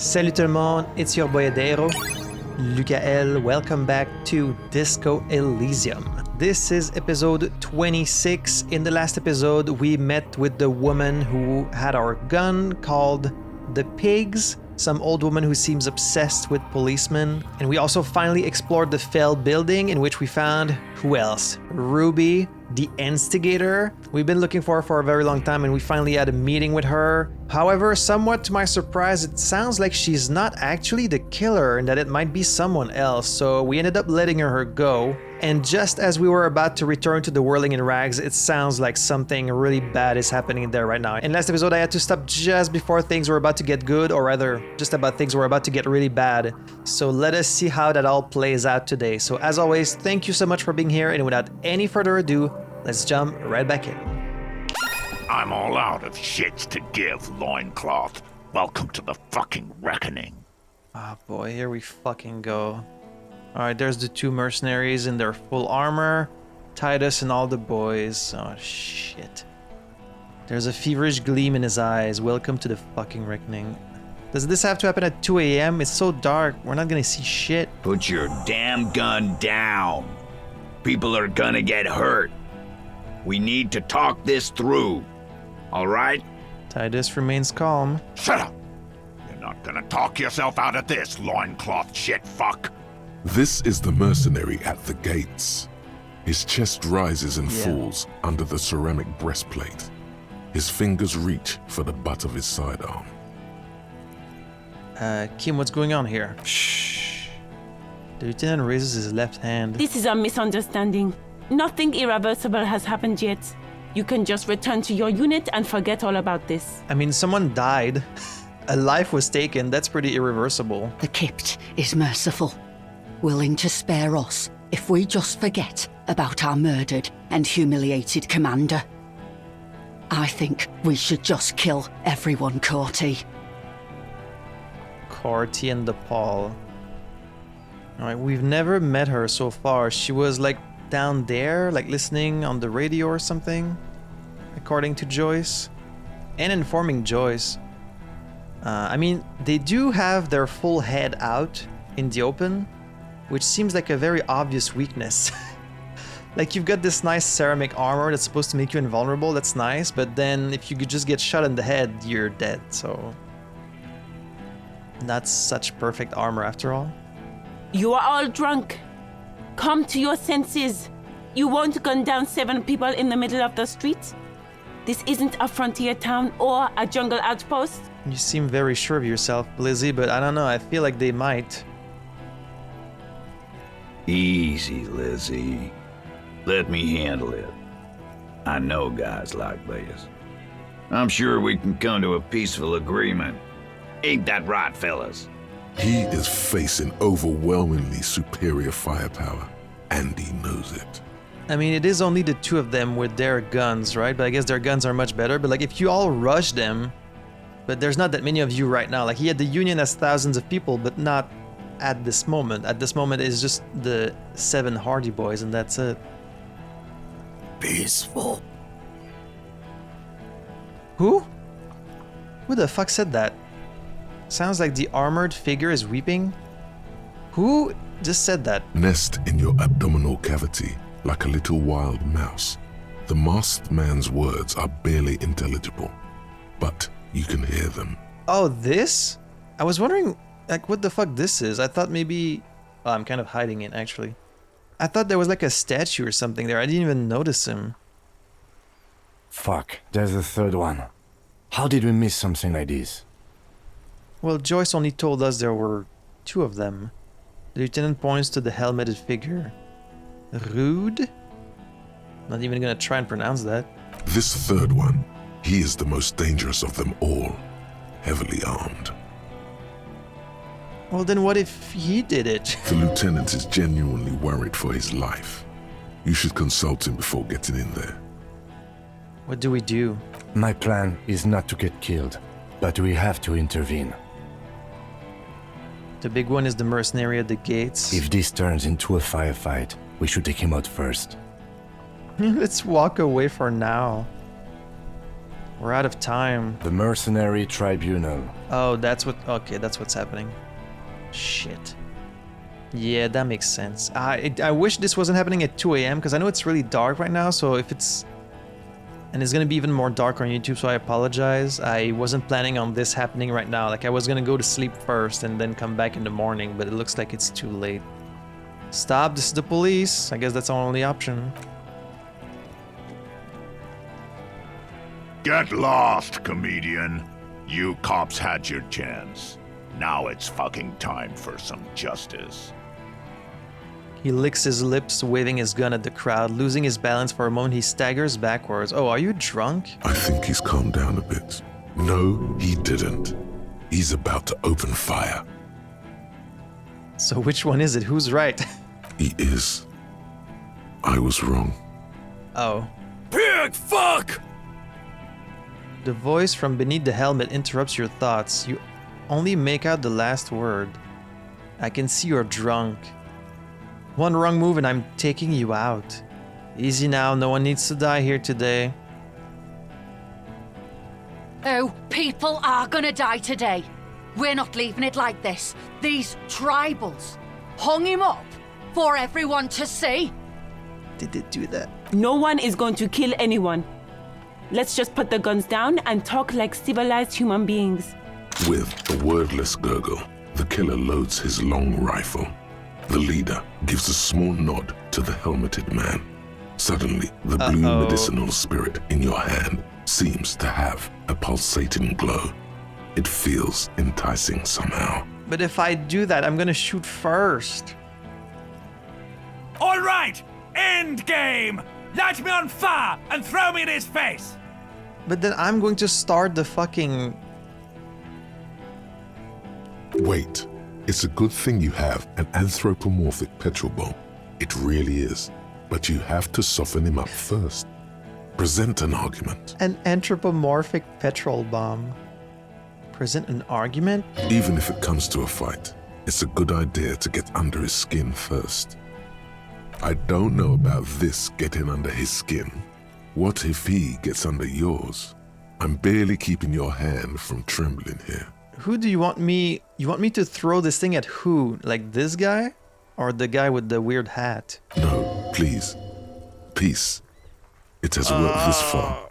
Salut tout le monde, it's your boy Adero, Lukael. Welcome back to Disco Elysium. This is episode 26. In the last episode, we met with the woman who had our gun called the Pigs, some old woman who seems obsessed with policemen. And we also finally explored the failed building in which we found, who else? Ruby, the instigator. We've been looking for her for a very long time and we finally had a meeting with her. However, somewhat to my surprise, it sounds like she's not actually the killer and that it might be someone else. So we ended up letting her go. And just as we were about to return to the Whirling in Rags, it sounds like something really bad is happening there right now. In last episode, I had to stop just before things were about to get good, or rather, just about things were about to get really bad. So let us see how that all plays out today. So as always, thank you so much for being here, and without any further ado, let's jump right back in. I'm all out of shits to give, loincloth. Welcome to the fucking reckoning. Oh boy, here we fucking go. Alright, there's the two mercenaries in their full armor. Titus and all the boys. Oh shit. There's a feverish gleam in his eyes. Welcome to the fucking reckoning. Does this have to happen at 2 a.m.? It's so dark. We're not gonna see shit. Put your damn gun down. People are gonna get hurt. We need to talk this through. All right? Titus remains calm. Shut up! You're not gonna talk yourself out of this, loincloth shit fuck. This is the mercenary at the gates. His chest rises and falls under the ceramic breastplate. His fingers reach for the butt of his sidearm. Kim, what's going on here? Shh. The lieutenant raises his left hand. This is a misunderstanding. Nothing irreversible has happened yet. You can just return to your unit and forget all about this. I mean, someone died. A life was taken. That's pretty irreversible. The Kypt is merciful, willing to spare us if we just forget about our murdered and humiliated commander. I think we should just kill everyone, Corty. Corty and DePaul. Alright, we've never met her so far. She was like down there, like listening on the radio or something, according to Joyce, and informing Joyce. I mean, they do have their full head out in the open, which seems like a very obvious weakness. Like, you've got this nice ceramic armor that's supposed to make you invulnerable, that's nice, but then if you could just get shot in the head, you're dead, so... Not such perfect armor after all. You are all drunk. Come to your senses. You won't gun down 7 people in the middle of the street. This isn't a frontier town or a jungle outpost. You seem very sure of yourself, Blizzy, but I don't know, I feel like they might. Easy, Lizzie. Let me handle it. I know guys like this. I'm sure we can come to a peaceful agreement. Ain't that right, fellas? He is facing overwhelmingly superior firepower, and he knows it. I mean, it is only the two of them with their guns, right? But I guess their guns are much better. But like, if you all rush them, but there's not that many of you right now. Like, he had the Union as thousands of people, but not at this moment. At this moment, it's just the 7 Hardy Boys, and that's it. Peaceful. Who? Who the fuck said that? Sounds like the armored figure is weeping. Who just said that? Nest in your abdominal cavity like a little wild mouse. The masked man's words are barely intelligible, but you can hear them. Oh, this? I was wondering, like, what the fuck this is. I thought maybe... Oh, I'm kind of hiding it, actually. I thought there was like a statue or something there. I didn't even notice him. Fuck, there's a third one. How did we miss something like this? Well, Joyce only told us there were 2 of them. The lieutenant points to the helmeted figure. Rude? Not even gonna try and pronounce that. This third one, he is the most dangerous of them all, heavily armed. Well, then what if he did it? The lieutenant is genuinely worried for his life. You should consult him before getting in there. What do we do? My plan is not to get killed, but we have to intervene. The big one is the mercenary at the gates. If this turns into a firefight, we should take him out first. Let's walk away for now. We're out of time. The Mercenary Tribunal. Oh, that's what... Okay, that's what's happening. Shit. Yeah, that makes sense. I wish this wasn't happening at 2 a.m. because I know it's really dark right now, so if it's... And it's gonna be even more dark on YouTube, so I apologize. I wasn't planning on this happening right now. Like, I was gonna go to sleep first and then come back in the morning, but it looks like it's too late. Stop, this is the police. I guess that's our only option. Get lost, comedian. You cops had your chance. Now it's fucking time for some justice. He licks his lips, waving his gun at the crowd. Losing his balance for a moment, he staggers backwards. Oh, are you drunk? I think he's calmed down a bit. No, he didn't. He's about to open fire. So which one is it? Who's right? He is. I was wrong. Oh. Pig fuck! The voice from beneath the helmet interrupts your thoughts. You only make out the last word. I can see you're drunk. One wrong move and I'm taking you out. Easy now, no one needs to die here today. Oh, people are gonna die today. We're not leaving it like this. These tribals hung him up for everyone to see. Did they do that? No one is going to kill anyone. Let's just put the guns down and talk like civilized human beings. With a wordless gurgle, the killer loads his long rifle. The leader gives a small nod to the helmeted man. Suddenly, the blue medicinal spirit in your hand seems to have a pulsating glow. It feels enticing somehow. But if I do that, I'm gonna shoot first. All right, end game. Light me on fire and throw me in his face. But then I'm going to start the fucking... Wait, it's a good thing you have an anthropomorphic petrol bomb. It really is. But you have to soften him up first. Present an argument. An anthropomorphic petrol bomb. Present an argument? Even if it comes to a fight, it's a good idea to get under his skin first. I don't know about this getting under his skin. What if he gets under yours? I'm barely keeping your hand from trembling here. Who do you want me... You want me to throw this thing at who? Like this guy? Or the guy with the weird hat? No, please. Peace. It has worked this far.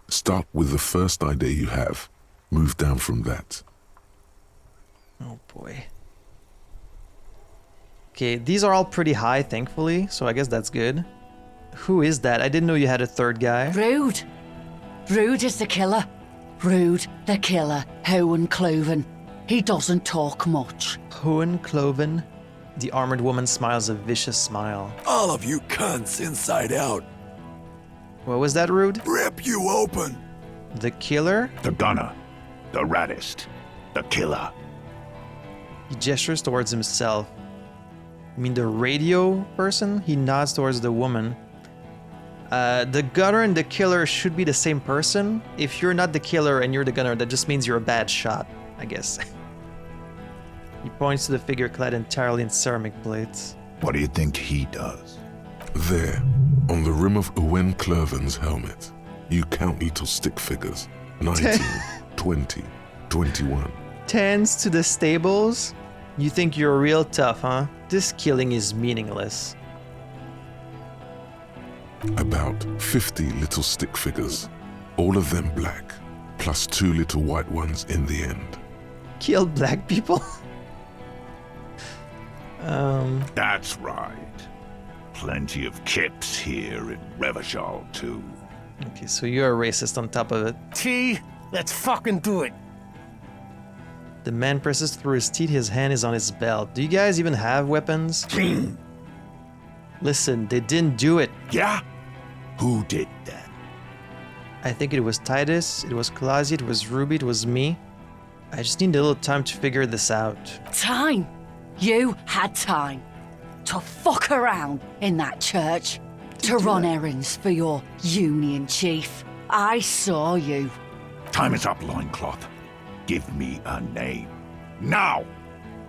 Start with the first idea you have. Move down from that. Oh boy. Okay, these are all pretty high, thankfully, so I guess that's good. Who is that? I didn't know you had a third guy. Rude. Rude is the killer. Rude, the killer. Hohen Cloven. He doesn't talk much. Hohen Cloven? The armored woman smiles a vicious smile. All of you cunts inside out. What was that, Rude? Rip you open. The killer? The gunner. The raddest. The killer. He gestures towards himself. You mean the radio person? He nods towards the woman. The gunner and the killer should be the same person. If you're not the killer and you're the gunner, that just means you're a bad shot, I guess. He points to the figure clad entirely in ceramic plates. What do you think he does? There, on the rim of Owen Clerven's helmet, you count little stick figures. 19, 20, 21. Tens to the stables? You think you're real tough, huh? This killing is meaningless. About 50 little stick figures, all of them black, plus 2 little white ones in the end. Kill black people? That's right. Plenty of kips here in Revachol, too. Okay, so you're a racist on top of it. T, let's fucking do it. The man presses through his teeth, his hand is on his belt. Do you guys even have weapons? Listen, they didn't do it. Yeah? Who did that? I think it was Titus, it was Claudia, it was Ruby, it was me. I just need a little time to figure this out. Time. You had time to fuck around in that church, to run errands for your union chief. I saw you. Time is up, loincloth. Give me a name. Now!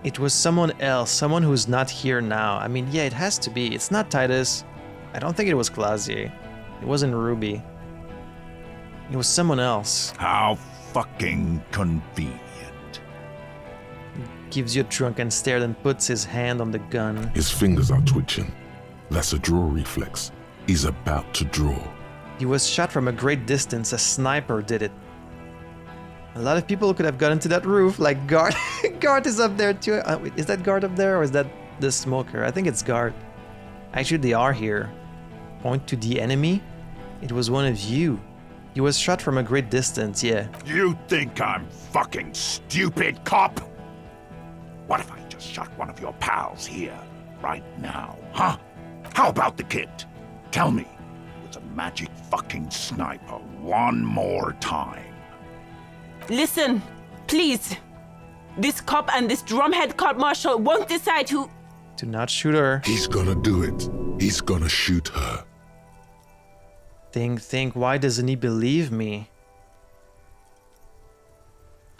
It was someone else, someone who's not here now. I mean, yeah, it has to be. It's not Titus. I don't think it was Claudia. It wasn't Ruby. It was someone else. How fucking convenient. Gives you a drunken stare and puts his hand on the gun. His fingers are twitching. That's a draw reflex. He's about to draw. He was shot from a great distance. A sniper did it. A lot of people could have gotten to that roof, like Guard. Guard is up there too. Wait, is that Guard up there or is that the smoker? I think it's Guard. Actually, they are here. Point to the enemy. It was one of you. He was shot from a great distance, yeah. You think I'm fucking stupid, cop? What if I just shot one of your pals here, right now, huh? How about the kid? Tell me, it's a magic fucking sniper one more time. Listen, please. This cop and this drumhead court marshal won't decide who... Do not shoot her. He's gonna do it. He's gonna shoot her. Think, why doesn't he believe me?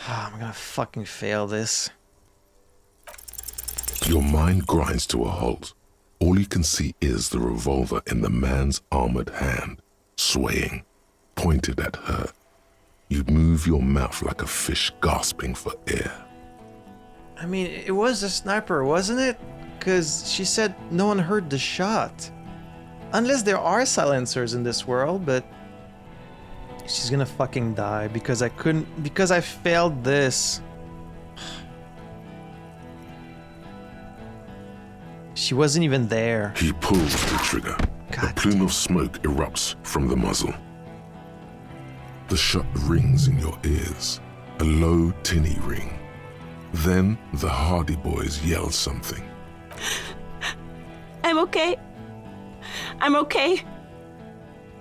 I'm gonna fucking fail this. Your mind grinds to a halt. All you can see is the revolver in the man's armored hand, swaying, pointed at her. You move your mouth like a fish gasping for air. I mean, it was a sniper, wasn't it? Because she said no one heard the shot. Unless there are silencers in this world, but she's gonna fucking die because I failed this. She wasn't even there. He pulls the trigger. God A plume of smoke erupts from the muzzle. The shot rings in your ears, a low, tinny ring. Then the Hardy Boys yell something. I'm okay. I'm okay.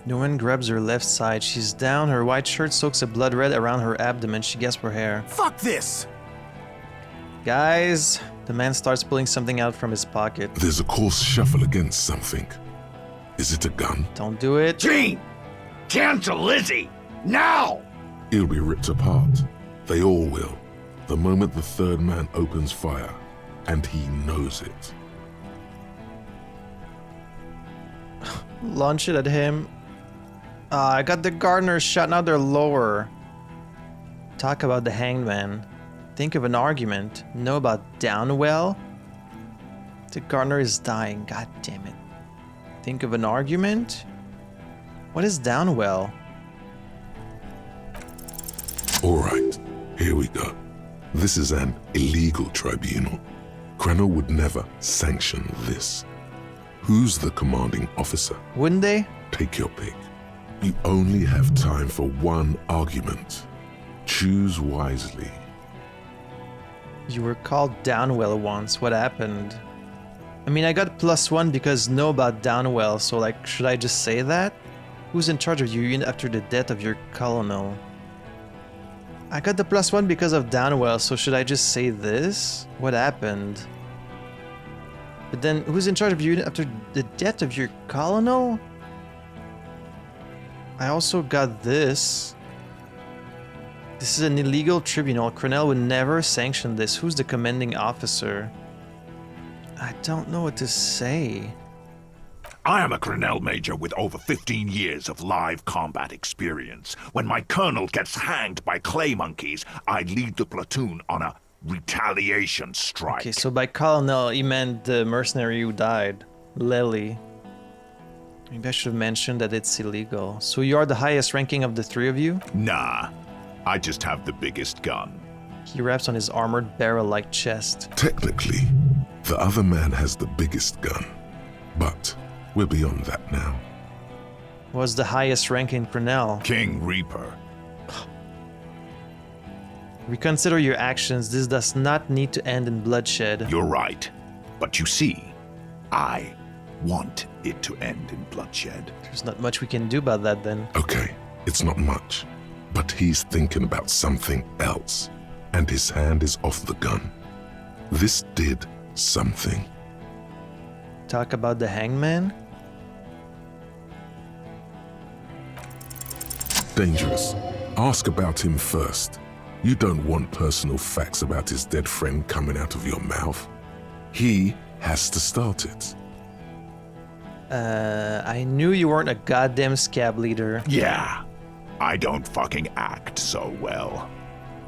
No one grabs her left side. She's down. Her white shirt soaks a blood red around her abdomen. She gasps for hair. Fuck this! Guys, the man starts pulling something out from his pocket. There's a coarse shuffle against something. Is it a gun? Don't do it. Gene! Cancel Lizzie! Now! He'll be ripped apart. They all will. The moment the third man opens fire, and he knows it. Launch it at him. I got the gardeners shot, now they're lower. Talk about the hanged man. Think of an argument. Know about Downwell? The gardener is dying, god damn it. Think of an argument? What is Downwell? Alright, here we go. This is an illegal tribunal. Krenel would never sanction this. Who's the commanding officer? Wouldn't they? Take your pick. You only have time for one argument. Choose wisely. You were called Downwell once. What happened? I mean, I got +1 because know about Downwell, so like, should I just say that? Who's in charge of you after the death of your colonel? I got the +1 because of Downwell, so should I just say this? What happened? But then, who's in charge of you after the death of your colonel? I also got this. This is an illegal tribunal. Krenel would never sanction this. Who's the commanding officer? I don't know what to say. I am a Krenel major with over 15 years of live combat experience. When my colonel gets hanged by clay monkeys, I lead the platoon on a retaliation strike. Okay, so by colonel, he meant the mercenary who died, Lely. Maybe I should have mentioned that it's illegal. So you are the highest ranking of the three of you? Nah, I just have the biggest gun. He raps on his armored barrel-like chest. Technically, the other man has the biggest gun. But we're beyond that now. Was the highest rank in Krenel? King Reaper. Reconsider your actions. This does not need to end in bloodshed. You're right. But you see, I want it to end in bloodshed. There's not much we can do about that then. Okay, it's not much. But he's thinking about something else. And his hand is off the gun. This did something. Talk about the hangman? Dangerous. Ask about him first. You don't want personal facts about his dead friend coming out of your mouth. He has to start it. I knew you weren't a goddamn scab leader. Yeah, I don't fucking act so well.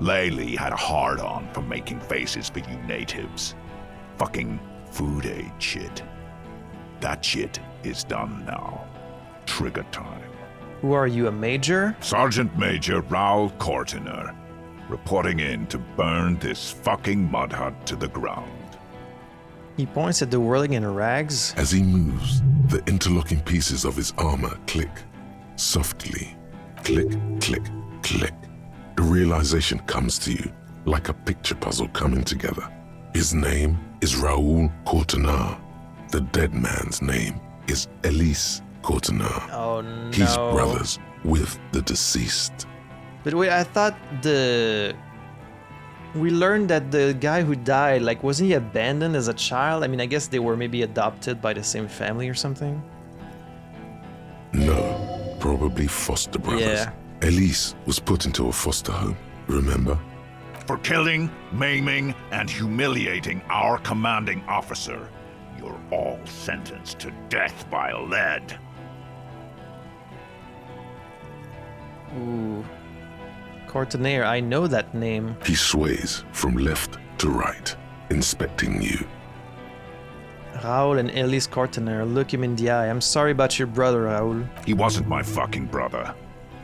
Laylee had a hard-on for making faces for you natives. Fucking food aid shit. That shit is done now. Trigger time. Who are you, a major? Sergeant Major Raoul Cortiner, reporting in to burn this fucking mud hut to the ground. He points at the whirling in rags. As he moves, the interlocking pieces of his armor click. Softly. Click, click, click. The realization comes to you like a picture puzzle coming together. His name is Raoul Cortiner. The dead man's name is Elise Cortiner. Oh no. He's brothers with the deceased. But wait, I thought we learned that the guy who died, like, wasn't he abandoned as a child? I mean, I guess they were maybe adopted by the same family or something. No, probably foster brothers. Yeah. Elise was put into a foster home, remember? For killing, maiming, and humiliating our commanding officer, you're all sentenced to death by lead. Ooh. Cortiner, I know that name. He sways from left to right, inspecting you. Raoul and Elise Cortiner, look him in the eye. I'm sorry about your brother, Raoul. He wasn't my fucking brother.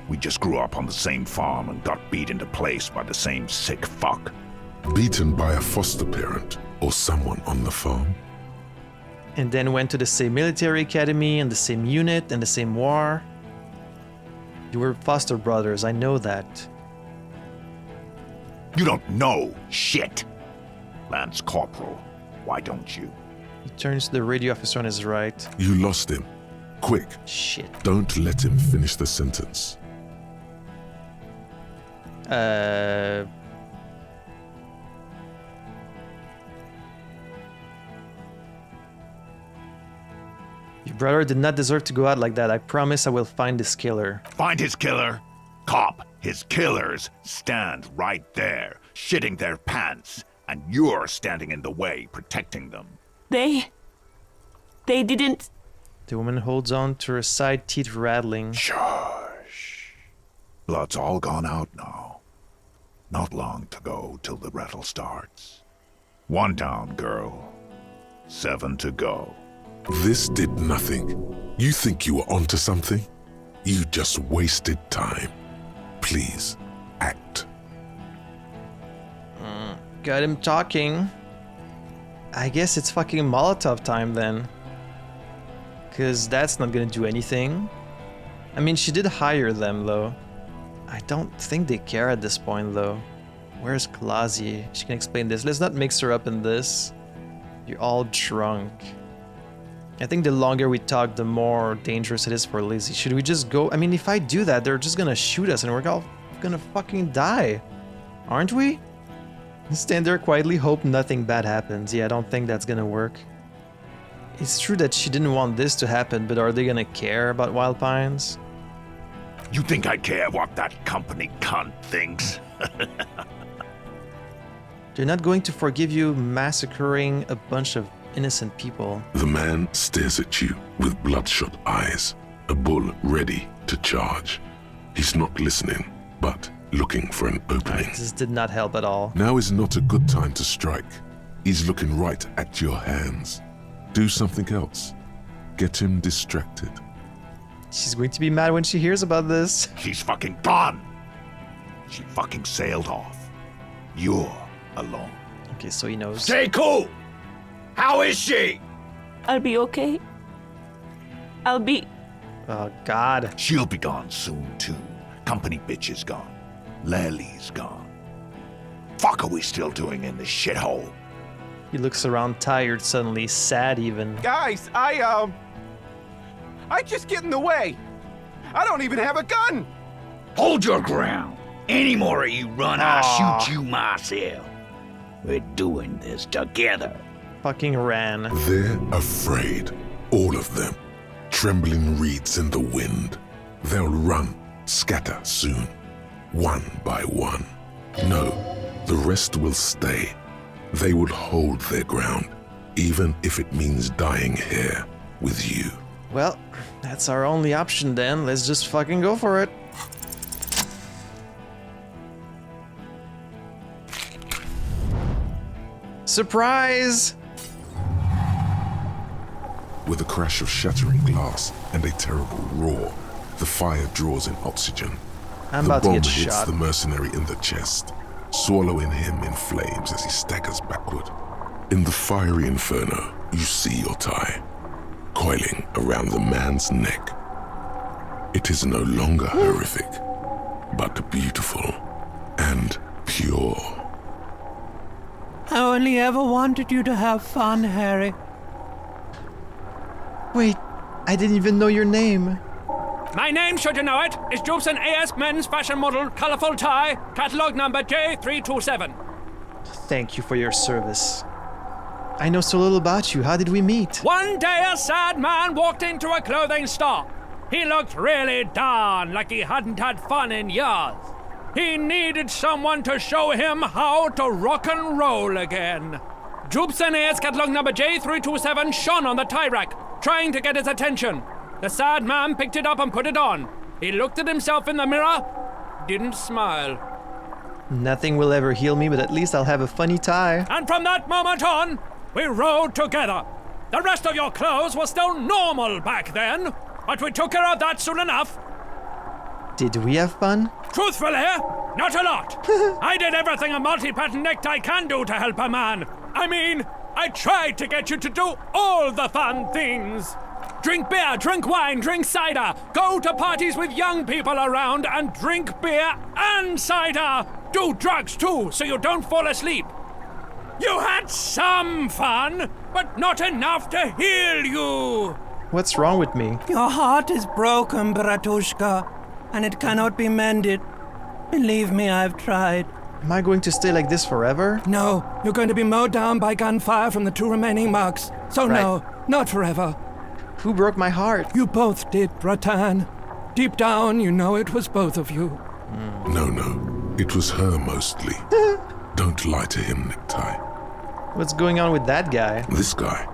We just grew up on the same farm and got beat into place by the same sick fuck. Beaten by a foster parent or someone on the farm? And then went to the same military academy and the same unit and the same war. You were foster brothers, I know that. You don't know shit. Lance Corporal, why don't you? He turns to the radio officer on his right. You lost him. Quick, Shit. don't let him finish the sentence. Your brother did not deserve to go out like that. I promise I will find this killer. Find his killer. Cop, his killers stand right there, shitting their pants, and you're standing in the way, protecting them. They didn't. The woman holds on to her side, teeth rattling. Shush. Blood's all gone out now. Not long to go till the rattle starts. 1 down, girl. 7 to go. This did nothing. You think you were onto something? You just wasted time. Please, act. Got him talking. I guess it's fucking Molotov time then. Cause that's not gonna do anything. I mean, she did hire them though. I don't think they care at this point though. Where's Clausie? She can explain this. Let's not mix her up in this. You're all drunk. I think the longer we talk, the more dangerous it is for Lizzie. Should we just go? I mean, if I do that, they're just gonna shoot us and we're all gonna fucking die. Aren't we? Stand there quietly, hope nothing bad happens. Yeah, I don't think that's gonna work. It's true that she didn't want this to happen, but are they gonna care about Wild Pines? You think I care what that company cunt thinks? They're not going to forgive you massacring a bunch of innocent people. The man stares at you with bloodshot eyes, a bull ready to charge. He's not listening, but looking for an opening. This did not help at all. Now is not a good time to strike. He's looking right at your hands. Do something else. Get him distracted. She's going to be mad when she hears about this. She's fucking gone. She fucking sailed off. You're alone. Okay, so he knows. Stay cool! How is she? I'll be okay. I'll be. Oh, God. She'll be gone soon, too. Company bitch is gone. Laylee's gone. Fuck are we still doing in this shithole? He looks around tired suddenly, sad even. Guys, I just get in the way. I don't even have a gun. Hold your ground. Any more of you run, I'll shoot you myself. We're doing this together. Fucking ran. They're afraid, all of them. Trembling reeds in the wind. They'll run, scatter soon, one by one. No, the rest will stay. They will hold their ground, even if it means dying here with you. Well, that's our only option then. Let's just fucking go for it. Surprise! With a crash of shattering glass and a terrible roar, the fire draws in oxygen. I'm The about to bomb get hits shot. the mercenary in the chest, swallowing him in flames as he staggers backward. In the fiery inferno, you see your tie, coiling around the man's neck. It is no longer horrific, but beautiful and pure. I only ever wanted you to have fun, Harry. Wait, I didn't even know your name. My name, should you know it, is Jobson AS Men's Fashion Model Colorful Tie, catalog number J327. Thank you for your service. I know so little about you. How did we meet? One day a sad man walked into a clothing store. He looked really darn like he hadn't had fun in years. He needed someone to show him how to rock and roll again. Jobson AS catalog number J327 shone on the tie rack, trying to get his attention. The sad man picked it up and put it on. He looked at himself in the mirror, didn't smile. Nothing will ever heal me, but at least I'll have a funny tie. And from that moment on, we rode together. The rest of your clothes were still normal back then, but we took care of that soon enough. Did we have fun? Truthfully, not a lot. I did everything a multi-pattern necktie can do to help a man. I mean, I tried to get you to do all the fun things. Drink beer, drink wine, drink cider. Go to parties with young people around and drink beer and cider. Do drugs too, so you don't fall asleep. You had some fun, but not enough to heal you. What's wrong with me? Your heart is broken, Bratushka, and it cannot be mended. Believe me, I've tried. Am I going to stay like this forever? No, you're going to be mowed down by gunfire from the 2 remaining marks. So Right. no, not forever. Who broke my heart? You both did, Bratan. Deep down, you know it was both of you. No, it was her mostly. Don't lie to him, Necktie. What's going on with that guy? This guy,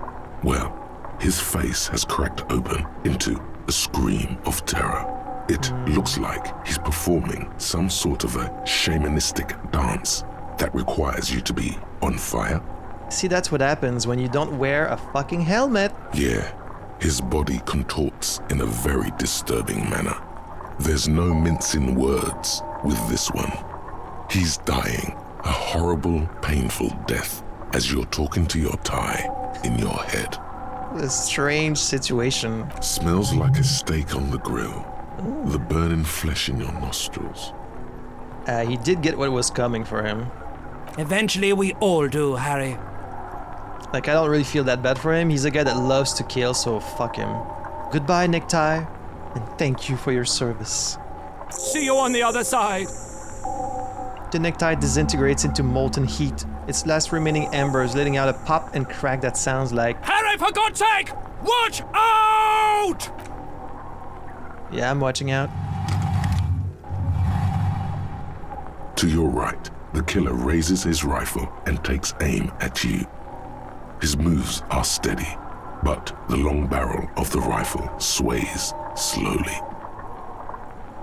well, his face has cracked open into a scream of terror. It looks like he's performing some sort of a shamanistic dance that requires you to be on fire. See, that's what happens when you don't wear a fucking helmet. Yeah, his body contorts in a very disturbing manner. There's no mincing words with this one. He's dying a horrible, painful death as you're talking to your tie in your head. A strange situation. Smells like a steak on the grill. The burning flesh in your nostrils. He did get what was coming for him. Eventually, we all do, Harry. Like, I don't really feel that bad for him. He's a guy that loves to kill, so fuck him. Goodbye, Necktie, and thank you for your service. See you on the other side. The necktie disintegrates into molten heat, its last remaining embers letting out a pop and crack that sounds like... Harry, for God's sake! Watch out! Yeah, I'm watching out. To your right, the killer raises his rifle and takes aim at you. His moves are steady, but the long barrel of the rifle sways slowly.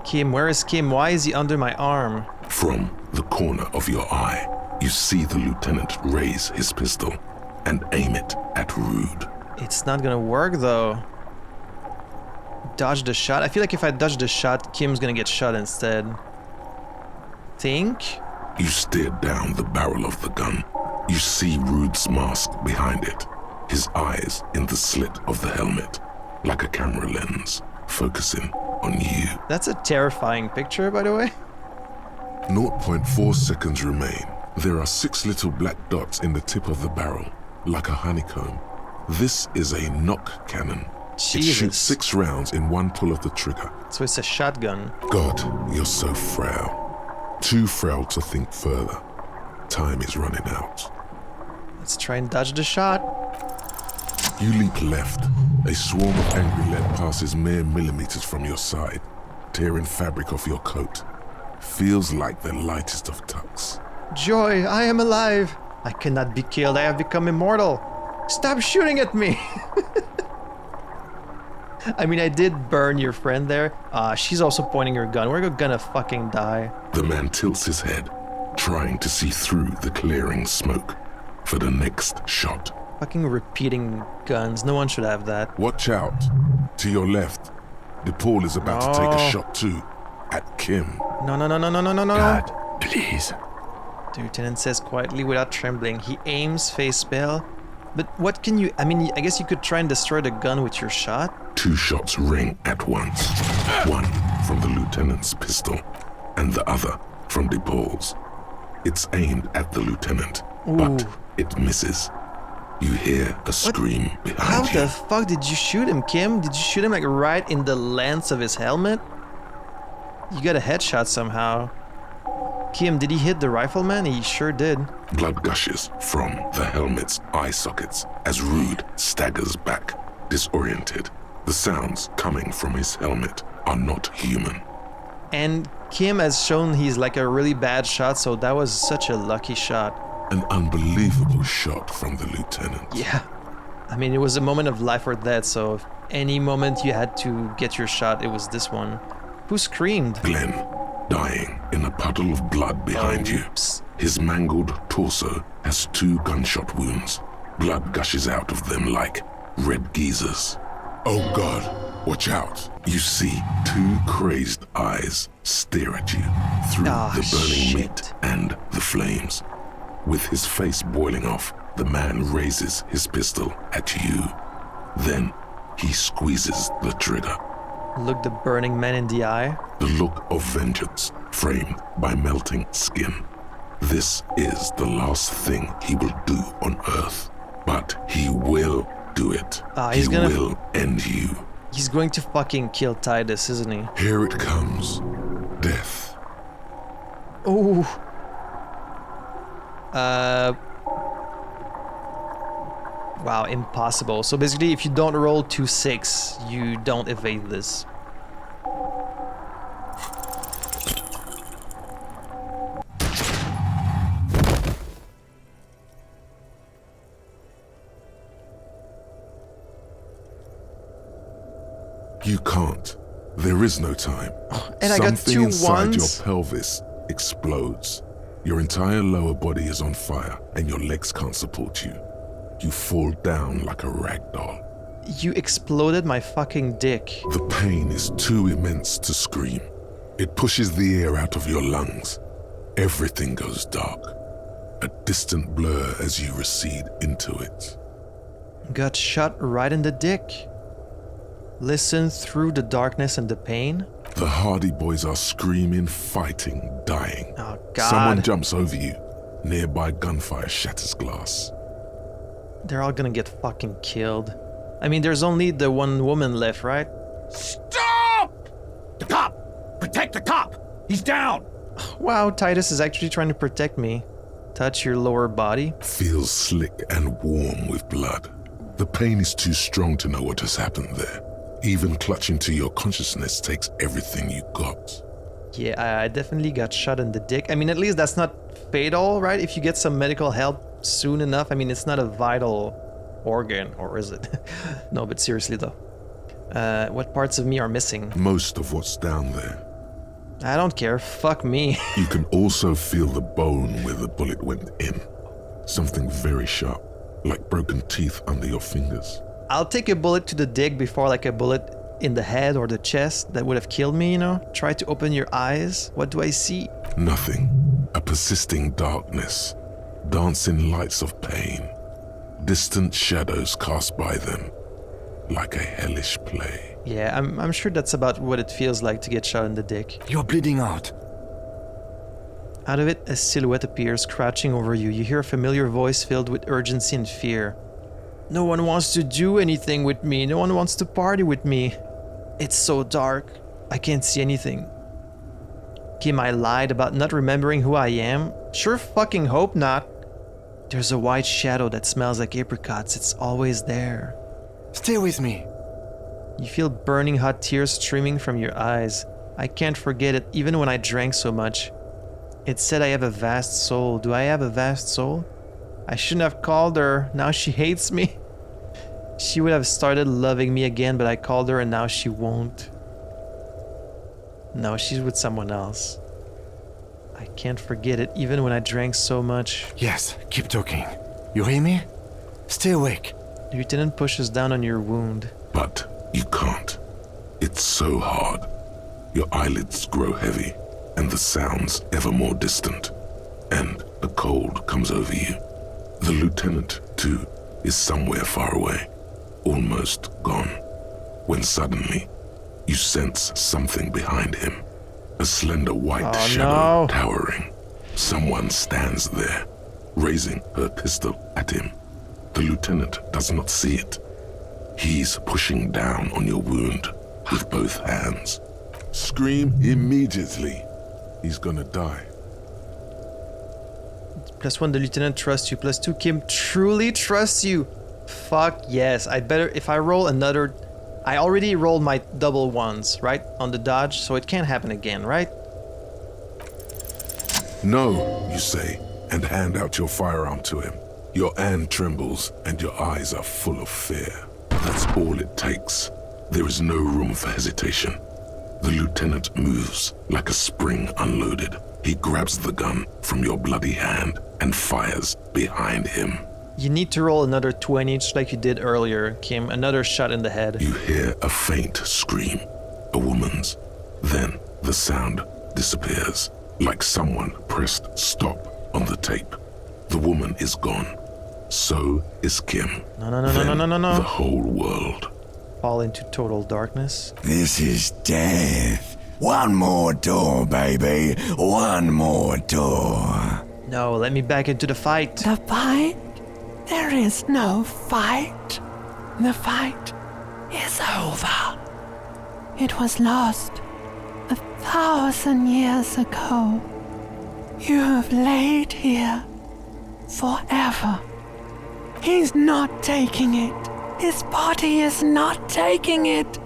Kim, where is Kim? Why is he under my arm? From the corner of your eye, you see the lieutenant raise his pistol and aim it at Rude. It's not gonna work, though. Dodge the shot? I feel like if I dodge the shot, Kim's gonna get shot instead. Think? You stare down the barrel of the gun. You see Rude's mask behind it, his eyes in the slit of the helmet, like a camera lens, focusing on you. That's a terrifying picture, by the way. 0.4 seconds remain. There are 6 little black dots in the tip of the barrel, like a honeycomb. This is a knock cannon. It shoots Jesus. 6 rounds in one pull of the trigger. So it's a shotgun. God, you're so frail. Too frail to think further. Time is running out. Let's try and dodge the shot. You leap left. A swarm of angry lead passes mere millimeters from your side, tearing fabric off your coat. Feels like the lightest of tucks. Joy, I am alive. I cannot be killed. I have become immortal. Stop shooting at me. I mean, I did burn your friend there. She's also pointing her gun. We're gonna fucking die. The man tilts his head, trying to see through the clearing smoke. for the next shot. Fucking repeating guns. No one should have that. Watch out. To your left. DePaul is about to take a shot too. At Kim. No. God, please. The lieutenant says quietly without trembling. He aims face spell. But what can you... I mean, I guess you could try and destroy the gun with your shot. 2 shots ring at once. One from the lieutenant's pistol, and the other from DePaul's. It's aimed at the lieutenant, but it misses. You hear a scream behind you. How the fuck did you shoot him, Kim? Did you shoot him like right in the lens of his helmet? You got a headshot somehow. Kim, did he hit the rifleman? He sure did. Blood gushes from the helmet's eye sockets as Rude staggers back, disoriented. The sounds coming from his helmet are not human. And Kim has shown he's like a really bad shot, so that was such a lucky shot. An unbelievable shot from the lieutenant. Yeah. I mean, it was a moment of life or death, so if any moment you had to get your shot, it was this one. Who screamed? Glenn, dying in a puddle of blood behind you. His mangled torso has 2 gunshot wounds. Blood gushes out of them like red geysers. Oh God, watch out. You see 2 crazed eyes stare at you through the burning meat and the flames. With his face boiling off, the man raises his pistol at you. Then he squeezes the trigger. Look the burning man in the eye. The look of vengeance framed by melting skin. This is the last thing he will do on Earth. But he will do it. He will end you. He's going to fucking kill Titus, isn't he? Here it comes. Death. Oh. Wow, impossible. So basically, if you don't roll 2-6, you don't evade this. You can't. There is no time. And I got 2 inside ones. your pelvis explodes. Your entire lower body is on fire, and your legs can't support you. You fall down like a rag doll. You exploded my fucking dick. The pain is too immense to scream. It pushes the air out of your lungs. Everything goes dark. A distant blur as you recede into it. Got shot right in the dick. Listen through the darkness and the pain. The Hardy Boys are screaming, fighting, dying. Oh, God. Someone jumps over you. Nearby gunfire shatters glass. They're all gonna get fucking killed. I mean, there's only the one woman left, right? Stop! The cop! Protect the cop! He's down! Wow, Titus is actually trying to protect me. Touch your lower body. Feels slick and warm with blood. The pain is too strong to know what has happened there. Even clutching to your consciousness takes everything you got. Yeah, I definitely got shot in the dick. I mean, at least that's not fatal, right? If you get some medical help soon enough. I mean, it's not a vital organ, or is it? No, but seriously though. What parts of me are missing? Most of what's down there. I don't care. Fuck me. You can also feel the bone where the bullet went in. Something very sharp, like broken teeth under your fingers. I'll take a bullet to the dick before like a bullet in the head or the chest that would have killed me, you know? Try to open your eyes. What do I see? Nothing. A persisting darkness. Dancing lights of pain. Distant shadows cast by them. Like a hellish play. Yeah, I'm sure that's about what it feels like to get shot in the dick. You're bleeding out. Out of it, a silhouette appears, crouching over you. You hear a familiar voice filled with urgency and fear. No one wants to do anything with me. No one wants to party with me. It's so dark. I can't see anything. Kim, I lied about not remembering who I am? Sure fucking hope not. There's a white shadow that smells like apricots. It's always there. Stay with me. You feel burning hot tears streaming from your eyes. I can't forget it, even when I drank so much. It said I have a vast soul. Do I have a vast soul? I shouldn't have called her. Now she hates me. She would have started loving me again, but I called her and now she won't. No, she's with someone else. I can't forget it, even when I drank so much. Yes, keep talking. You hear me? Stay awake. The lieutenant pushes down on your wound. But you can't. It's so hard. Your eyelids grow heavy, and the sounds ever more distant. And a cold comes over you. The lieutenant, too, is somewhere far away, almost gone, when suddenly you sense something behind him. A slender white shadow towering. Someone stands there, raising her pistol at him. The lieutenant does not see it. He's pushing down on your wound with both hands. Scream immediately. He's gonna die. +1, the lieutenant trusts you. +2, Kim truly trusts you. Fuck yes. I'd better, if I roll another... I already rolled my double ones, right? On the dodge, so it can't happen again, right? No, you say, and hand out your firearm to him. Your hand trembles, and your eyes are full of fear. That's all it takes. There is no room for hesitation. The lieutenant moves like a spring unloaded. He grabs the gun from your bloody hand and fires behind him. You need to roll another 20, just like you did earlier, Kim. Another shot in the head. You hear a faint scream, a woman's. Then the sound disappears, like someone pressed stop on the tape. The woman is gone. So is Kim. No. The whole world. Fall into total darkness. This is death. One more door, baby. One more door. No, let me back into the fight. The fight? There is no fight. The fight is over. It was lost 1,000 years ago. You have laid here forever. He's not taking it. His body is not taking it.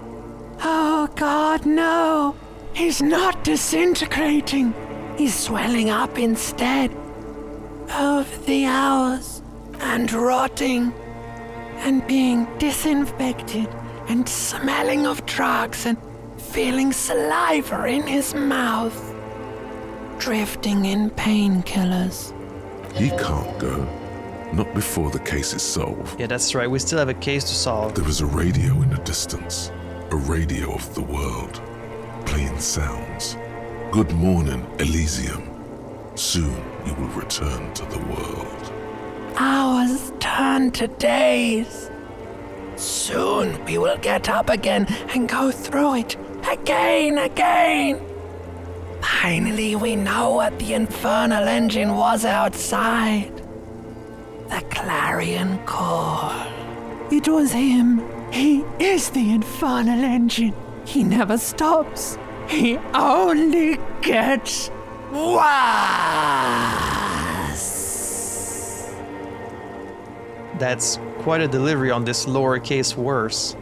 Oh God, no. He's not disintegrating. He's swelling up instead. Over the hours and rotting and being disinfected and smelling of drugs and feeling saliva in his mouth. Drifting in painkillers. He can't go. Not before the case is solved. Yeah, that's right. We still have a case to solve. There is a radio in the distance. A radio of the world. Playing sounds. Good morning, Elysium. Soon you will return to the world. Hours turn to days. Soon we will get up again and go through it again. Finally we know what the infernal engine was outside. The clarion call. It was him. He is the infernal engine. He never stops. He only gets worse. That's quite a delivery on this lowercase worse.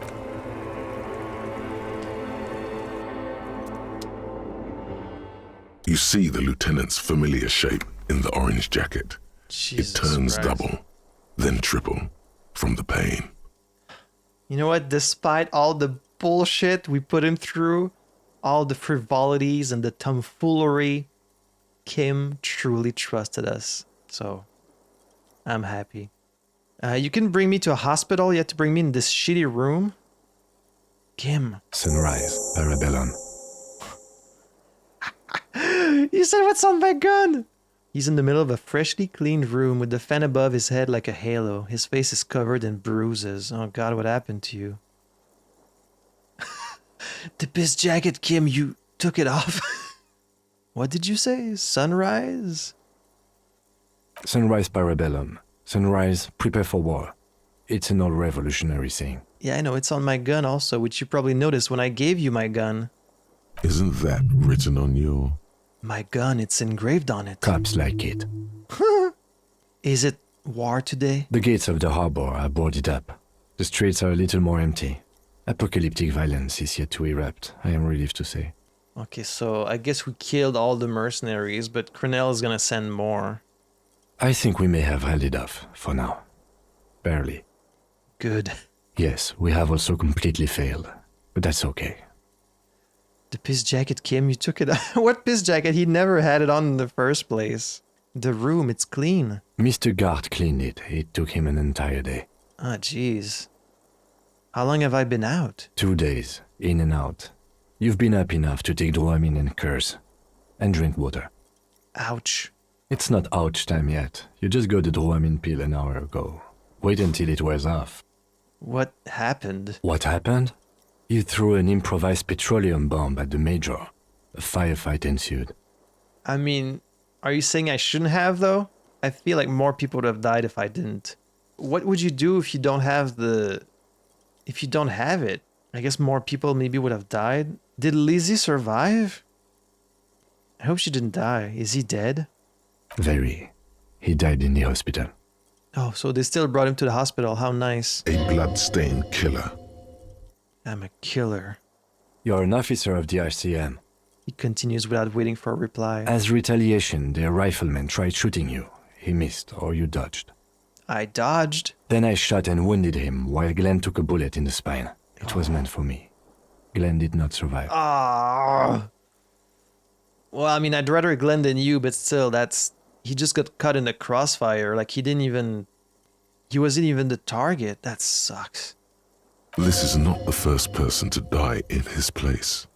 You see the lieutenant's familiar shape in the orange jacket. Jesus it turns Christ. double, then triple, from the pain. You know what? Despite all the bullshit we put him through, all the frivolities and the tomfoolery, Kim truly trusted us. So, I'm happy. You can bring me to a hospital. You have to bring me in this shitty room. Kim. Sunrise, Parabellum. You said what's on my gun? He's in the middle of a freshly cleaned room with the fan above his head like a halo. His face is covered in bruises. Oh God, what happened to you? The piss jacket, Kim, you took it off. What did you say? Sunrise? Sunrise, Parabellum. Sunrise, prepare for war. It's an old revolutionary saying. Yeah, I know. It's on my gun also, which you probably noticed when I gave you my gun. Isn't that written on your... My gun, it's engraved on it. Cops like it. Is it war today? The gates of the harbor are boarded up. The streets are a little more empty. Apocalyptic violence is yet to erupt, I am relieved to say. Okay, so I guess we killed all the mercenaries, but Krenel is gonna send more. I think we may have held it off, for now. Barely. Good. Yes, we have also completely failed, but that's okay. The piss jacket, Kim, you took it. What piss jacket? He never had it on in the first place. The room, it's clean. Mr. Gart cleaned it. It took him an entire day. Ah, jeez. How long have I been out? 2 days, in and out. You've been up enough to take Dramamine and curse. And drink water. Ouch. It's not ouch time yet. You just got the Dramamine pill an hour ago. Wait until it wears off. What happened? What happened? You threw an improvised petroleum bomb at the Major. A firefight ensued. I mean, are you saying I shouldn't have, though? I feel like more people would have died if I didn't. What would you do if you don't have the... If you don't have it? I guess more people maybe would have died. Did Lizzie survive? I hope she didn't die. Is he dead? Very. He died in the hospital. Oh, so they still brought him to the hospital. How nice. A blood-stained killer. I'm a killer. You're an officer of the RCM. He continues without waiting for a reply. As retaliation, their rifleman tried shooting you. He missed, or you dodged. I dodged. Then I shot and wounded him, while Glenn took a bullet in the spine. It was meant for me. Glenn did not survive. Ah. Well, I mean, I'd rather Glenn than you, but still, that's... He just got caught in the crossfire. Like, he didn't even... He wasn't even the target. That sucks. This is not the first person to die in his place.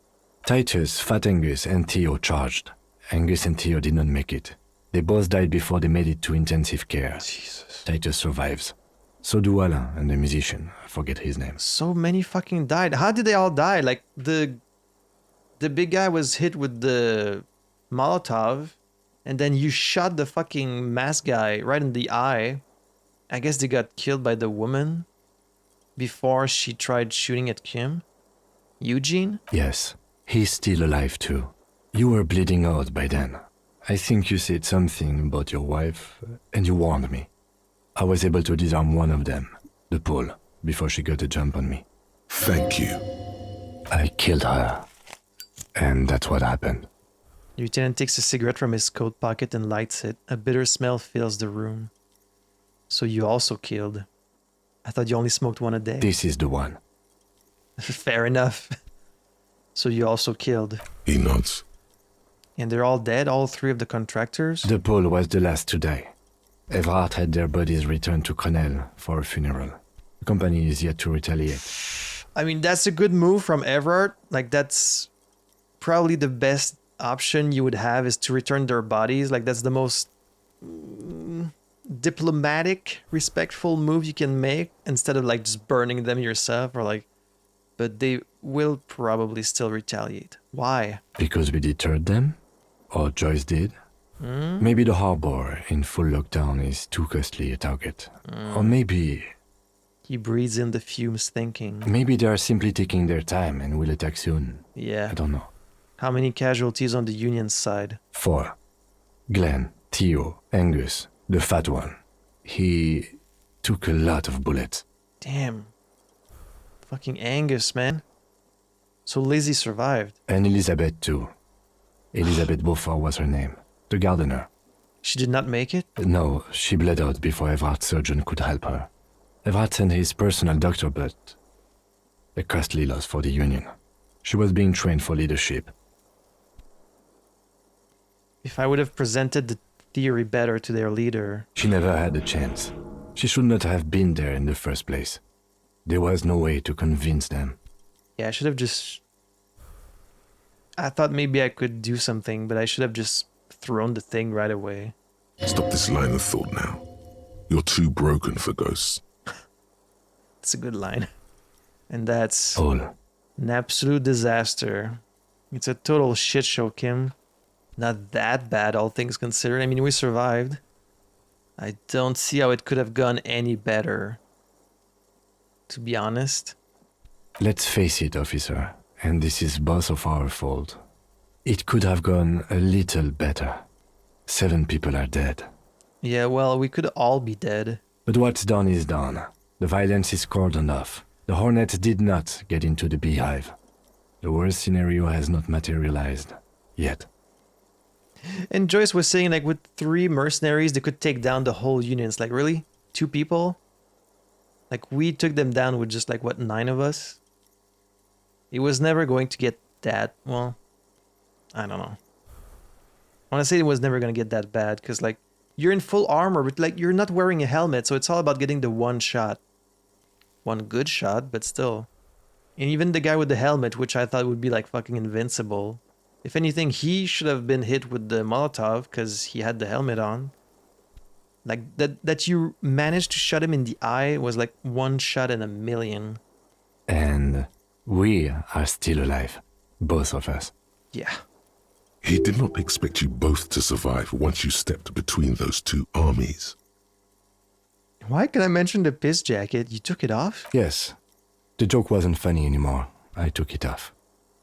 Titus, Fat Angus, and Theo charged. Angus and Theo did not make it. They both died before they made it to intensive care. Jesus. Titus survives. So do Alain and the musician. I forget his name. So many fucking died. How did they all die? Like, the big guy was hit with the Molotov, and then you shot the fucking masked guy right in the eye. I guess they got killed by the woman before she tried shooting at Kim. Eugene? Yes. He's still alive too. You were bleeding out by then. I think you said something about your wife, and you warned me. I was able to disarm one of them, the Pole, before she got a jump on me. Thank you. I killed her. And that's what happened. Lieutenant takes a cigarette from his coat pocket and lights it. A bitter smell fills the room. So you also killed. I thought you only smoked one a day. This is the one. Fair enough. So you also killed. He nods. And they're all dead, all three of the contractors? The Pole was the last to die. Everard had their bodies returned to Krenel for a funeral. The company is yet to retaliate. I mean, that's a good move from Everard. Like, that's probably the best option you would have, is to return their bodies. Like, that's the most diplomatic, respectful move you can make, instead of like just burning them yourself, or like... But they will probably still retaliate. Why? Because we deterred them? Or Joyce did? Maybe the harbor in full lockdown is too costly a target. Or maybe... He breathes in the fumes thinking. Maybe they are simply taking their time and will attack soon. Yeah. I don't know. How many casualties on the Union side? 4. Glenn, Theo, Angus, the fat one. He took a lot of bullets. Damn. Fucking Angus, man. So Lizzie survived. And Elizabeth too. Elizabeth Beaufort was her name. The gardener. She did not make it? No, she bled out before Everard's surgeon could help her. Everard sent his personal doctor, but a costly loss for the Union. She was being trained for leadership. If I would have presented the theory better to their leader... She never had a chance. She should not have been there in the first place. There was no way to convince them. Yeah, I should have just... I thought maybe I could do something, but I should have just thrown the thing right away. Stop this line of thought now. You're too broken for ghosts. It's a good line. And that's... All. An absolute disaster. It's a total shit show, Kim. Not that bad, all things considered. I mean, we survived. I don't see how it could have gone any better. To be honest. Let's face it, officer, and this is both of our fault. It could have gone a little better. 7 people are dead. Yeah, well, we could all be dead. But what's done is done. The violence is cordoned off. The Hornet did not get into the beehive. The worst scenario has not materialized. Yet. And Joyce was saying, like, with 3 mercenaries, they could take down the whole Union. It's like, really? 2 people? Like, we took them down with just, like, what, 9 of us? It was never going to get that, well, I don't know. I want to say it was never going to get that bad, because, like, You're in full armor, but like you're not wearing a helmet, so it's all about getting the one shot. One good shot, but still. And even the guy with the helmet, which I thought would be like fucking invincible. If anything, he should have been hit with the Molotov because he had the helmet on. Like that you managed to shot him in the eye was like one shot in a million. And we are still alive. Both of us. Yeah. He did not expect you both to survive once you stepped between those two armies. Why can I mention the piss jacket? You took it off? Yes. The joke wasn't funny anymore. I took it off.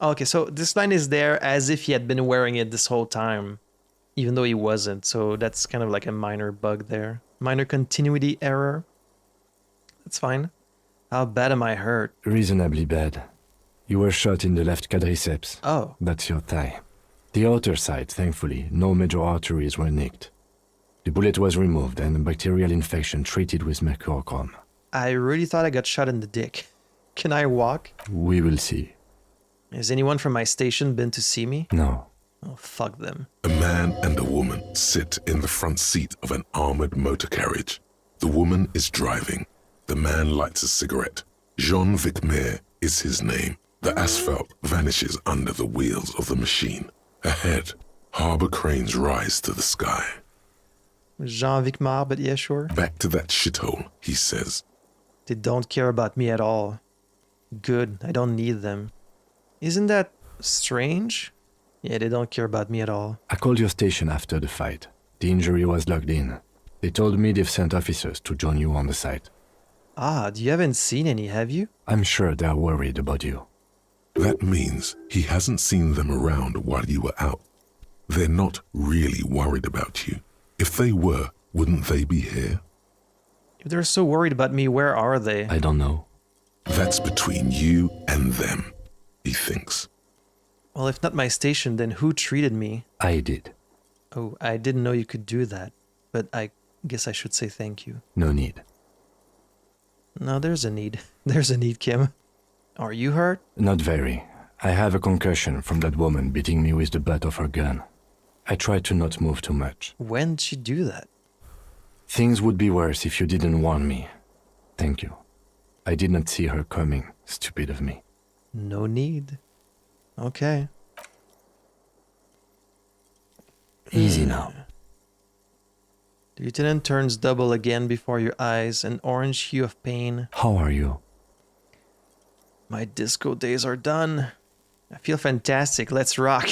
Okay, so this line is there as if he had been wearing it this whole time, even though he wasn't. So that's kind of like a minor bug there. Minor continuity error. That's fine. How bad am I hurt? Reasonably bad. You were shot in the left quadriceps. Oh. That's your thigh. The outer side, thankfully, no major arteries were nicked. The bullet was removed and a bacterial infection treated with mercurochrome. I really thought I got shot in the dick. Can I walk? We will see. Has anyone from my station been to see me? No. Oh, fuck them. A man and a woman sit in the front seat of an armored motor carriage. The woman is driving. The man lights a cigarette. Jean-Vic Mayer is his name. The asphalt vanishes under the wheels of the machine. Ahead, harbor cranes rise to the sky. Jean-Vic Mayer, but yeah, sure. Back to that shithole, he says. They don't care about me at all. Good, I don't need them. Isn't that strange? Yeah, they don't care about me at all. I called your station after the fight. The injury was logged in. They told me they've sent officers to join you on the site. Ah, you haven't seen any, have you? I'm sure they're worried about you. That means he hasn't seen them around while you were out. They're not really worried about you. If they were, wouldn't they be here? If they're so worried about me, where are they? I don't know. That's between you and them, he thinks. Well, if not my station, then who treated me? I did. Oh, I didn't know you could do that. But I guess I should say thank you. No need. No, there's a need. There's a need, Kim. Are you hurt? Not very. I have a concussion from that woman beating me with the butt of her gun. I tried to not move too much. When did she do that? Things would be worse if you didn't warn me. Thank you. I did not see her coming. Stupid of me. No need. Okay. Easy now. The lieutenant turns double again before your eyes, an orange hue of pain. How are you? My disco days are done. I feel fantastic. Let's rock.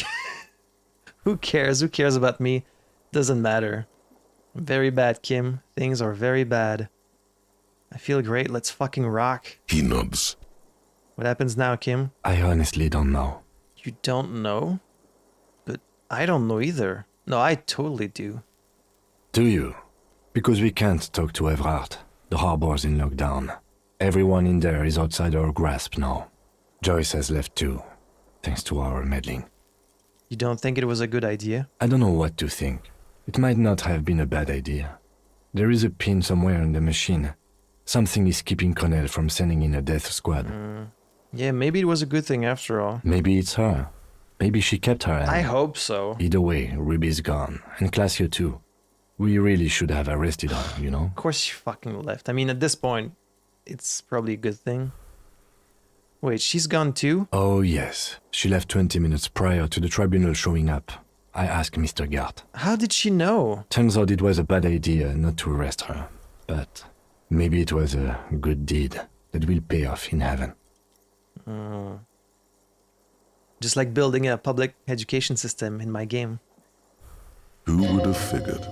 Who cares? Who cares about me? Doesn't matter. Very bad, Kim. Things are very bad. I feel great. Let's fucking rock. He nods. What happens now, Kim? I honestly don't know. You don't know? But I don't know either. No, I totally do. Do you? Because we can't talk to Evrard. The harbor's in lockdown. Everyone in there is outside our grasp now. Joyce has left too, thanks to our meddling. You don't think it was a good idea? I don't know what to think. It might not have been a bad idea. There is a pin somewhere in the machine. Something is keeping Krenel from sending in a death squad. Yeah, maybe it was a good thing after all. Maybe it's her. Maybe she kept her hand. I hope so. Either way, Ruby's gone. And Classio too. We really should have arrested her, you know? Of course she fucking left. I mean, at this point, it's probably a good thing. Wait, she's gone too? Oh, yes. She left 20 minutes prior to the tribunal showing up. I asked Mr. Gart. How did she know? Turns out it was a bad idea not to arrest her. But maybe it was a good deed that will pay off in heaven. Just like building a public education system in my game. Who would have figured?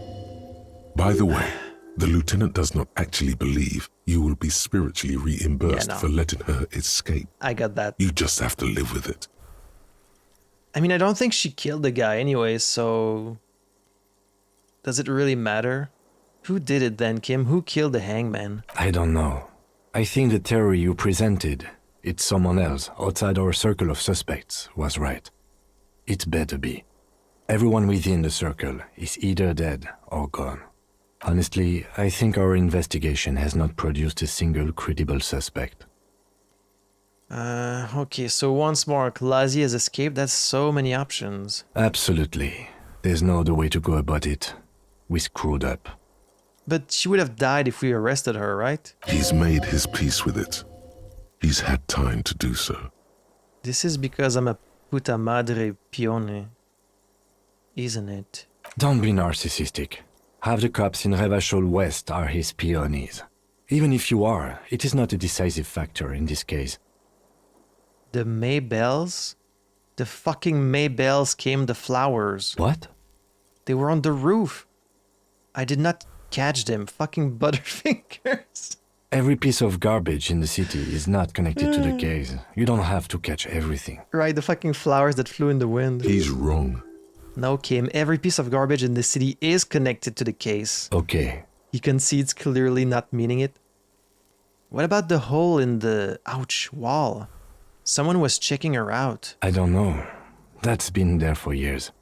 By the way, the lieutenant does not actually believe you will be spiritually reimbursed for letting her escape. I got that. You just have to live with it. I mean, I don't think she killed the guy anyway, so... Does it really matter? Who did it then, Kim? Who killed the hangman? I don't know. I think the theory you presented, it's someone else outside our circle of suspects, was right. It better be. Everyone within the circle is either dead or gone. Honestly, I think our investigation has not produced a single credible suspect. Okay, so once more, Klasi has escaped. That's so many options. Absolutely. There's no other way to go about it. We screwed up. But she would have died if we arrested her, right? He's made his peace with it. He's had time to do so. This is because I'm a puta madre pione, isn't it? Don't be narcissistic. Half the cops in Revachol West are his peonies. Even if you are, it is not a decisive factor in this case. The Maybells? The fucking Maybells came the flowers. What? They were on the roof. I did not catch them. Fucking butterfingers. Every piece of garbage in the city is not connected to the case. You don't have to catch everything. Right, the fucking flowers that flew in the wind. He's wrong. No, Kim, every piece of garbage in the city is connected to the case. Okay. He concedes, clearly not meaning it. What about the hole in the, ouch, wall? Someone was checking her out. I don't know. That's been there for years.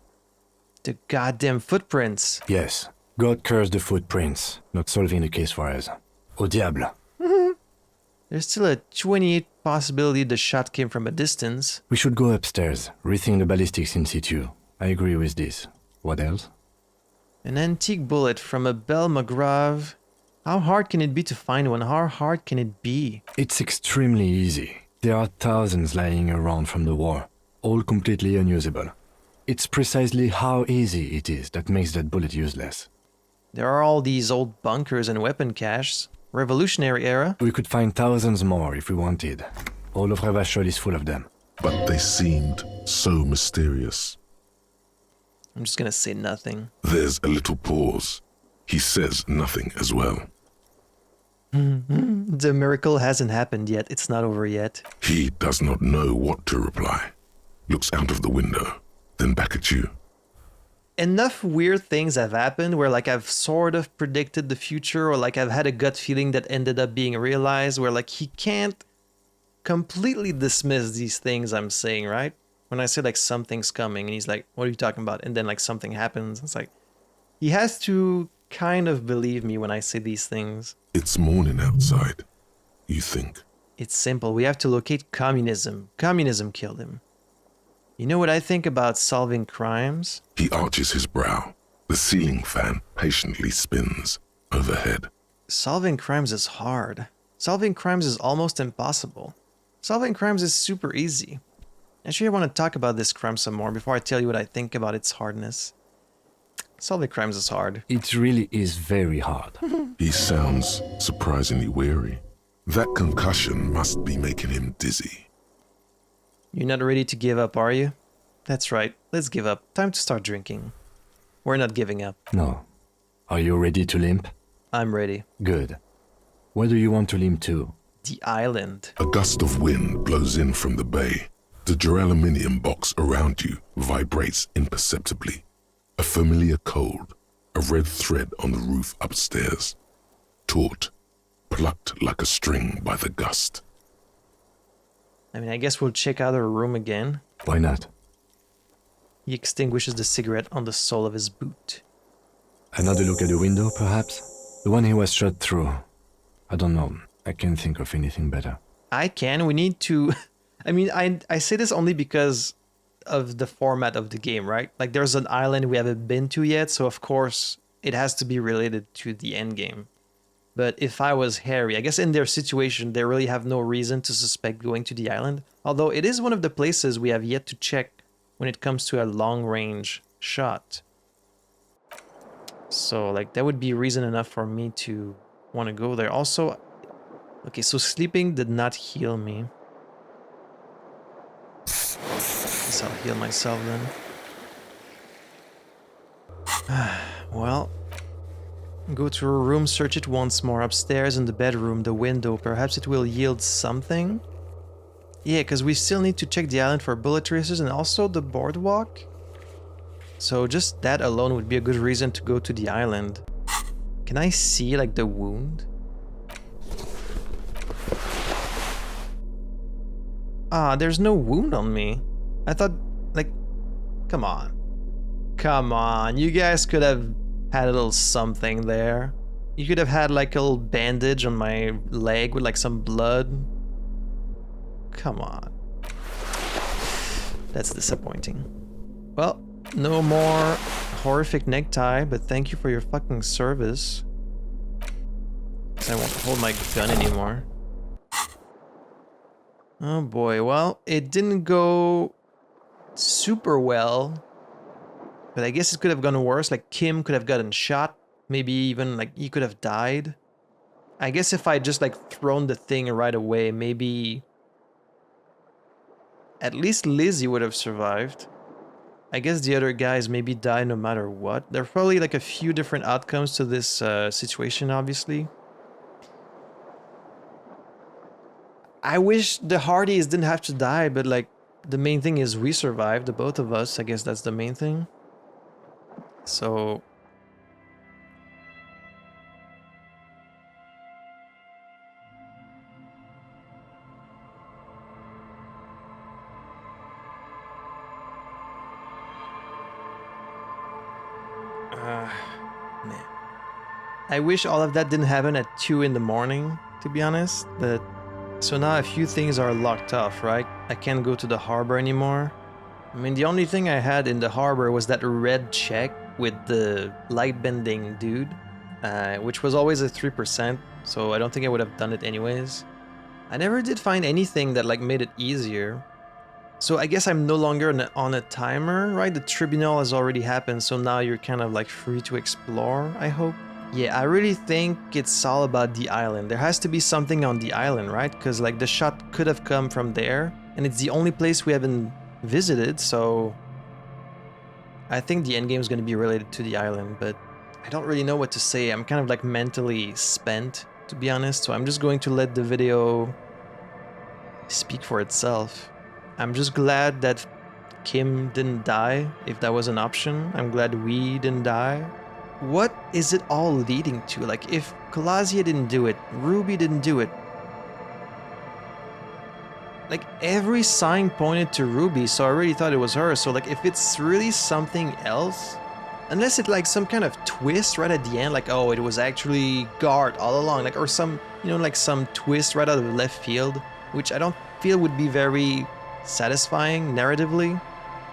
The goddamn footprints. Yes. God curse the footprints. Not solving the case for us. Au diable. There's still a 28% possibility the shot came from a distance. We should go upstairs, rethink the ballistics in situ. I agree with this. What else? An antique bullet from a Belle McGraw. How hard can it be to find one? How hard can it be? It's extremely easy. There are thousands lying around from the war, all completely unusable. It's precisely how easy it is that makes that bullet useless. There are all these old bunkers and weapon caches. Revolutionary era. We could find thousands more if we wanted. All of Revachol is full of them. But they seemed so mysterious. I'm just gonna say nothing. There's a little pause. He says nothing as well. The miracle hasn't happened yet. It's not over yet. He does not know what to reply. Looks out of the window, then back at you. Enough weird things have happened where like I've sort of predicted the future, or like I've had a gut feeling that ended up being realized, where like he can't completely dismiss these things I'm saying, right? When I say like something's coming and he's like, what are you talking about? And then like something happens. It's like he has to kind of believe me when I say these things. It's morning outside, you think. It's simple. We have to locate communism. Communism killed him. You know what I think about solving crimes? He arches his brow. The ceiling fan patiently spins overhead. Solving crimes is hard. Solving crimes is almost impossible. Solving crimes is super easy. Actually, I want to talk about this crime some more before I tell you what I think about its hardness. Solving crimes is hard. It really is very hard. He sounds surprisingly weary. That concussion must be making him dizzy. You're not ready to give up, are you? That's right. Let's give up. Time to start drinking. We're not giving up. No. Are you ready to limp? I'm ready. Good. Where do you want to limp to? The island. A gust of wind blows in from the bay. The duraluminum box around you vibrates imperceptibly. A familiar cold, a red thread on the roof upstairs. Taut, plucked like a string by the gust. I mean, I guess we'll check out our room again. Why not? He extinguishes the cigarette on the sole of his boot. Another look at the window, perhaps? The one he was shot through. I don't know. I can't think of anything better. I can. We need to... I mean, I say this only because of the format of the game, right? Like, there's an island we haven't been to yet, so of course, it has to be related to the end game. But if I was Harry, I guess in their situation, they really have no reason to suspect going to the island. Although it is one of the places we have yet to check when it comes to a long-range shot. So, like, that would be reason enough for me to want to go there. Also, okay, so sleeping did not heal me. Guess I'll heal myself then. Well, go to her room, search it once more. Upstairs in the bedroom, the window. Perhaps it will yield something. Yeah, because we still need to check the island for bullet tracers and also the boardwalk. So just that alone would be a good reason to go to the island. Can I see, like, the wound? Ah, there's no wound on me. I thought, like, come on. Come on, you guys could have had a little something there. You could have had, like, a little bandage on my leg with, like, some blood. Come on. That's disappointing. Well, no more horrific necktie, but thank you for your fucking service. I won't hold my gun anymore. Oh boy, well, it didn't go super well. But I guess it could have gone worse, like Kim could have gotten shot. Maybe even like he could have died. I guess if I just like thrown the thing right away, maybe at least Lizzie would have survived. I guess the other guys maybe die no matter what. There are probably like a few different outcomes to this situation, obviously. I wish the Hardys didn't have to die, but like the main thing is we survived, the both of us. I guess that's the main thing. So man. I wish all of that didn't happen at 2 in the morning, to be honest, but so now a few things are locked off, right? I can't go to the harbor anymore. I mean, the only thing I had in the harbor was that red check with the light bending dude, which was always a 3%, so I don't think I would have done it anyways. I never did find anything that like made it easier. So I guess I'm no longer on a timer, right? The Tribunal has already happened, so now you're kind of like free to explore, I hope. Yeah, I really think it's all about the island. There has to be something on the island, right? Because like the shot could have come from there, and it's the only place we haven't visited, so I think the endgame is going to be related to the island, but I don't really know what to say. I'm kind of like mentally spent, to be honest, so I'm just going to let the video speak for itself. I'm just glad that Kim didn't die, if that was an option. I'm glad we didn't die. What is it all leading to? Like, if Kalazia didn't do it, Ruby didn't do it, like, every sign pointed to Ruby, so I already thought it was her. So, like, if it's really something else, unless it's like some kind of twist right at the end, like, oh, it was actually Guard all along, like, or some, you know, like some twist right out of left field, which I don't feel would be very satisfying narratively.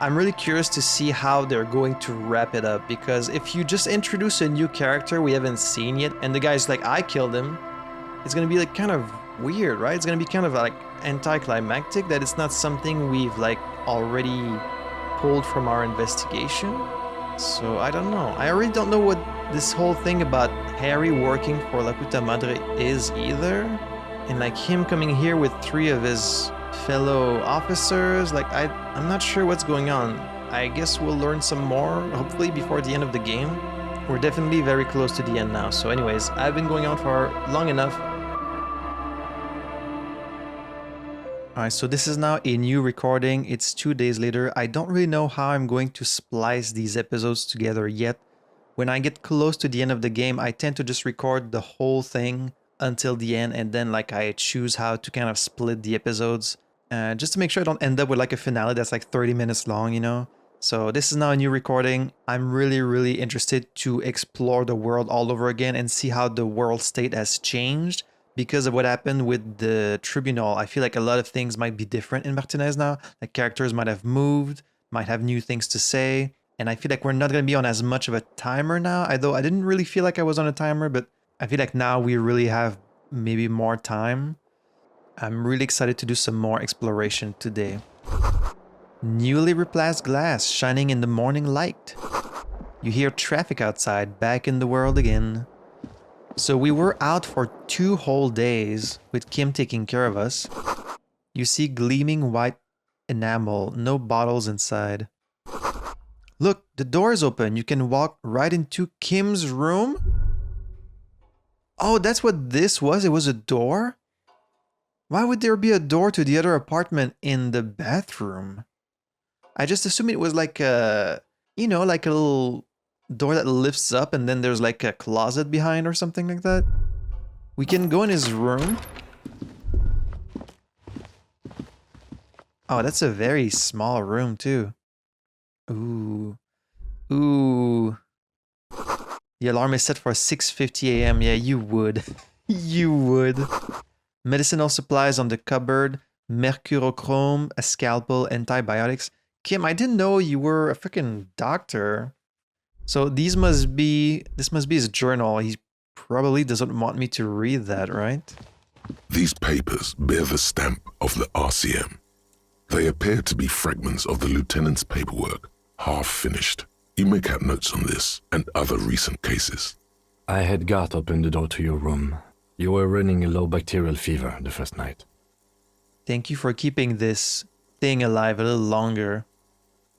I'm really curious to see how they're going to wrap it up, because if you just introduce a new character we haven't seen yet, and the guy's like, I killed him, it's gonna be like kind of weird, right? It's gonna be kind of like anticlimactic that it's not something we've like already pulled from our investigation. So I don't know. I really don't know what this whole thing about Harry working for La Puta Madre is either. And like him coming here with 3 of his fellow officers, like I'm not sure what's going on. I guess we'll learn some more, hopefully before the end of the game. We're definitely very close to the end now. So anyways, I've been going on for long enough. Alright, so this is now a new recording. It's 2 days later. I don't really know how I'm going to splice these episodes together yet. When I get close to the end of the game, I tend to just record the whole thing until the end, and then like I choose how to kind of split the episodes. Just to make sure I don't end up with like a finale that's like 30 minutes long, you know? So this is now a new recording. I'm really interested to explore the world all over again and see how the world state has changed because of what happened with the Tribunal. I feel like a lot of things might be different in Martinez now. Like characters might have moved, might have new things to say. And I feel like we're not going to be on as much of a timer now. Although I didn't really feel like I was on a timer, but I feel like now we really have maybe more time. I'm really excited to do some more exploration today. Newly replaced glass shining in the morning light. You hear traffic outside, back in the world again. So we were out for 2 whole days with Kim taking care of us. You see gleaming white enamel, no bottles inside. Look, the door is open. You can walk right into Kim's room. Oh, that's what this was? It was a door? Why would there be a door to the other apartment in the bathroom? I just assumed it was like a, you know, like a little door that lifts up and then there's like a closet behind or something like that. We can go in his room. Oh, that's a very small room too. Ooh. Ooh. The alarm is set for 6:50 a.m. Yeah, you would. You would. Medicinal supplies on the cupboard. Mercurochrome, a scalpel, antibiotics. Kim, I didn't know you were a freaking doctor. So this must be his journal. He probably doesn't want me to read that, right? These papers bear the stamp of the RCM. They appear to be fragments of the lieutenant's paperwork, half finished. You make out notes on this and other recent cases. I had Garth open the door to your room. You were running a low bacterial fever the first night. Thank you for keeping this thing alive a little longer.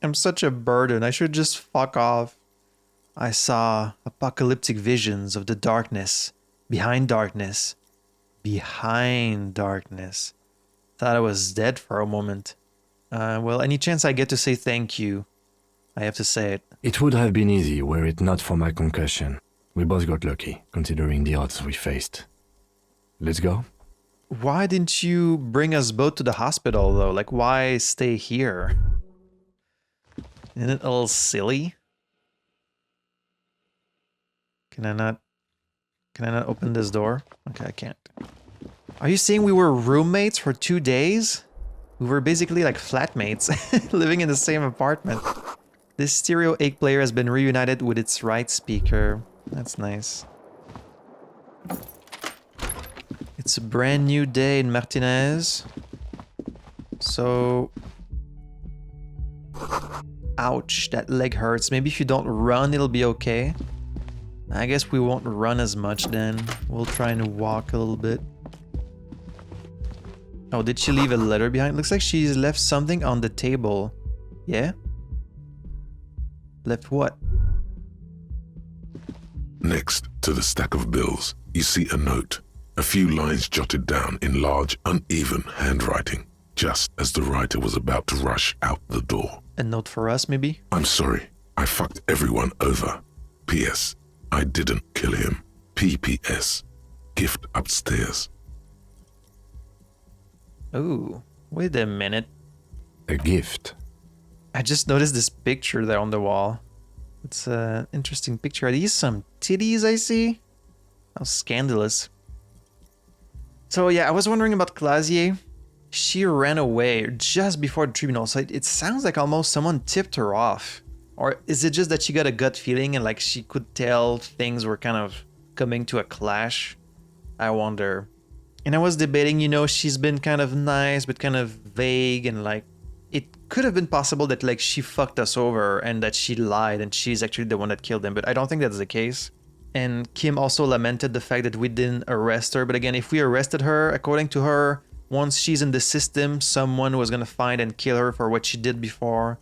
I'm such a burden. I should just fuck off. I saw apocalyptic visions of the darkness, behind darkness, behind darkness. Thought I was dead for a moment. Well, any chance I get to say thank you, I have to say it. It would have been easy were it not for my concussion. We both got lucky, considering the odds we faced. Let's go? Why didn't you bring us both to the hospital, though? Like, why stay here? Isn't it a little silly? Can I not open this door? Okay, I can't. Are you saying we were roommates for 2 days? We were basically like flatmates, living in the same apartment. This stereo 8 player has been reunited with its right speaker. That's nice. It's a brand new day in Martinez. So... Ouch, that leg hurts. Maybe if you don't run, it'll be okay. I guess we won't run as much then. We'll try and walk a little bit. Oh, did she leave a letter behind? Looks like she's left something on the table. Yeah? Left what? Next to the stack of bills, you see a note. A few lines jotted down in large, uneven handwriting, just as the writer was about to rush out the door. A note for us, maybe? I'm sorry. I fucked everyone over. P.S. I didn't kill him. P.P.S. Gift upstairs. Oh, wait a minute. A gift? I just noticed this picture there on the wall. It's an interesting picture. Are these some titties I see? How scandalous. So yeah, I was wondering about Clazier. She ran away just before the tribunal, so it sounds like almost someone tipped her off. Or is it just that she got a gut feeling and like she could tell things were kind of coming to a clash? I wonder. And I was debating, you know, she's been kind of nice but kind of vague, and like it could have been possible that like she fucked us over and that she lied and she's actually the one that killed him, but I don't think that's the case. And Kim also lamented the fact that we didn't arrest her, but again, if we arrested her, according to her, once she's in the system, someone was gonna find and kill her for what she did before,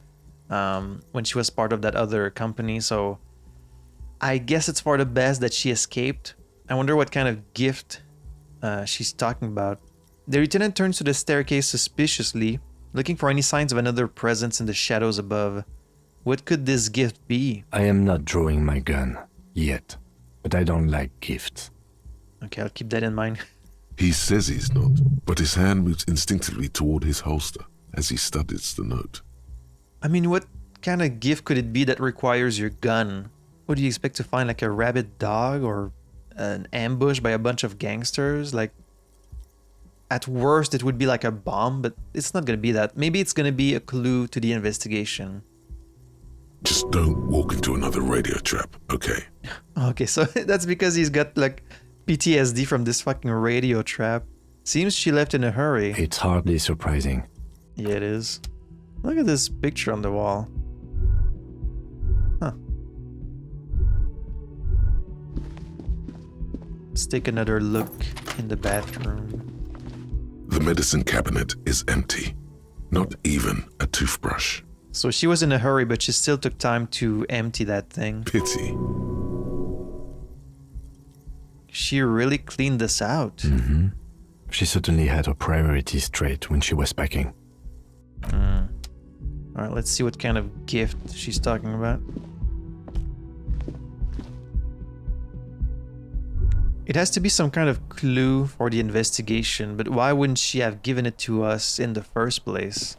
when she was part of that other company. So I guess it's for the best that she escaped. I wonder what kind of gift she's talking about. The lieutenant turns to the staircase suspiciously, looking for any signs of another presence in the shadows above. What could this gift be? I am not drawing my gun yet, but I don't like gifts. Okay, I'll keep that in mind. He says he's not, but his hand moves instinctively toward his holster as he studies the note. I mean, what kind of gift could it be that requires your gun? What do you expect to find, like a rabid dog or an ambush by a bunch of gangsters? Like, at worst, it would be like a bomb, but it's not gonna be that. Maybe it's gonna be a clue to the investigation. Just don't walk into another radio trap, okay? Okay, so that's because he's got like PTSD from this fucking radio trap. Seems she left in a hurry. It's hardly surprising. Yeah, it is. Look at this picture on the wall. Huh. Let's take another look in the bathroom. The medicine cabinet is empty. Not even a toothbrush. So she was in a hurry, but she still took time to empty that thing. Pity. She really cleaned this out. Mm-hmm. She certainly had her priorities straight when she was packing. Alright, let's see what kind of gift she's talking about. It has to be some kind of clue for the investigation, but why wouldn't she have given it to us in the first place?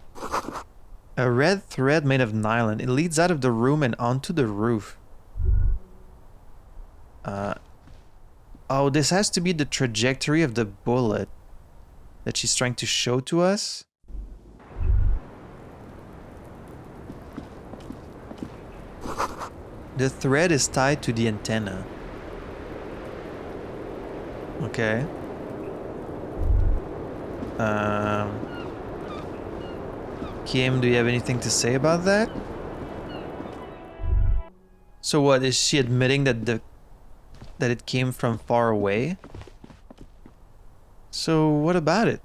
A red thread made of nylon. It leads out of the room and onto the roof. Oh, this has to be the trajectory of the bullet that she's trying to show to us. The thread is tied to the antenna. Okay. Kim, do you have anything to say about that? So what, is she admitting that it came from far away? So what about it?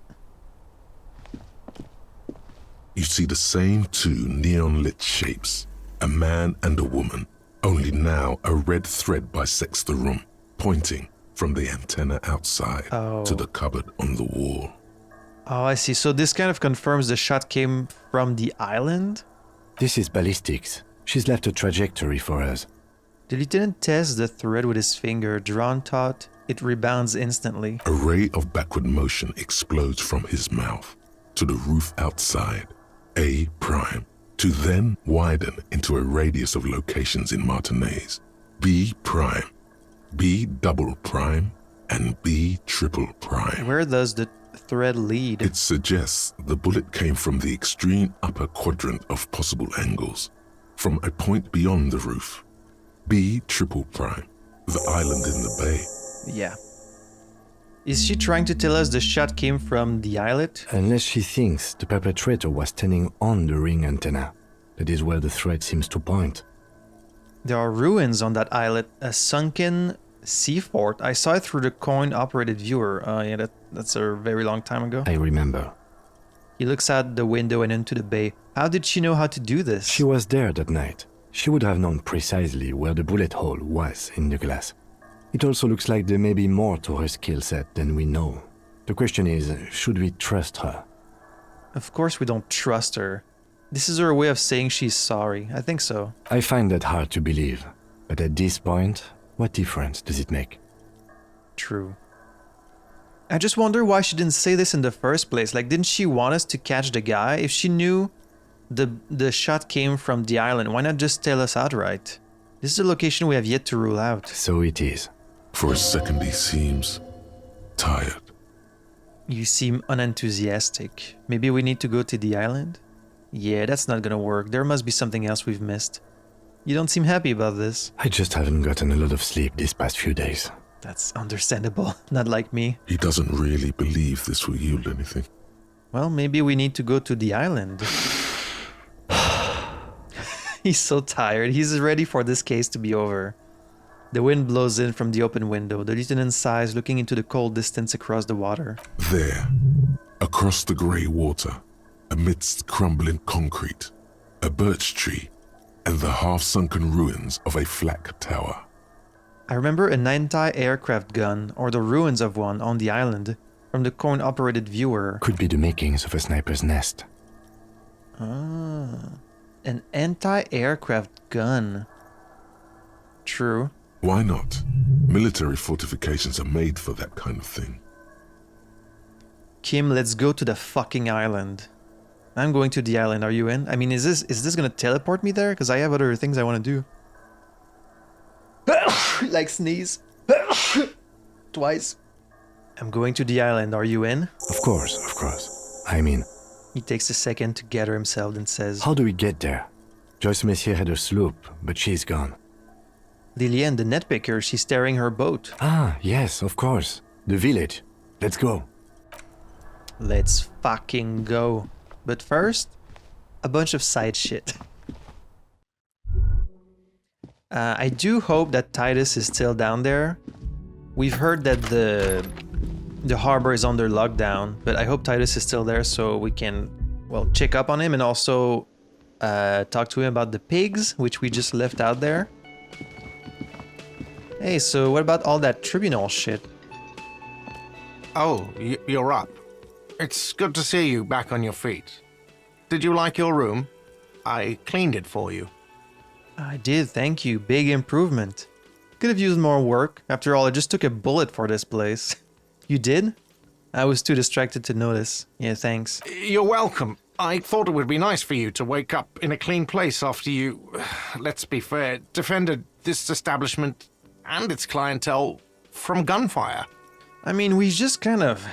You see the same two neon-lit shapes, a man and a woman, only now a red thread bisects the room, pointing from the antenna outside to the cupboard on the wall. Oh, I see. So this kind of confirms the shot came from the island? This is ballistics. She's left a trajectory for us. The lieutenant tests the thread with his finger, drawn taut. It rebounds instantly. A ray of backward motion explodes from his mouth to the roof outside, A prime, to then widen into a radius of locations in Martinaise, B prime, B double prime, and B triple prime. Where does the thread lead? It suggests the bullet came from the extreme upper quadrant of possible angles, from a point beyond the roof. B triple prime, the island in the bay. Yeah. Is she trying to tell us the shot came from the islet? Unless she thinks the perpetrator was standing on the ring antenna. That is where the thread seems to point. There are ruins on that islet, a sunken sea fort. I saw it through the coin-operated viewer. Yeah, that's a very long time ago. I remember. He looks out the window and into the bay. How did she know how to do this? She was there that night. She would have known precisely where the bullet hole was in the glass. It also looks like there may be more to her skill set than we know. The question is, should we trust her? Of course we don't trust her. This is her way of saying she's sorry. I think so. I find that hard to believe. But at this point, what difference does it make? True. I just wonder why she didn't say this in the first place. Like, didn't she want us to catch the guy? If she knew the shot came from the island, why not just tell us outright? This is a location we have yet to rule out. So it is. For a second he seems tired. You seem unenthusiastic. Maybe we need to go to the island? Yeah, that's not gonna work. There must be something else we've missed. You don't seem happy about this. I just haven't gotten a lot of sleep these past few days. That's understandable. Not like me. He doesn't really believe this will yield anything. Well, maybe we need to go to the island. He's so tired. He's ready for this case to be over. The wind blows in from the open window. The lieutenant sighs, looking into the cold distance across the water. There, across the grey water, amidst crumbling concrete, a birch tree, and the half-sunken ruins of a flak tower. I remember an anti-aircraft gun, or the ruins of one, on the island, from the coin-operated viewer. Could be the makings of a sniper's nest. Ah, an anti-aircraft gun. True. Why not? Military fortifications are made for that kind of thing. Kim, let's go to the fucking island. I'm going to the island. Are you in? I mean, is this gonna teleport me there? Because I have other things I want to do. Like sneeze. Twice. I'm going to the island. Are you in? Of course. I'm in. He takes a second to gather himself and says, How do we get there? Joyce Messier had a sloop, but she's gone. Liliane, the net picker, she's steering her boat. Ah, yes, of course. The village. Let's go. Let's fucking go. But first, a bunch of side shit. I do hope that Titus is still down there. We've heard that the harbor is under lockdown, but I hope Titus is still there so we can, well, check up on him and also talk to him about the pigs, which we just left out there. Hey, so what about all that Tribunal shit? Oh, you're up. It's good to see you back on your feet. Did you like your room? I cleaned it for you. I did, thank you. Big improvement. Could have used more work. After all, I just took a bullet for this place. You did? I was too distracted to notice. Yeah, thanks. You're welcome. I thought it would be nice for you to wake up in a clean place after you, let's be fair, defended this establishment and its clientele from gunfire. I mean, we just kind of...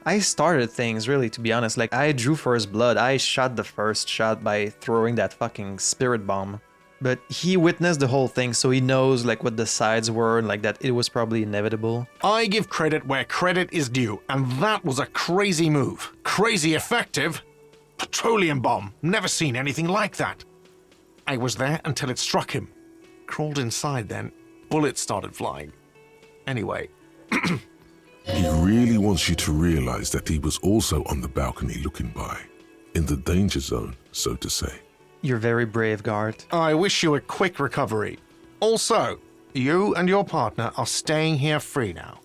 I started things, really, to be honest. Like, I drew first blood. I shot the first shot by throwing that fucking spirit bomb. But he witnessed the whole thing, so he knows like what the sides were and like that it was probably inevitable. I give credit where credit is due, and that was a crazy move. Crazy effective. Petroleum bomb. Never seen anything like that. I was there until it struck him. Crawled inside then. Bullets started flying. Anyway. He really wants you to realize that he was also on the balcony looking by. In the danger zone, so to say. You're very brave, guard. I wish you a quick recovery. Also, you and your partner are staying here free now.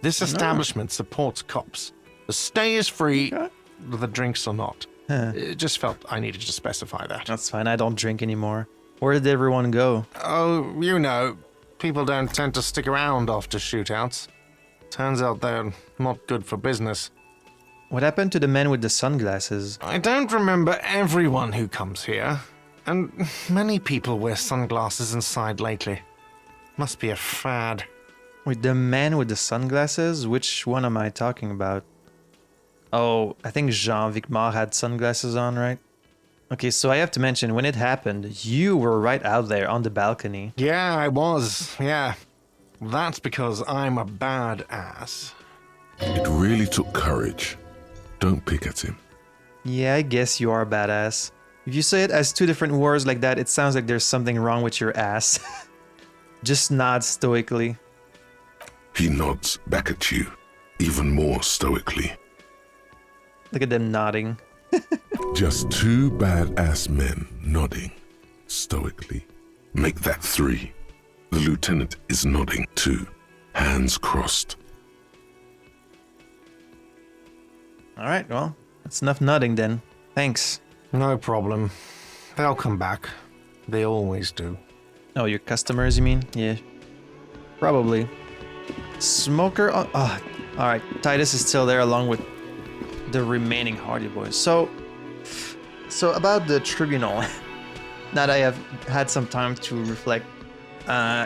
This establishment supports cops. The stay is free, the drinks are not. It just felt I needed to specify that. That's fine, I don't drink anymore. Where did everyone go? Oh, you know, people don't tend to stick around after shootouts. Turns out they're not good for business. What happened to the man with the sunglasses? I don't remember everyone who comes here, and many people wear sunglasses inside lately. Must be a fad. Wait, the man with the sunglasses? Which one am I talking about? Oh, I think Jean Vicmar had sunglasses on, right? Okay, so I have to mention, when it happened, you were right out there on the balcony. Yeah, I was, yeah. That's because I'm a badass. It really took courage. Don't pick at him. Yeah, I guess you are a badass. If you say it as two different words like that, it sounds like there's something wrong with your ass. Just nod stoically. He nods back at you, even more stoically. Look at them nodding. Just two badass men nodding stoically. Make that three. The lieutenant is nodding too, hands crossed. Alright, well, that's enough nodding then. Thanks. No problem. They'll come back. They always do. Oh, your customers, you mean? Yeah. Probably. Smoker... Oh, alright, Titus is still there along with the remaining Hardy Boys. So about the Tribunal. Now that I have had some time to reflect,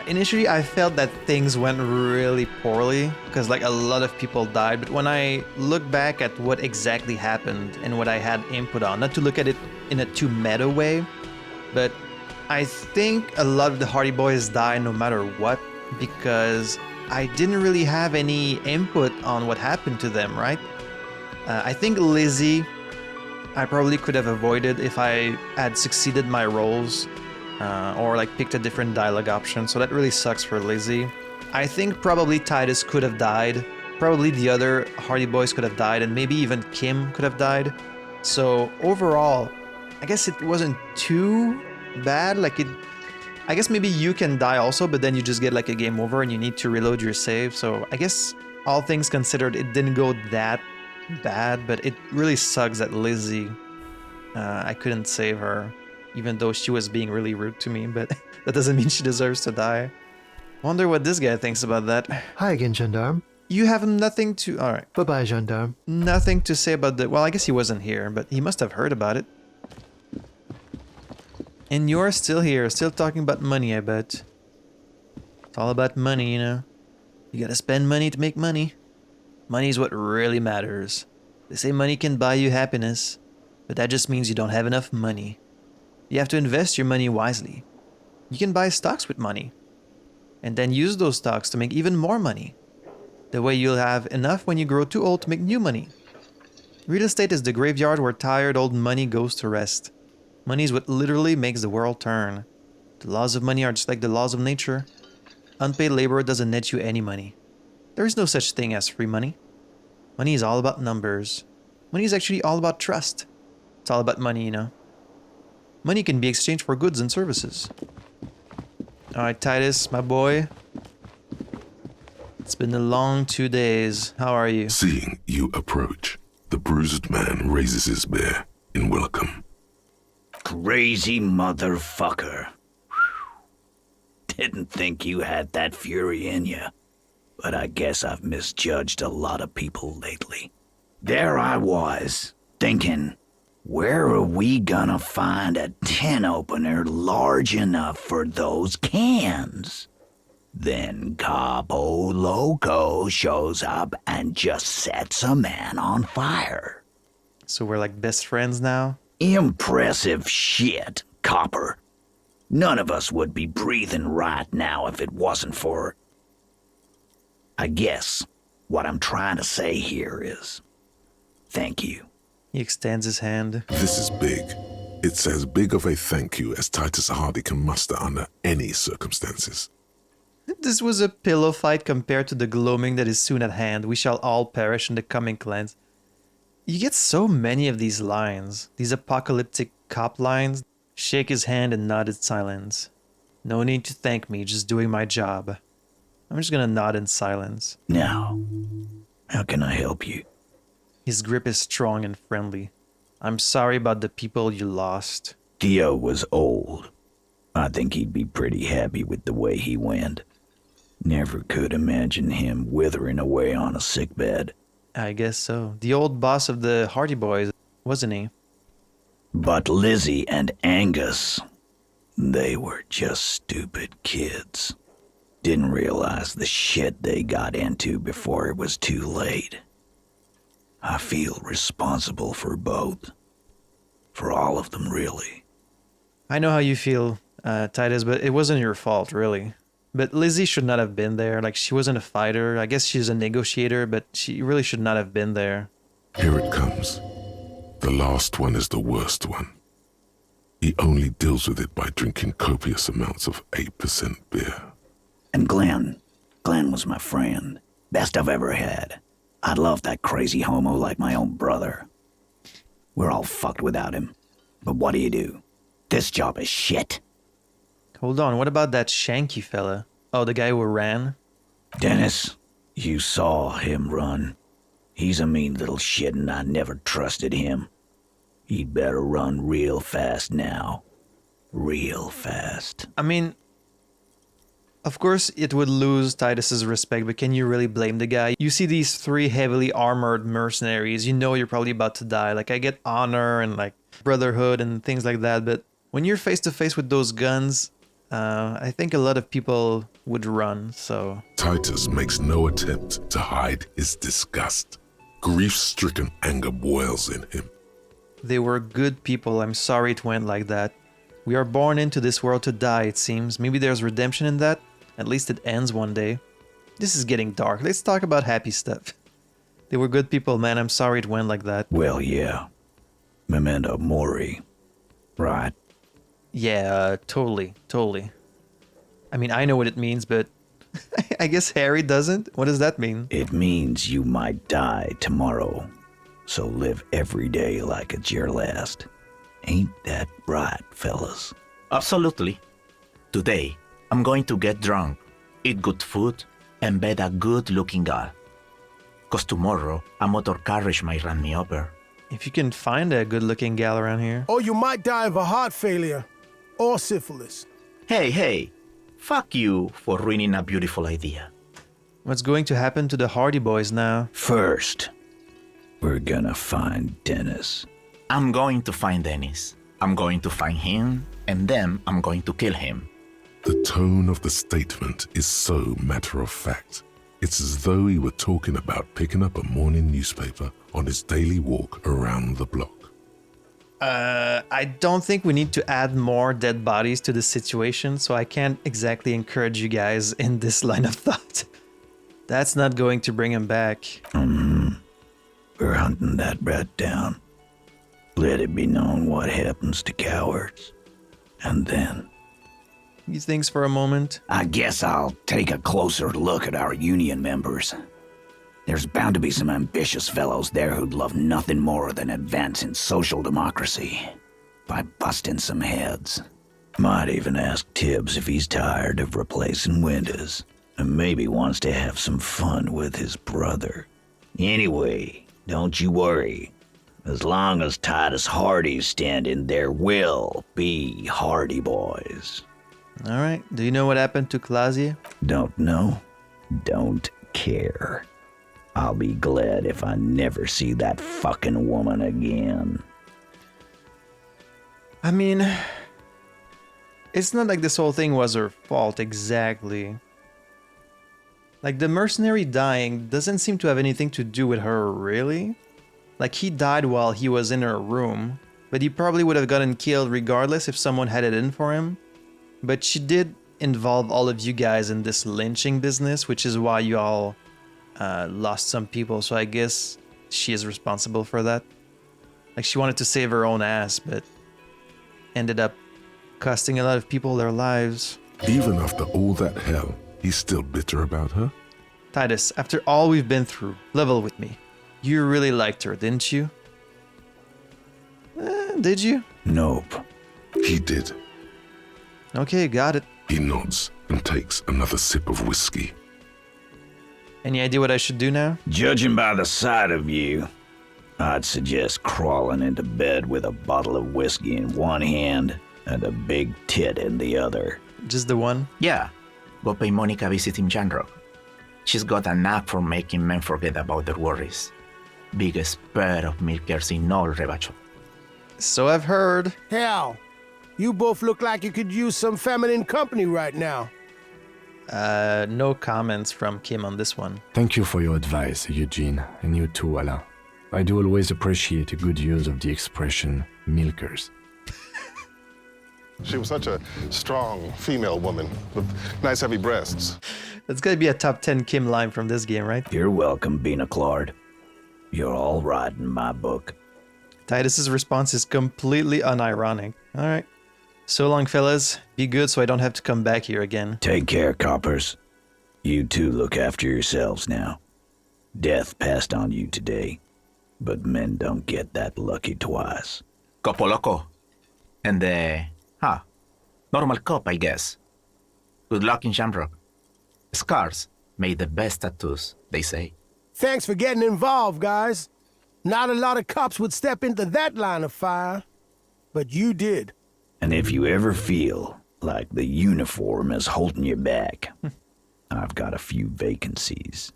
initially I felt that things went really poorly because like a lot of people died, but when I look back at what exactly happened and what I had input on, not to look at it in a too meta way, but I think a lot of the Hardy Boys died no matter what because I didn't really have any input on what happened to them, right? I think Lizzie, I probably could have avoided if I had succeeded my roles or like picked a different dialogue option. So that really sucks for Lizzie. I think probably Titus could have died. Probably the other Hardy Boys could have died, and maybe even Kim could have died. So overall, I guess it wasn't too bad. Like I guess maybe you can die also, but then you just get like a game over and you need to reload your save. So I guess all things considered, it didn't go that bad, but it really sucks that Lizzie, I couldn't save her, even though she was being really rude to me, but that doesn't mean she deserves to die. Wonder what this guy thinks about that. Hi again, Gendarme. You have nothing to... Alright. Bye-bye, Gendarme. Nothing to say about the... Well, I guess he wasn't here, but he must have heard about it. And you're still here, still talking about money, I bet. It's all about money, you know. You gotta spend money to make money. Money is what really matters. They say money can buy you happiness, but that just means you don't have enough money. You have to invest your money wisely. You can buy stocks with money, and then use those stocks to make even more money. The way you'll have enough when you grow too old to make new money. Real estate is the graveyard where tired old money goes to rest. Money is what literally makes the world turn. The laws of money are just like the laws of nature. Unpaid labor doesn't net you any money. There is no such thing as free money. Money is all about numbers. Money is actually all about trust. It's all about money, you know. Money can be exchanged for goods and services. Alright, Titus, my boy. It's been a long 2 days. How are you? Seeing you approach, the bruised man raises his bear in welcome. Crazy motherfucker. Didn't think you had that fury in you. But I guess I've misjudged a lot of people lately. There I was, thinking, where are we gonna find a tin opener large enough for those cans? Then Capo Loco shows up and just sets a man on fire. So we're like best friends now? Impressive shit, Copper. None of us would be breathing right now if it wasn't for... I guess what I'm trying to say here is... thank you. He extends his hand. This is big. It's as big of a thank you as Titus Hardy can muster under any circumstances. This was a pillow fight compared to the gloaming that is soon at hand. We shall all perish in the coming cleanse. You get so many of these lines. These apocalyptic cop lines. Shake his hand and nod in silence. No need to thank me, just doing my job. I'm just gonna nod in silence. Now, how can I help you? His grip is strong and friendly. I'm sorry about the people you lost. Theo was old. I think he'd be pretty happy with the way he went. Never could imagine him withering away on a sickbed. I guess so. The old boss of the Hardy Boys, wasn't he? But Lizzie and Angus, they were just stupid kids. Didn't realize the shit they got into before it was too late. I feel responsible for both. For all of them, really. I know how you feel, Titus, but it wasn't your fault, really. But Lizzie should not have been there. Like, she wasn't a fighter. I guess she's a negotiator, but she really should not have been there. Here it comes. The last one is the worst one. He only deals with it by drinking copious amounts of 8% beer. And Glenn was my friend. Best I've ever had. I love that crazy homo like my own brother. We're all fucked without him. But what do? This job is shit. Hold on, what about that Shanky fella? Oh, the guy who ran? Dennis, you saw him run. He's a mean little shit and I never trusted him. He'd better run real fast now. Real fast. I mean, of course it would lose Titus's respect, but can you really blame the guy? You see these 3 heavily armored mercenaries, you know you're probably about to die. Like, I get honor and like brotherhood and things like that, but when you're face to face with those guns, I think a lot of people would run, so... Titus makes no attempt to hide his disgust. Grief-stricken anger boils in him. They were good people. I'm sorry it went like that. We are born into this world to die, it seems. Maybe there's redemption in that. At least it ends one day. This is getting dark. Let's talk about happy stuff. They were good people, man. I'm sorry it went like that. Well, yeah. Memento mori. Right. Yeah, totally. I mean, I know what it means, but I guess Harry doesn't. What does that mean? It means you might die tomorrow. So live every day like it's your last. Ain't that right, fellas? Absolutely. Today, I'm going to get drunk, eat good food, and bed a good-looking girl. 'Cause tomorrow, a motor carriage might run me over. If you can find a good-looking gal around here. Or you might die of a heart failure. Or syphilis. Hey. Fuck you for ruining a beautiful idea. What's going to happen to the Hardy Boys now? First, we're gonna find Dennis. I'm going to find Dennis. I'm going to find him, and then I'm going to kill him. The tone of the statement is so matter-of-fact. It's as though he were talking about picking up a morning newspaper on his daily walk around the block. I don't think we need to add more dead bodies to the situation, so I can't exactly encourage you guys in this line of thought. That's not going to bring him back. We're hunting that rat down. Let it be known what happens to cowards. And then... He thinks for a moment. I guess I'll take a closer look at our union members. There's bound to be some ambitious fellows there who'd love nothing more than advancing social democracy by busting some heads. Might even ask Tibbs if he's tired of replacing windows and maybe wants to have some fun with his brother. Anyway, don't you worry. As long as Titus Hardy's standing, there will be Hardy Boys. All right. Do you know what happened to Claudia? Don't know. Don't care. I'll be glad if I never see that fucking woman again. I mean, it's not like this whole thing was her fault exactly. Like, the mercenary dying doesn't seem to have anything to do with her, really. Like, he died while he was in her room, but he probably would have gotten killed regardless if someone had it in for him. But she did involve all of you guys in this lynching business, which is why you all lost some people. So I guess she is responsible for that. Like, she wanted to save her own ass, but ended up costing a lot of people their lives. Even after all that hell, he's still bitter about her? Titus, after all we've been through, level with me. You really liked her, didn't you? Did you? Nope. He did. Okay, got it. He nods and takes another sip of whiskey. Any idea what I should do now? Judging by the sight of you, I'd suggest crawling into bed with a bottle of whiskey in one hand and a big tit in the other. Just the one? Yeah. Go pay Monica a visit in Janrock. She's got a knack for making men forget about their worries. Biggest pair of milkers in all Rebacho. So I've heard. Hell, you both look like you could use some feminine company right now. No comments from Kim on this one. Thank you for your advice, Eugene, and you too, Alain. I do always appreciate a good use of the expression milkers. She was such a strong female woman with nice heavy breasts. That's gonna be a top 10 Kim line from this game, right? You're welcome, Bina Claude. You're all right in my book. Titus's response is completely unironic. Alright. So long, fellas. Be good so I don't have to come back here again. Take care, coppers. You two look after yourselves now. Death passed on you today, but men don't get that lucky twice. Copo loco. And normal cop, I guess. Good luck in Shamrock. Scars made the best tattoos, they say. Thanks for getting involved, guys. Not a lot of cops would step into that line of fire, but you did. And if you ever feel like the uniform is holding you back, I've got a few vacancies.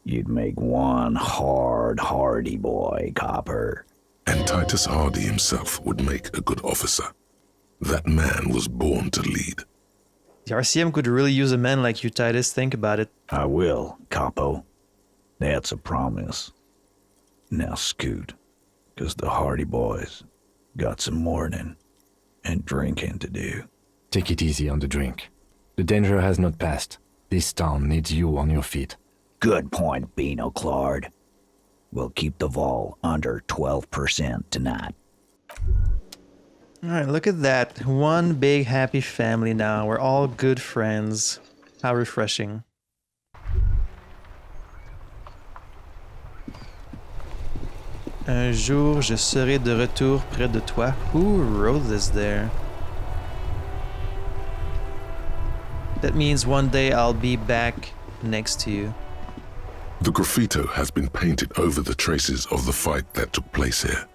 You'd make one hardy boy, copper. And Titus Hardy himself would make a good officer. That man was born to lead. The RCM could really use a man like you, Titus. Think about it. I will, capo. That's a promise. Now scoot, 'cause the Hardy boys got some mourning and drinking to do. Take it easy on the drink. The danger has not passed. This town needs you on your feet. Good point, Bino Claude. We'll keep the vol under 12% tonight. Alright, look at that. One big happy family now. We're all good friends. How refreshing. Un jour, je serai de retour près de toi. Who wrote this there? That means one day I'll be back next to you. The graffito has been painted over the traces of the fight that took place here.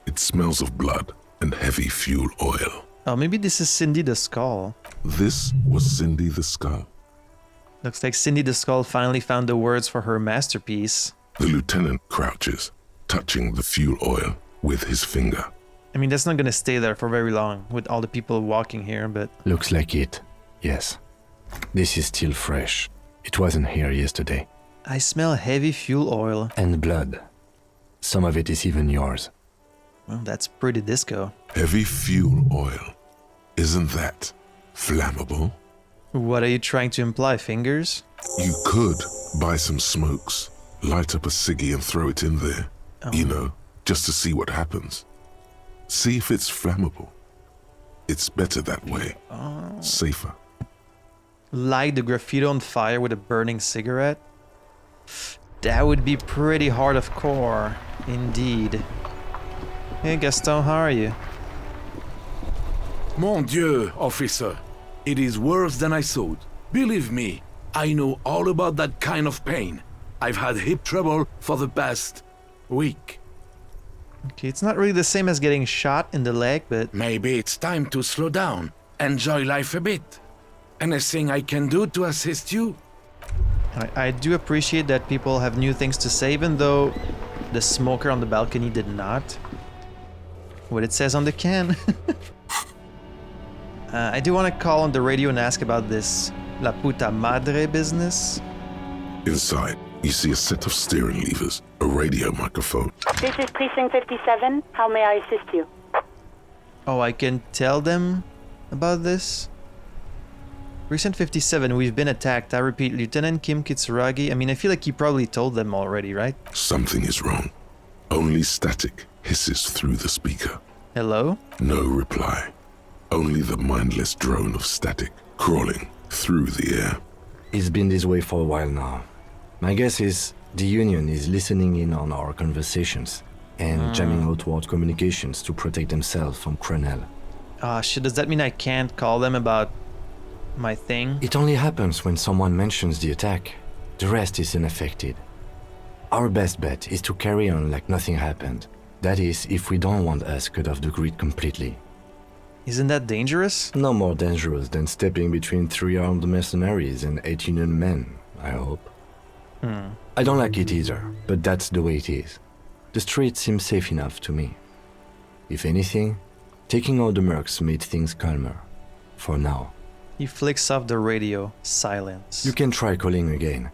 It smells of blood and heavy fuel oil. Oh, maybe this is Cindy the Skull. This was Cindy the Skull. Looks like Cindy the Skull finally found the words for her masterpiece. The lieutenant crouches, touching the fuel oil with his finger. I mean, that's not gonna stay there for very long with all the people walking here, but... Looks like it, yes. This is still fresh. It wasn't here yesterday. I smell heavy fuel oil. And blood. Some of it is even yours. Well, that's pretty disco. Heavy fuel oil. Isn't that flammable? What are you trying to imply, fingers? You could buy some smokes, light up a ciggy and throw it in there. Oh. You know, just to see what happens. See if it's flammable. It's better that way. Oh. Safer. Light the graffiti on fire with a burning cigarette? That would be pretty hardcore, indeed. Hey Gaston, how are you? Mon Dieu, officer. It is worse than I thought. Believe me, I know all about that kind of pain. I've had hip trouble for the past week. Okay, it's not really the same as getting shot in the leg, but... Maybe it's time to slow down, enjoy life a bit. Anything I can do to assist you? I do appreciate that people have new things to say, even though the smoker on the balcony did not. What it says on the can. I do want to call on the radio and ask about this La Puta Madre business. Inside, you see a set of steering levers, a radio microphone. This is Precinct 57. How may I assist you? Oh, I can tell them about this? Precinct 57, we've been attacked. I repeat, Lieutenant Kim Kitsuragi. I mean, I feel like he probably told them already, right? Something is wrong. Only static hisses through the speaker. Hello? No reply. Only the mindless drone of static crawling through the air. It's been this way for a while now. My guess is the Union is listening in on our conversations and jamming outward communications to protect themselves from Krenel. Ah, shit, does that mean I can't call them about my thing? It only happens when someone mentions the attack. The rest is unaffected. Our best bet is to carry on like nothing happened. That is, if we don't want us cut off the grid completely. Isn't that dangerous? No more dangerous than stepping between 3 armed mercenaries and 8 Union men, I hope. I don't like it either, but that's the way it is. The street seems safe enough to me. If anything, taking out the mercs made things calmer. For now. He flicks off the radio. Silence. You can try calling again.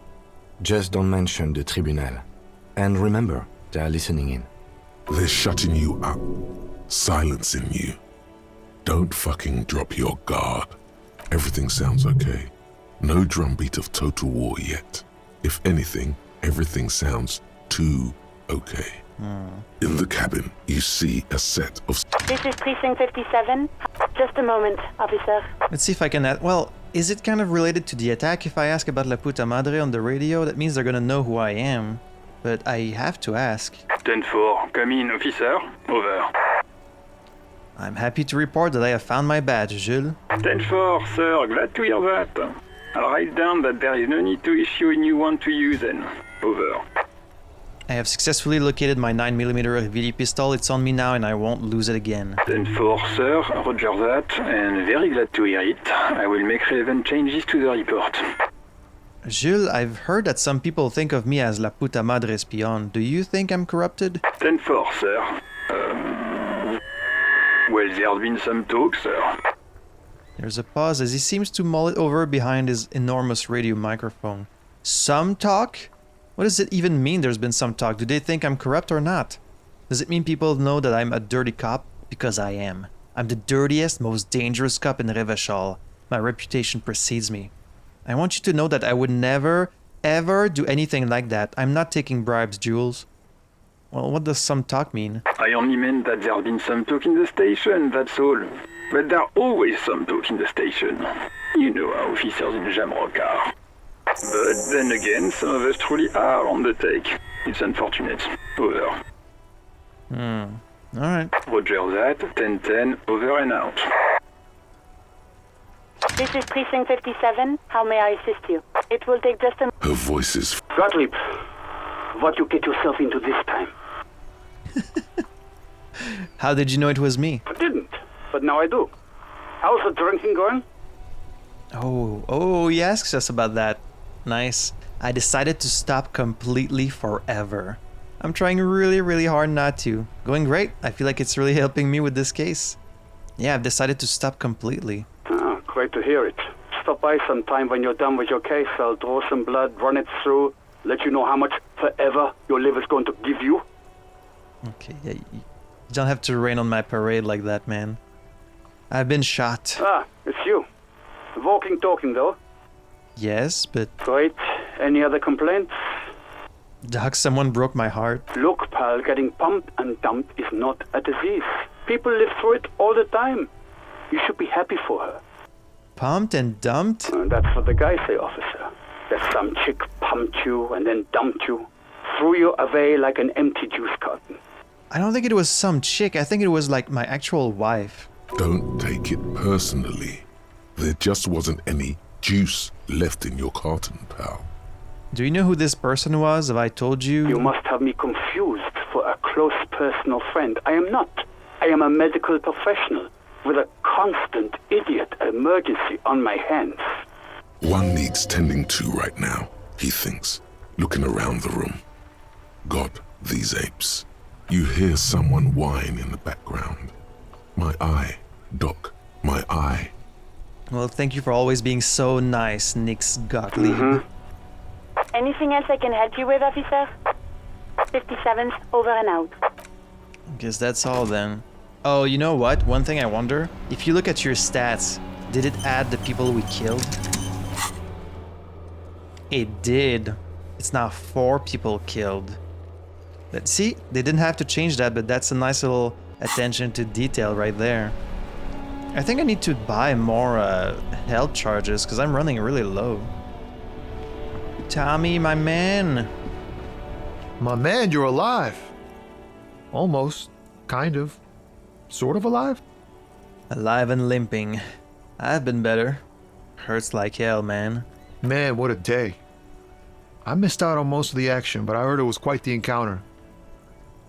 Just don't mention the Tribunal. And remember, they are listening in. They're shutting you up. Silencing you. Don't fucking drop your guard. Everything sounds okay. No drumbeat of total war yet. If anything, everything sounds too okay. In the cabin, you see a set of... This is Precinct 57. Just a moment, officer. Let's see if I can... Well, is it kind of related to the attack? If I ask about La Puta Madre on the radio, that means they're gonna know who I am. But I have to ask. 10-4, come in, officer. Over. I'm happy to report that I have found my badge, Jules. 10-4, sir. Glad to hear that. I'll write down that there is no need to issue a new one to you then. Over. I have successfully located my 9mm Rivili pistol. It's on me now and I won't lose it again. 10-4, sir. Roger that. And very glad to hear it. I will make relevant changes to the report. Jules, I've heard that some people think of me as La Puta Madre Espion. Do you think I'm corrupted? 10-4, sir. Well, there's been some talk, sir. There's a pause as he seems to mull it over behind his enormous radio microphone. Some talk? What does it even mean there's been some talk? Do they think I'm corrupt or not? Does it mean people know that I'm a dirty cop? Because I am. I'm the dirtiest, most dangerous cop in Revachol. My reputation precedes me. I want you to know that I would never, ever do anything like that. I'm not taking bribes, Jules. Well, what does some talk mean? I only meant that there's been some talk in the station, that's all. But there's always some talk in the station. You know how officers in Jamrock are. But then again, some of us truly are on the take. It's unfortunate. Over. Alright. Roger that. 10-10, over and out. This is Precinct 57. How may I assist you? It will take just a... Her voice is... Gottlieb, what you get yourself into this time? How did you know it was me? I didn't, but now I do. How's the drinking going? Oh, he asks us about that. Nice. I decided to stop completely forever. I'm trying really, really hard not to. Going great. I feel like it's really helping me with this case. Yeah, I've decided to stop completely. Great to hear it. Stop by sometime when you're done with your case. I'll draw some blood, run it through, let you know how much forever your liver's going to give you. Okay, yeah, you don't have to rain on my parade like that, man. I've been shot. It's you. Walking, talking, though. Yes, but... Great. Any other complaints? Doc, someone broke my heart. Look, pal, getting pumped and dumped is not a disease. People live through it all the time. You should be happy for her. Pumped and dumped? That's what the guys say, officer. That some chick pumped you and then dumped you. Threw you away like an empty juice carton. I don't think it was some chick. I think it was like my actual wife. Don't take it personally. There just wasn't any juice left in your carton, pal. Do you know who this person was? Have I told you? You must have me confused for a close personal friend. I am not. I am a medical professional with a constant idiot emergency on my hands. One needs tending to right now, he thinks, looking around the room. God, these apes. You hear someone whine in the background. My eye, Doc, my eye. Well, thank you for always being so nice, Nix Gottlieb. Anything else I can help you with, officer? 57's over and out. Guess that's all then. Oh, you know what? One thing I wonder, if you look at your stats, Did it add the people we killed? It did. It's now 4 people killed. But see, they didn't have to change that, but that's a nice little attention to detail right there. I think I need to buy more health charges because I'm running really low. Tommy, my man. My man, you're alive. Almost. Kind of. Sort of alive? Alive and limping. I've been better. Hurts like hell, man. Man, what a day. I missed out on most of the action, but I heard it was quite the encounter.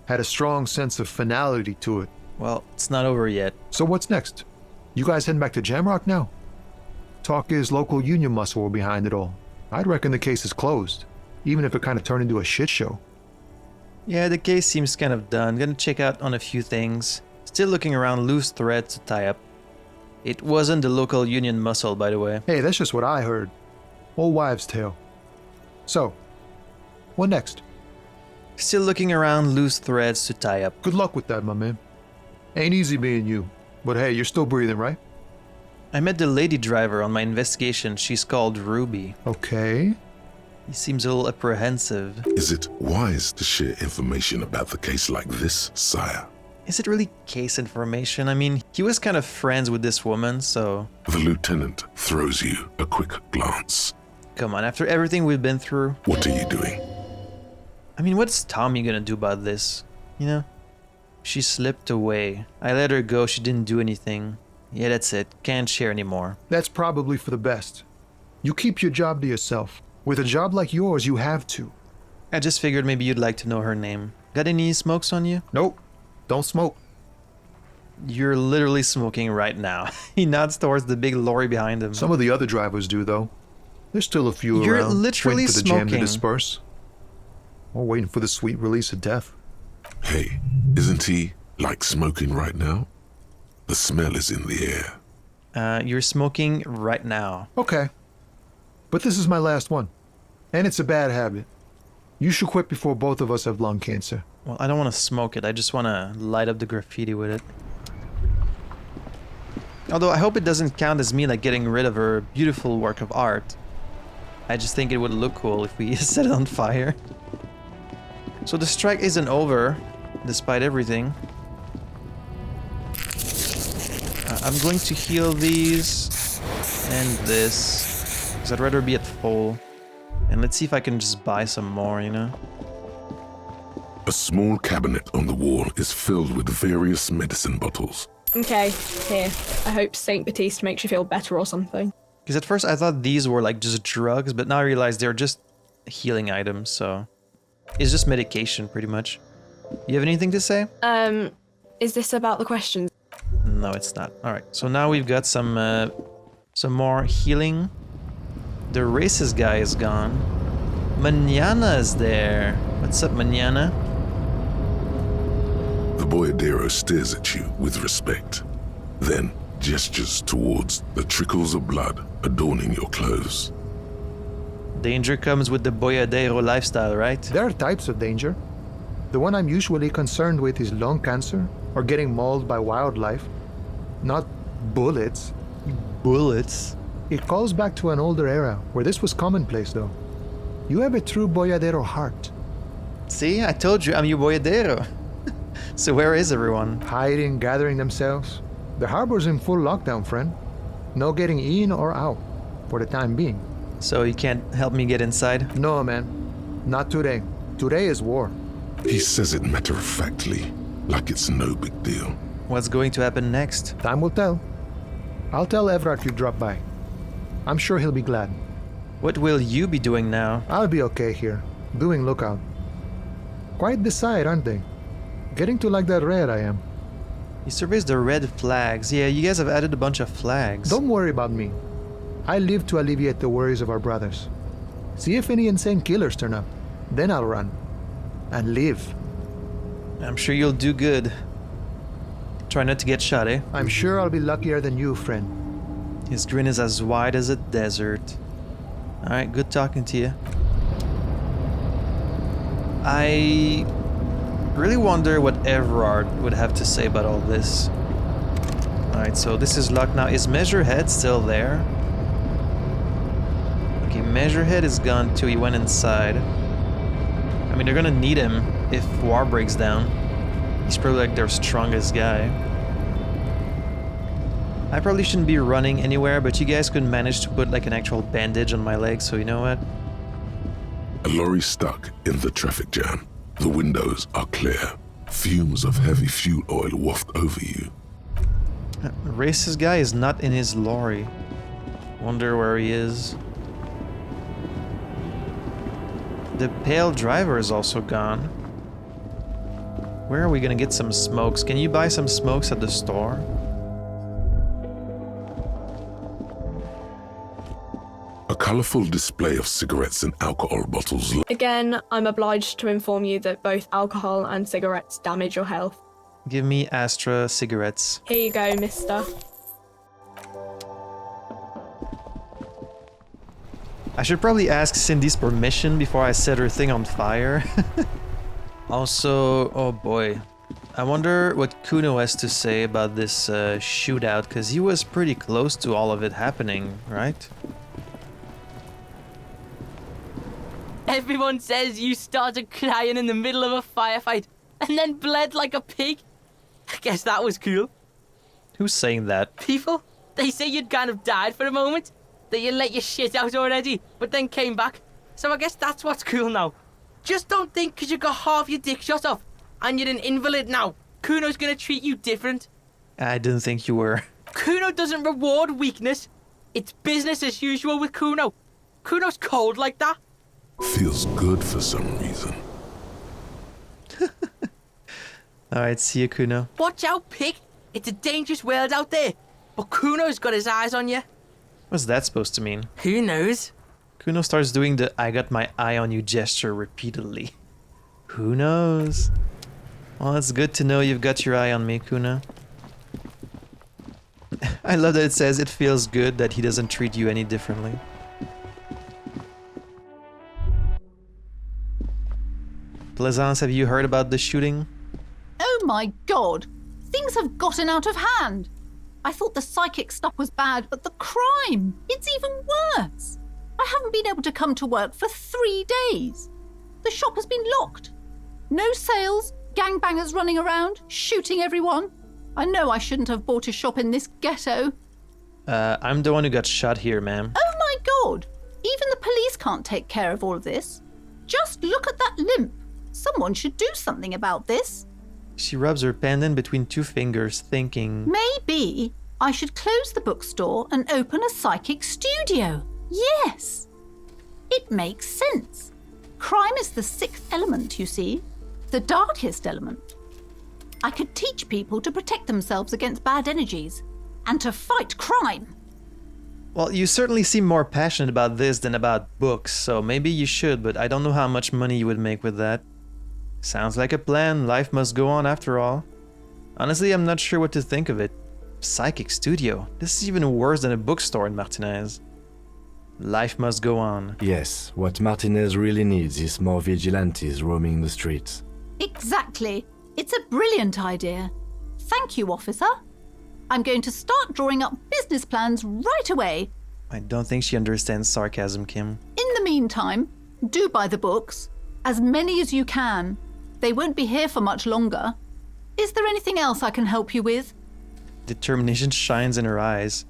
Had a strong sense of finality to it. Well, it's not over yet. So what's next? You guys heading back to Jamrock now? Talk is local union muscle were behind it all. I'd reckon the case is closed, even if it kind of turned into a shit show. Yeah, the case seems kind of done. Gonna check out on a few things. Still looking around loose threads to tie up. It wasn't the local union muscle, by the way. Hey, that's just what I heard. Old wives' tale. So, what next? Still looking around loose threads to tie up. Good luck with that, my man. Ain't easy being you, but hey, you're still breathing, right? I met the lady driver on my investigation. She's called Ruby. Okay. He seems a little apprehensive. Is it wise to share information about the case like this, sire? Is it really case information? I mean, he was kind of friends with this woman, so... The lieutenant throws you a quick glance. Come on, after everything we've been through... What are you doing? I mean, what's Tommy gonna do about this? You know? She slipped away. I let her go, she didn't do anything. Yeah, that's it. Can't share anymore. That's probably for the best. You keep your job to yourself. With a job like yours, you have to. I just figured maybe you'd like to know her name. Got any smokes on you? Nope. Don't smoke. You're literally smoking right now. He nods towards the big lorry behind him. Some of the other drivers do, though. There's still a few around. You're literally waiting for the smoking. jam to disperse. Or waiting for the sweet release of death. Hey, isn't he, like, smoking right now? The smell is in the air. You're smoking right now. Okay. But this is my last one. And it's a bad habit. You should quit before both of us have lung cancer. Well, I don't want to smoke it. I just want to light up the graffiti with it. Although I hope it doesn't count as me like getting rid of her beautiful work of art. I just think it would look cool if we set it on fire. So the strike isn't over, despite everything. I'm going to heal these and this, because I'd rather be at full. And let's see if I can just buy some more, you know? A small cabinet on the wall is filled with various medicine bottles. Okay, here. I hope Saint Baptiste makes you feel better or something. Because at first I thought these were like just drugs, but now I realize they're just healing items, so... It's just medication, pretty much. You have anything to say? Is this about the questions? No, it's not. Alright, so now we've got some more healing. The racist guy is gone. Manana is there. What's up, Manana? The boyadero stares at you with respect, then gestures towards the trickles of blood adorning your clothes. Danger comes with the boyadero lifestyle, right? There are types of danger. The one I'm usually concerned with is lung cancer or getting mauled by wildlife. Not bullets. Bullets? It calls back to an older era where this was commonplace, though. You have a true boyadero heart. See, I told you I'm your boyadero. So where is everyone? Hiding, gathering themselves. The harbor's in full lockdown, friend. No getting in or out, for the time being. So you can't help me get inside? No, man. Not today. Today is war. He says it matter-of-factly, like it's no big deal. What's going to happen next? Time will tell. I'll tell Everard you dropped by. I'm sure he'll be glad. What will you be doing now? I'll be okay here, doing lookout. Quite the sight, aren't they? Getting to like that red I am. You surveys the red flags. Yeah, you guys have added a bunch of flags. Don't worry about me. I live to alleviate the worries of our brothers. See if any insane killers turn up. Then I'll run. And live. I'm sure you'll do good. Try not to get shot, eh? I'm sure I'll be luckier than you, friend. His grin is as wide as a desert. Alright, good talking to you. I really wonder what Everard would have to say about all this. Alright, so this is locked now. Is Measurehead still there? Okay, Measurehead is gone too. He went inside. I mean, they're gonna need him if war breaks down. He's probably like their strongest guy. I probably shouldn't be running anywhere, but you guys could manage to put like an actual bandage on my leg, so you know what? A lorry stuck in the traffic jam. The windows are clear. Fumes of heavy fuel oil waft over you. Racist guy is not in his lorry. Wonder where he is. The pale driver is also gone. Where are we gonna get some smokes? Can you buy some smokes at the store? A colorful display of cigarettes and alcohol bottles. Again, I'm obliged to inform you that both alcohol and cigarettes damage your health. Give me Astra cigarettes. Here you go, mister. I should probably ask Cindy's permission before I set her thing on fire. Also, oh boy. I wonder what Kuno has to say about this shootout, because he was pretty close to all of it happening, right? Everyone says you started crying in the middle of a firefight and then bled like a pig. I guess that was cool. Who's saying that? People? They say you'd kind of died for a moment, that you let your shit out already, but then came back. So I guess that's what's cool now. Just don't think because you got half your dick shot off and you're an invalid now, Kuno's gonna treat you different. I didn't think you were. Kuno doesn't reward weakness. It's business as usual with Kuno. Kuno's cold like that. Feels good for some reason. Alright, see you, Kuno. Watch out, pig. It's a dangerous world out there. But Kuno's got his eyes on you. What's that supposed to mean? Who knows? Kuno starts doing the I got my eye on you gesture repeatedly. Who knows? Well, it's good to know you've got your eye on me, Kuno. I love that it says it feels good that he doesn't treat you any differently. Plaisance, have you heard about the shooting? Oh my god! Things have gotten out of hand! I thought the psychic stuff was bad, but the crime! It's even worse! I haven't been able to come to work for 3 days. The shop has been locked. No sales, gangbangers running around, shooting everyone. I know I shouldn't have bought a shop in this ghetto. I'm the one who got shot here, ma'am. Oh my god! Even the police can't take care of all of this. Just look at that limp. Someone should do something about this. She rubs her pendant between two fingers, thinking... Maybe I should close the bookstore and open a psychic studio. Yes! It makes sense. Crime is the 6th element, you see. The darkest element. I could teach people to protect themselves against bad energies and to fight crime. Well, you certainly seem more passionate about this than about books, so maybe you should, but I don't know how much money you would make with that. Sounds like a plan. Life must go on after all. Honestly, I'm not sure what to think of it. Psychic studio? This is even worse than a bookstore in Martinez. Life must go on. Yes, what Martinez really needs is more vigilantes roaming the streets. Exactly. It's a brilliant idea. Thank you, officer. I'm going to start drawing up business plans right away. I don't think she understands sarcasm, Kim. In the meantime, do buy the books. As many as you can. They won't be here for much longer. Is there anything else I can help you with? Determination shines in her eyes.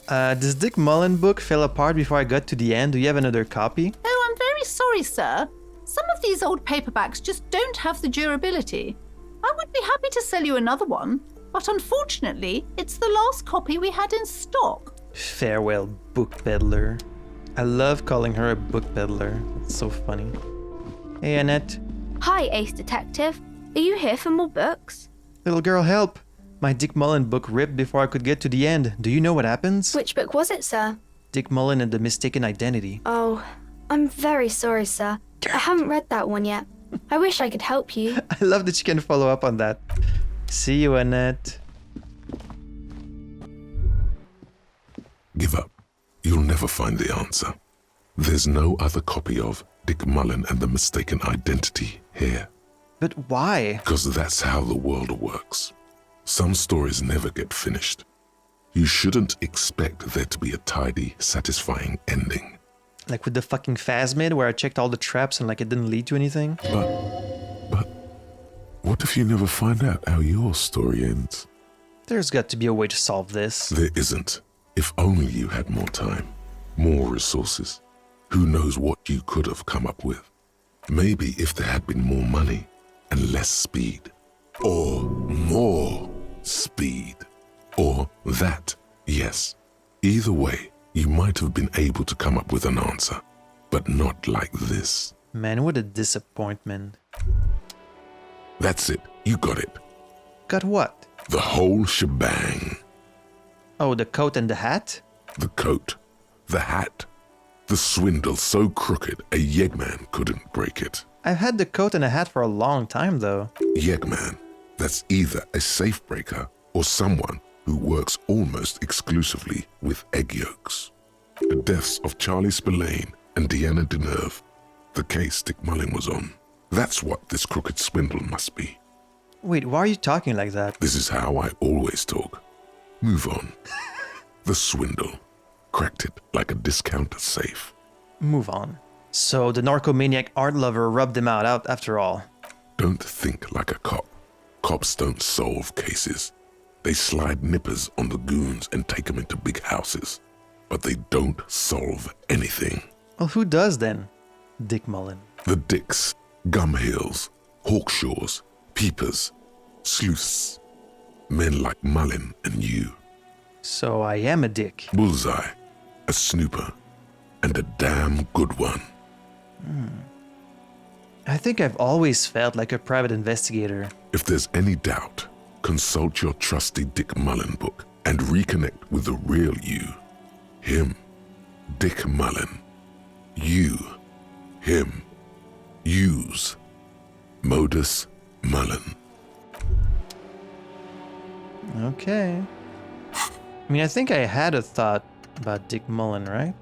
This Dick Mullen book fell apart before I got to the end. Do you have another copy? Oh, I'm very sorry, sir. Some of these old paperbacks just don't have the durability. I would be happy to sell you another one, but unfortunately, it's the last copy we had in stock. Farewell, book peddler. I love calling her a book peddler. It's so funny. Hey, Annette. Hi, Ace Detective. Are you here for more books? Little girl, help! My Dick Mullen book ripped before I could get to the end. Do you know what happens? Which book was it, sir? Dick Mullen and the Mistaken Identity. Oh, I'm very sorry, sir. I haven't read that one yet. I wish I could help you. I love that you can follow up on that. See you, Annette. Give up. You'll never find the answer. There's no other copy of Dick Mullen and the Mistaken Identity here. But why? Because that's how the world works. Some stories never get finished. You shouldn't expect there to be a tidy, satisfying ending. Like with the fucking phasmid where I checked all the traps and like it didn't lead to anything? But what if you never find out how your story ends? There's got to be a way to solve this. There isn't. If only you had more time, more resources. Who knows what you could have come up with? Maybe if there had been more money and less speed. Or more speed. Or that, yes. Either way, you might have been able to come up with an answer, but not like this. Man, what a disappointment. That's it. You got it. Got what? The whole shebang. Oh, the coat and the hat? The coat. The hat. The swindle so crooked a Yegman couldn't break it. I've had the coat and the hat for a long time, though. Yegman. That's either a safe breaker or someone who works almost exclusively with egg yolks. The deaths of Charlie Spillane and Deanna Deneuve, the case Dick Mullin was on. That's what this crooked swindle must be. Wait, why are you talking like that? This is how I always talk. Move on. The swindle. Cracked it like a discounter safe. Move on. So the narcomaniac art lover rubbed him out after all. Don't think like a cop. Cops don't solve cases. They slide nippers on the goons and take them into big houses. But they don't solve anything. Well, who does then? Dick Mullin. The Dicks, Gumhills, Hawkshaws, Peepers, Sleuths. Men like Mullin and you. So I am a dick. Bullseye, a snooper, and a damn good one. I think I've always felt like a private investigator. If there's any doubt, consult your trusty Dick Mullin book and reconnect with the real you. Him, Dick Mullin. You, him. Use. Modus Mullin. Okay. I mean, I think I had a thought about Dick Mullin, right?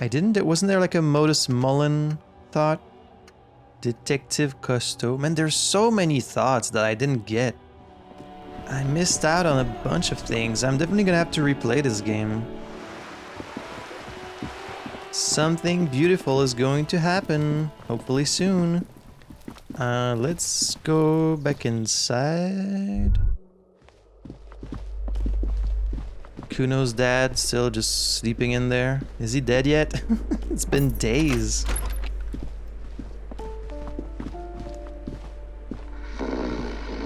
I didn't? Wasn't there like a Modus Mullin thought? Detective Cousteau. Man, there's so many thoughts that I didn't get. I missed out on a bunch of things. I'm definitely gonna have to replay this game. Something beautiful is going to happen, hopefully soon. Let's go back inside. Kuno's dad still just sleeping in there. Is he dead yet? It's been days.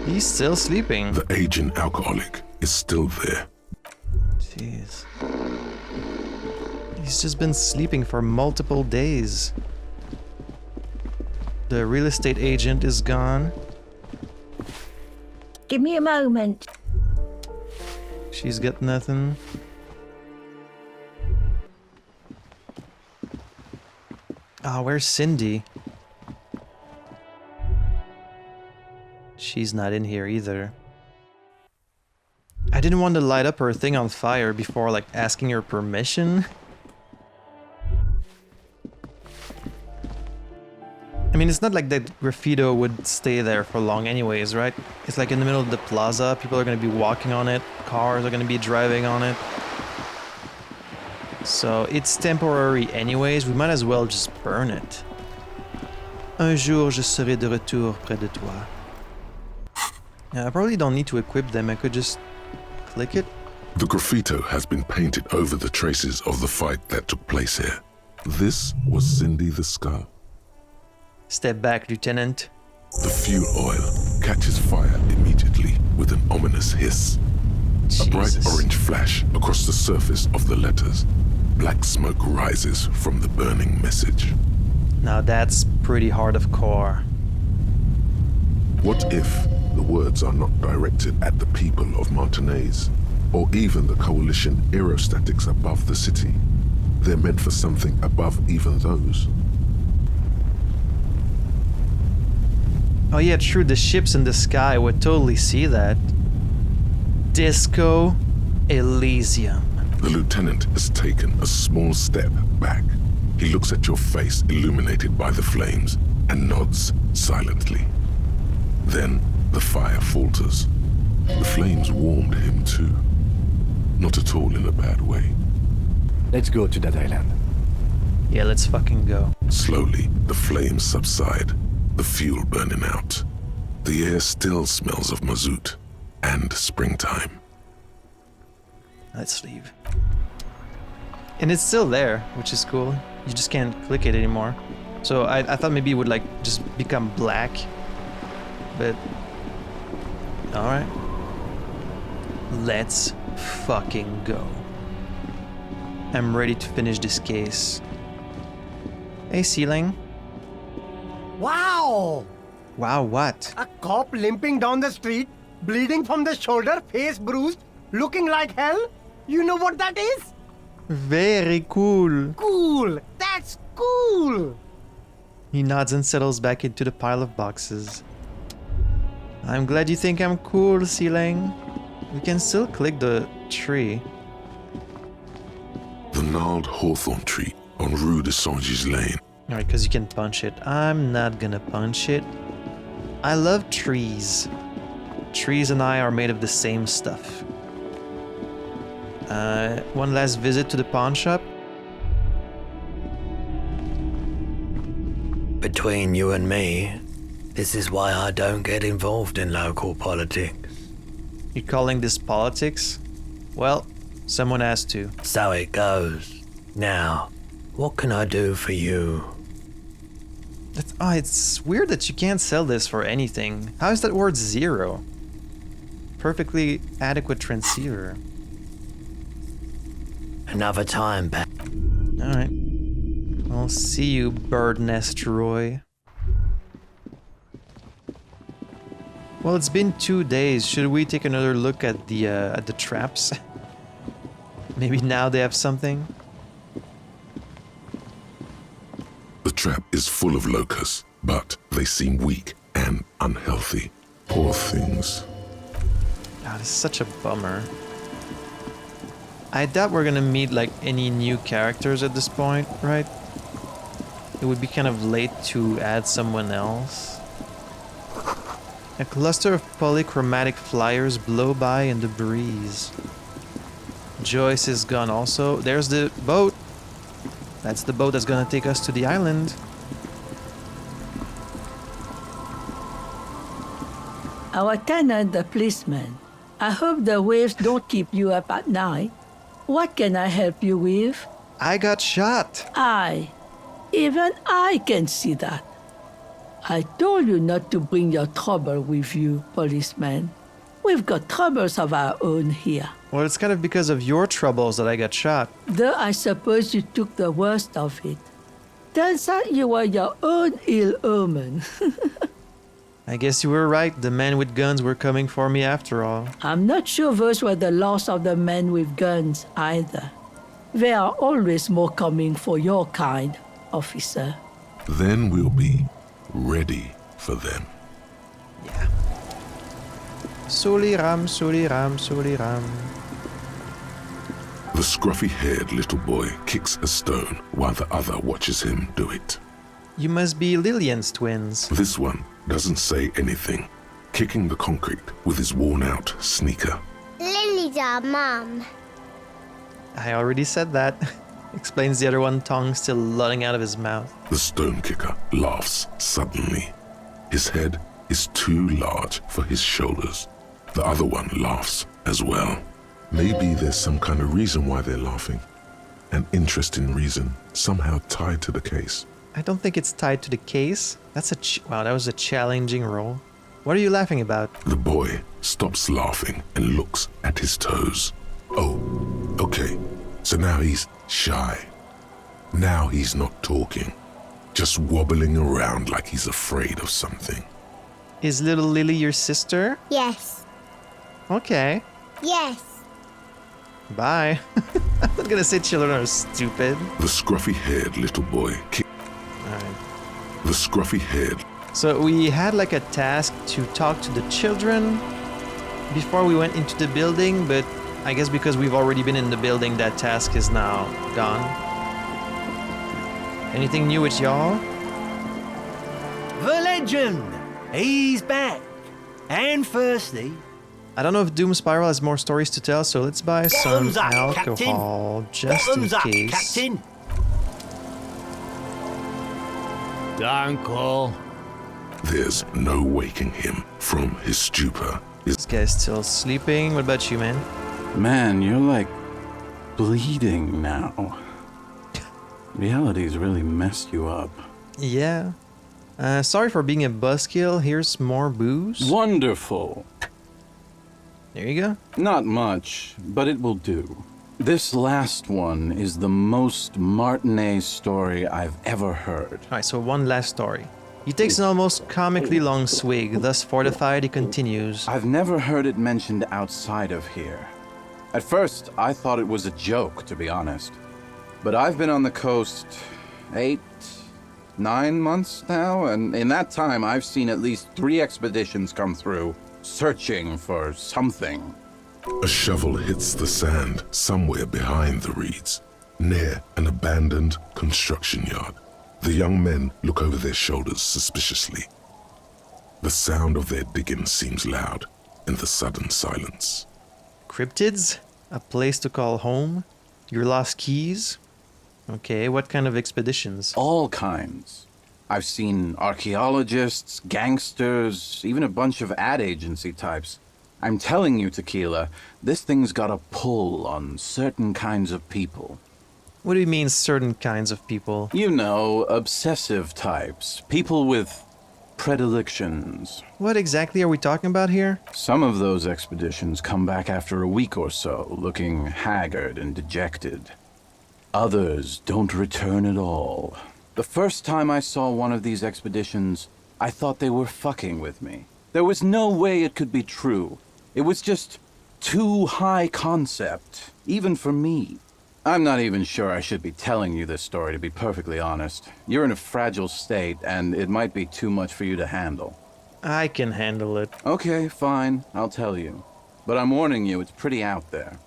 He's still sleeping. The aging alcoholic is still there. Jeez. He's just been sleeping for multiple days. The real estate agent is gone. Give me a moment. She's got nothing. Where's Cindy? She's not in here either. I didn't want to light up her thing on fire before like asking her permission. I mean, it's not like that graffito would stay there for long anyways, right? It's like in the middle of the plaza, people are going to be walking on it, cars are going to be driving on it. So it's temporary anyways, we might as well just burn it. Un jour je serai de retour près de toi. Yeah, I probably don't need to equip them, I could just click it. The graffito has been painted over the traces of the fight that took place here. This was Cindy the Skull. Step back, Lieutenant. The fuel oil catches fire immediately with an ominous hiss. Jesus. A bright orange flash across the surface of the letters. Black smoke rises from the burning message. Now that's pretty hard of core. What if the words are not directed at the people of Martinaise, or even the coalition aerostatics above the city? They're meant for something above even those. Oh yeah, true, the ships in the sky would totally see that. Disco Elysium. The lieutenant has taken a small step back. He looks at your face illuminated by the flames and nods silently. Then the fire falters. The flames warmed him too. Not at all in a bad way. Let's go to that island. Yeah, let's fucking go. Slowly, the flames subside, the fuel burning out. The air still smells of mazout and springtime. Let's leave. And it's still there, which is cool. You just can't click it anymore. So I thought maybe it would like just become black. But alright. Let's fucking go. I'm ready to finish this case. Hey, Ceiling. Wow! Wow, what? A cop limping down the street, bleeding from the shoulder, face bruised, looking like hell? You know what that is? Very cool. Cool! That's cool! He nods and settles back into the pile of boxes. I'm glad you think I'm cool, Ceiling. We can still click the tree. The gnarled hawthorn tree on Rue de Saint-Gilles Lane. Alright, because you can punch it. I'm not gonna punch it. I love trees. Trees and I are made of the same stuff. One last visit to the pawn shop. Between you and me, this is why I don't get involved in local politics. You're calling this politics? Well, someone has to. So it goes. Now, what can I do for you? It's weird that you can't sell this for anything. How is that worth 0? Perfectly adequate transceiver. Another time, Pat. Alright. I'll see you, bird nest Roy. Well, it's been 2 days. Should we take another look at the traps? Maybe now they have something? The trap is full of locusts, but they seem weak and unhealthy. Poor things. God, this is such a bummer. I doubt we're gonna meet like any new characters at this point, right? It would be kind of late to add someone else. A cluster of polychromatic flyers blow by in the breeze. Joyce is gone also. There's the boat. That's the boat that's gonna take us to the island. Our tenant, the policeman. I hope the waves don't keep you up at night. What can I help you with? I got shot. Even I can see that. I told you not to bring your trouble with you, policeman. We've got troubles of our own here. Well, it's kind of because of your troubles that I got shot. Though I suppose you took the worst of it. Turns out you were your own ill omen. I guess you were right. The men with guns were coming for me after all. I'm not sure those were the last of the men with guns either. There are always more coming for your kind, officer. Then we'll be ready for them. Yeah. Soliram, soliram, soliram. The scruffy-haired little boy kicks a stone while the other watches him do it. You must be Lillian's twins. This one doesn't say anything, kicking the concrete with his worn-out sneaker. Lily's our mum. I already said that. Explains the other one, tongue still lolling out of his mouth. The stone kicker laughs suddenly. His head is too large for his shoulders. The other one laughs as well. Maybe there's some kind of reason why they're laughing. An interesting reason, somehow tied to the case. I don't think it's tied to the case. That's wow, that was a challenging roll. What are you laughing about? The boy stops laughing and looks at his toes. Oh, okay. So now he's shy. Now he's not talking. Just wobbling around like he's afraid of something. Is little Lily your sister? Yes. Okay. Yes. Bye. I'm not gonna say children are stupid. The scruffy-haired little boy Alright. The scruffy-haired. So we had like a task to talk to the children before we went into the building, but I guess because we've already been in the building, that task is now gone. Anything new with y'all? The legend! He's back. And thirsty. I don't know if Doom Spiral has more stories to tell, so let's buy some Bottoms up, alcohol Captain. just Bottoms in up, case. Captain. Uncle. There's no waking him from his stupor. This guy's still sleeping. What about you, man? Man, you're like bleeding now. Reality's really messed you up. Yeah. Sorry for being a buzzkill. Here's more booze. Wonderful. There you go. Not much, but it will do. This last one is the most Martinet story I've ever heard. Alright, so one last story. He takes an almost comically long swig. Thus fortified, he continues. I've never heard it mentioned outside of here. At first, I thought it was a joke, to be honest. But I've been on the coast 8, 9 months now, and in that time I've seen at least 3 expeditions come through, searching for something. A shovel hits the sand somewhere behind the reeds, near an abandoned construction yard. The young men look over their shoulders suspiciously. The sound of their digging seems loud in the sudden silence. Cryptids? A place to call home? Your lost keys? Okay, what kind of expeditions? All kinds. I've seen archaeologists, gangsters, even a bunch of ad agency types. I'm telling you, Tequila, this thing's got a pull on certain kinds of people. What do you mean, certain kinds of people? You know, obsessive types. People with predilections. What exactly are we talking about here? Some of those expeditions come back after a week or so, looking haggard and dejected. Others don't return at all. The first time I saw one of these expeditions, I thought they were fucking with me. There was no way it could be true. It was just too high concept, even for me. I'm not even sure I should be telling you this story, to be perfectly honest. You're in a fragile state, and it might be too much for you to handle. I can handle it. Okay, fine, I'll tell you. But I'm warning you, it's pretty out there.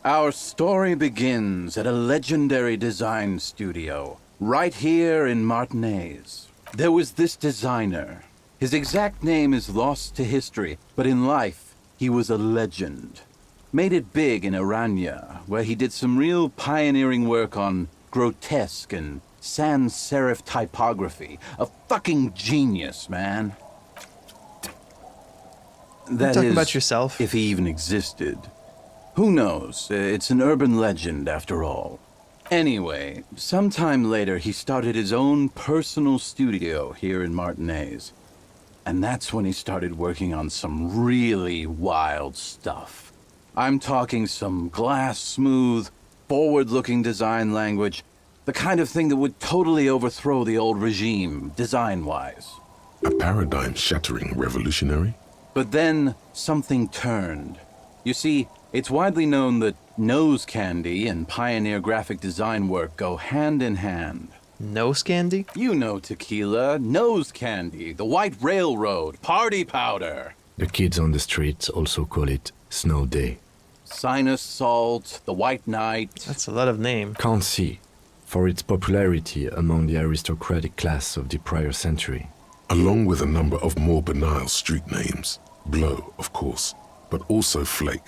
Our story begins at a legendary design studio, right here in Martinez. There was this designer. His exact name is lost to history, but in life, he was a legend. Made it big in Aranya, where he did some real pioneering work on grotesque and sans serif typography. A fucking genius, man. That talking is, about yourself. If he even existed. Who knows? It's an urban legend, after all. Anyway, sometime later, he started his own personal studio here in Martinez. And that's when he started working on some really wild stuff. I'm talking some glass-smooth, forward-looking design language, the kind of thing that would totally overthrow the old regime, design-wise. A paradigm-shattering revolutionary? But then, something turned. You see, it's widely known that nose candy and pioneer graphic design work go hand in hand. Nose candy? You know Tequila, nose candy, the white railroad, party powder. The kids on the streets also call it Snow Day. Sinus salt, the white night. That's a lot of name. Can't see, for its popularity among the aristocratic class of the prior century. Along with a number of more banal street names. Blow, of course, but also Flake,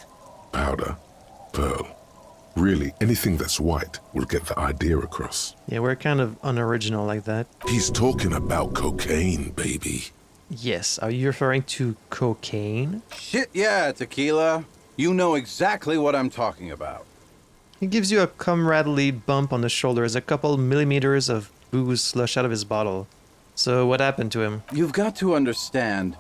Powder, Pearl. Really, anything that's white will get the idea across. Yeah, we're kind of unoriginal like that. He's talking about cocaine, baby. Yes, are you referring to cocaine? Shit, yeah, Tequila. You know exactly what I'm talking about. He gives you a comradely bump on the shoulder as a couple millimeters of booze slush out of his bottle. So what happened to him? You've got to understand,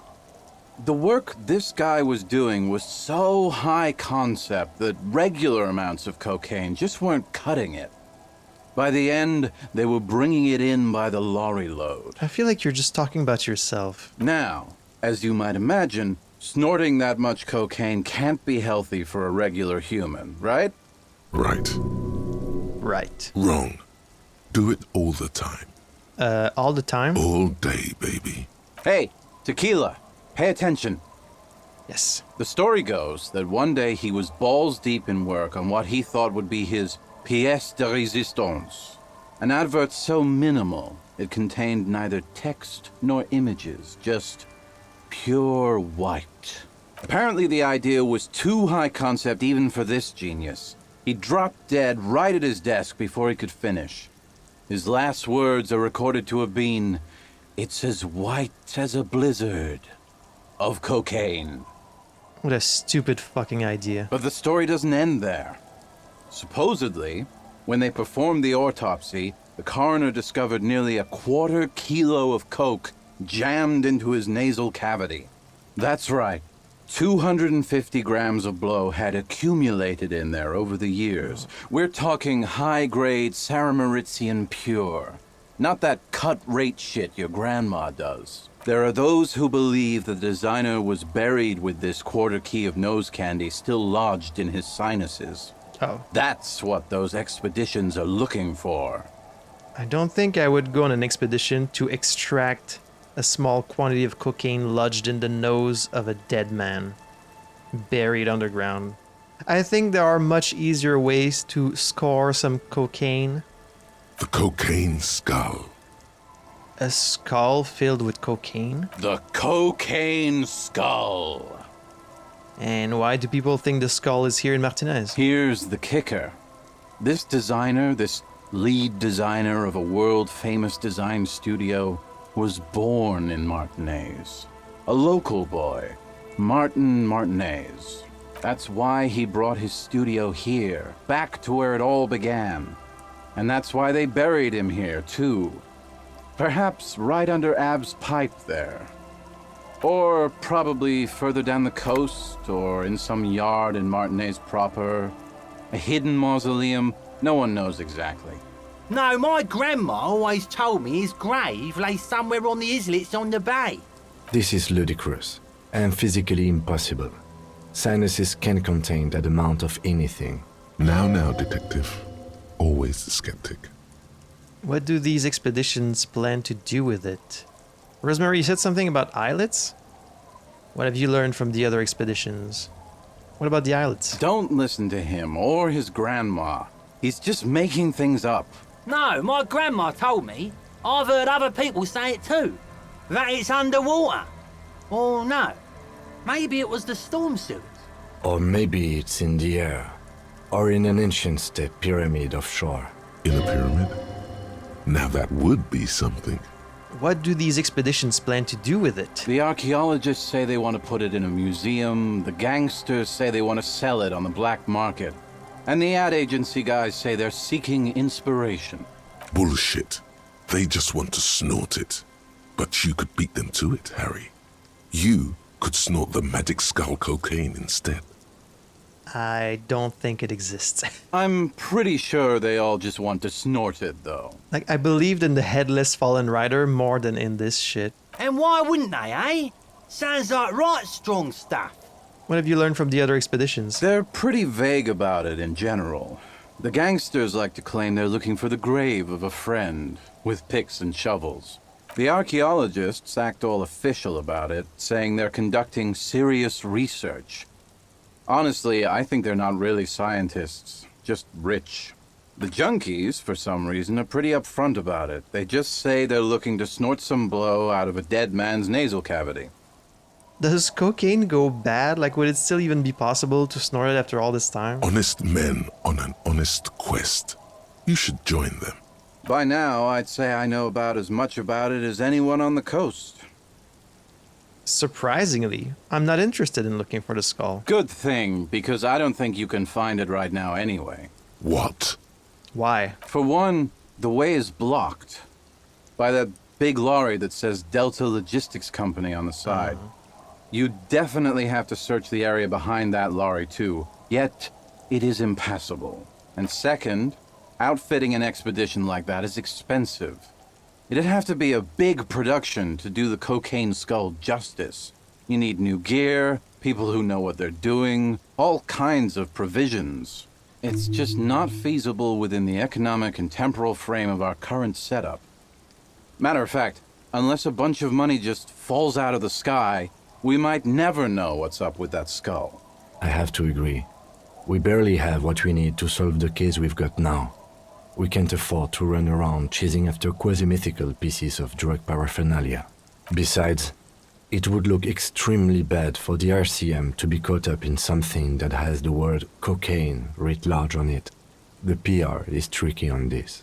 the work this guy was doing was so high concept that regular amounts of cocaine just weren't cutting it. By the end, they were bringing it in by the lorry load. I feel like you're just talking about yourself. Now, as you might imagine, snorting that much cocaine can't be healthy for a regular human, right? Right. Right. Wrong. Do it all the time. All the time? All day, baby. Hey, Tequila, pay attention. Yes. The story goes that one day he was balls deep in work on what he thought would be his pièce de résistance, an advert so minimal it contained neither text nor images, just pure white. Apparently the idea was too high concept even for this genius. He dropped dead right at his desk before he could finish. His last words are recorded to have been, "It's as white as a blizzard of cocaine." What a stupid fucking idea. But the story doesn't end there. Supposedly, when they performed the autopsy, the coroner discovered nearly a quarter kilo of coke jammed into his nasal cavity. That's right. 250 grams of blow had accumulated in there over the years. We're talking high-grade Saramaritsian pure. Not that cut-rate shit your grandma does. There are those who believe the designer was buried with this quarter key of nose candy still lodged in his sinuses. Oh. That's what those expeditions are looking for. I don't think I would go on an expedition to extract a small quantity of cocaine lodged in the nose of a dead man, buried underground. I think there are much easier ways to score some cocaine. The cocaine skull. A skull filled with cocaine? The cocaine skull. And why do people think the skull is here in Martinez? Here's the kicker. This designer, this lead designer of a world-famous design studio, was born in Martinez. A local boy, Martin Martinez. That's why he brought his studio here, back to where it all began. And that's why they buried him here, too. Perhaps right under Ab's pipe there. Or probably further down the coast, or in some yard in Martinez proper. A hidden mausoleum, no one knows exactly. No, my grandma always told me his grave lay somewhere on the islets on the bay. This is ludicrous and physically impossible. Sinuses can contain that amount of anything. Now, detective. Always the skeptic. What do these expeditions plan to do with it? Rosemary, you said something about islets? What have you learned from the other expeditions? What about the islets? Don't listen to him or his grandma. He's just making things up. No, my grandma told me. I've heard other people say it too. That it's underwater. Or no, maybe it was the storm sewers. Or maybe it's in the air. Or in an ancient step pyramid offshore. In a pyramid? Now that would be something. What do these expeditions plan to do with it? The archaeologists say they want to put it in a museum. The gangsters say they want to sell it on the black market. And the ad agency guys say they're seeking inspiration. Bullshit. They just want to snort it. But you could beat them to it, Harry. You could snort the magic skull cocaine instead. I don't think it exists. I'm pretty sure they all just want to snort it, though. Like, I believed in the headless fallen rider more than in this shit. And why wouldn't they, eh? Sounds like right strong stuff. What have you learned from the other expeditions? They're pretty vague about it in general. The gangsters like to claim they're looking for the grave of a friend, with picks and shovels. The archaeologists act all official about it, saying they're conducting serious research. Honestly, I think they're not really scientists, just rich. The junkies, for some reason, are pretty upfront about it. They just say they're looking to snort some blow out of a dead man's nasal cavity. Does cocaine go bad? Like, would it still even be possible to snort it after all this time? Honest men on an honest quest. You should join them. By now, I'd say I know about as much about it as anyone on the coast. Surprisingly, I'm not interested in looking for the skull. Good thing, because I don't think you can find it right now anyway. What? Why? For one, the way is blocked by that big lorry that says Delta Logistics Company on the side. You definitely have to search the area behind that lorry too, yet it is impassable. And second, outfitting an expedition like that is expensive. It'd have to be a big production to do the cocaine skull justice. You need new gear, people who know what they're doing, all kinds of provisions. It's just not feasible within the economic and temporal frame of our current setup. Matter of fact, unless a bunch of money just falls out of the sky, we might never know what's up with that skull. I have to agree. We barely have what we need to solve the case we've got now. We can't afford to run around chasing after quasi-mythical pieces of drug paraphernalia. Besides, It would look extremely bad for the RCM to be caught up in something that has the word cocaine writ large on it. The PR is tricky on this.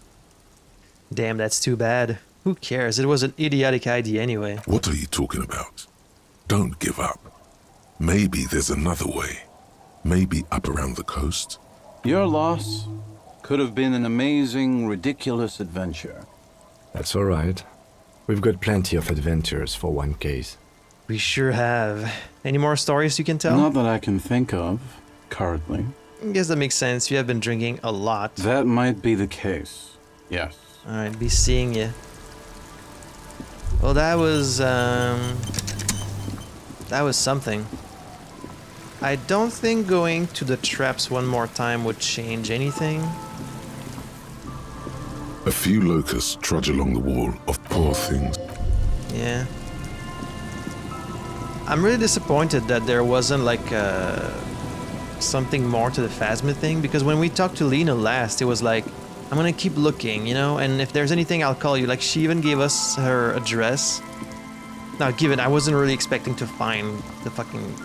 Damn, that's too bad. Who cares? It was an idiotic idea anyway. What are you talking about? Don't give up. Maybe there's another way. Maybe up around the coast. Your loss could have been an amazing, ridiculous adventure. That's all right. We've got plenty of adventures for one case. We sure have. Any more stories you can tell? Not that I can think of, currently. I guess that makes sense. You have been drinking a lot. That might be the case, yes. Alright, be seeing you. Well, that was something. I don't think going to the traps one more time would change anything. A few locusts trudge along the wall of poor things. Yeah. I'm really disappointed that there wasn't like something more to the Phasma thing, because when we talked to Lena last, it was like, I'm gonna keep looking, you know, and if there's anything, I'll call you. Like, she even gave us her address. Now, given I wasn't really expecting to find the fucking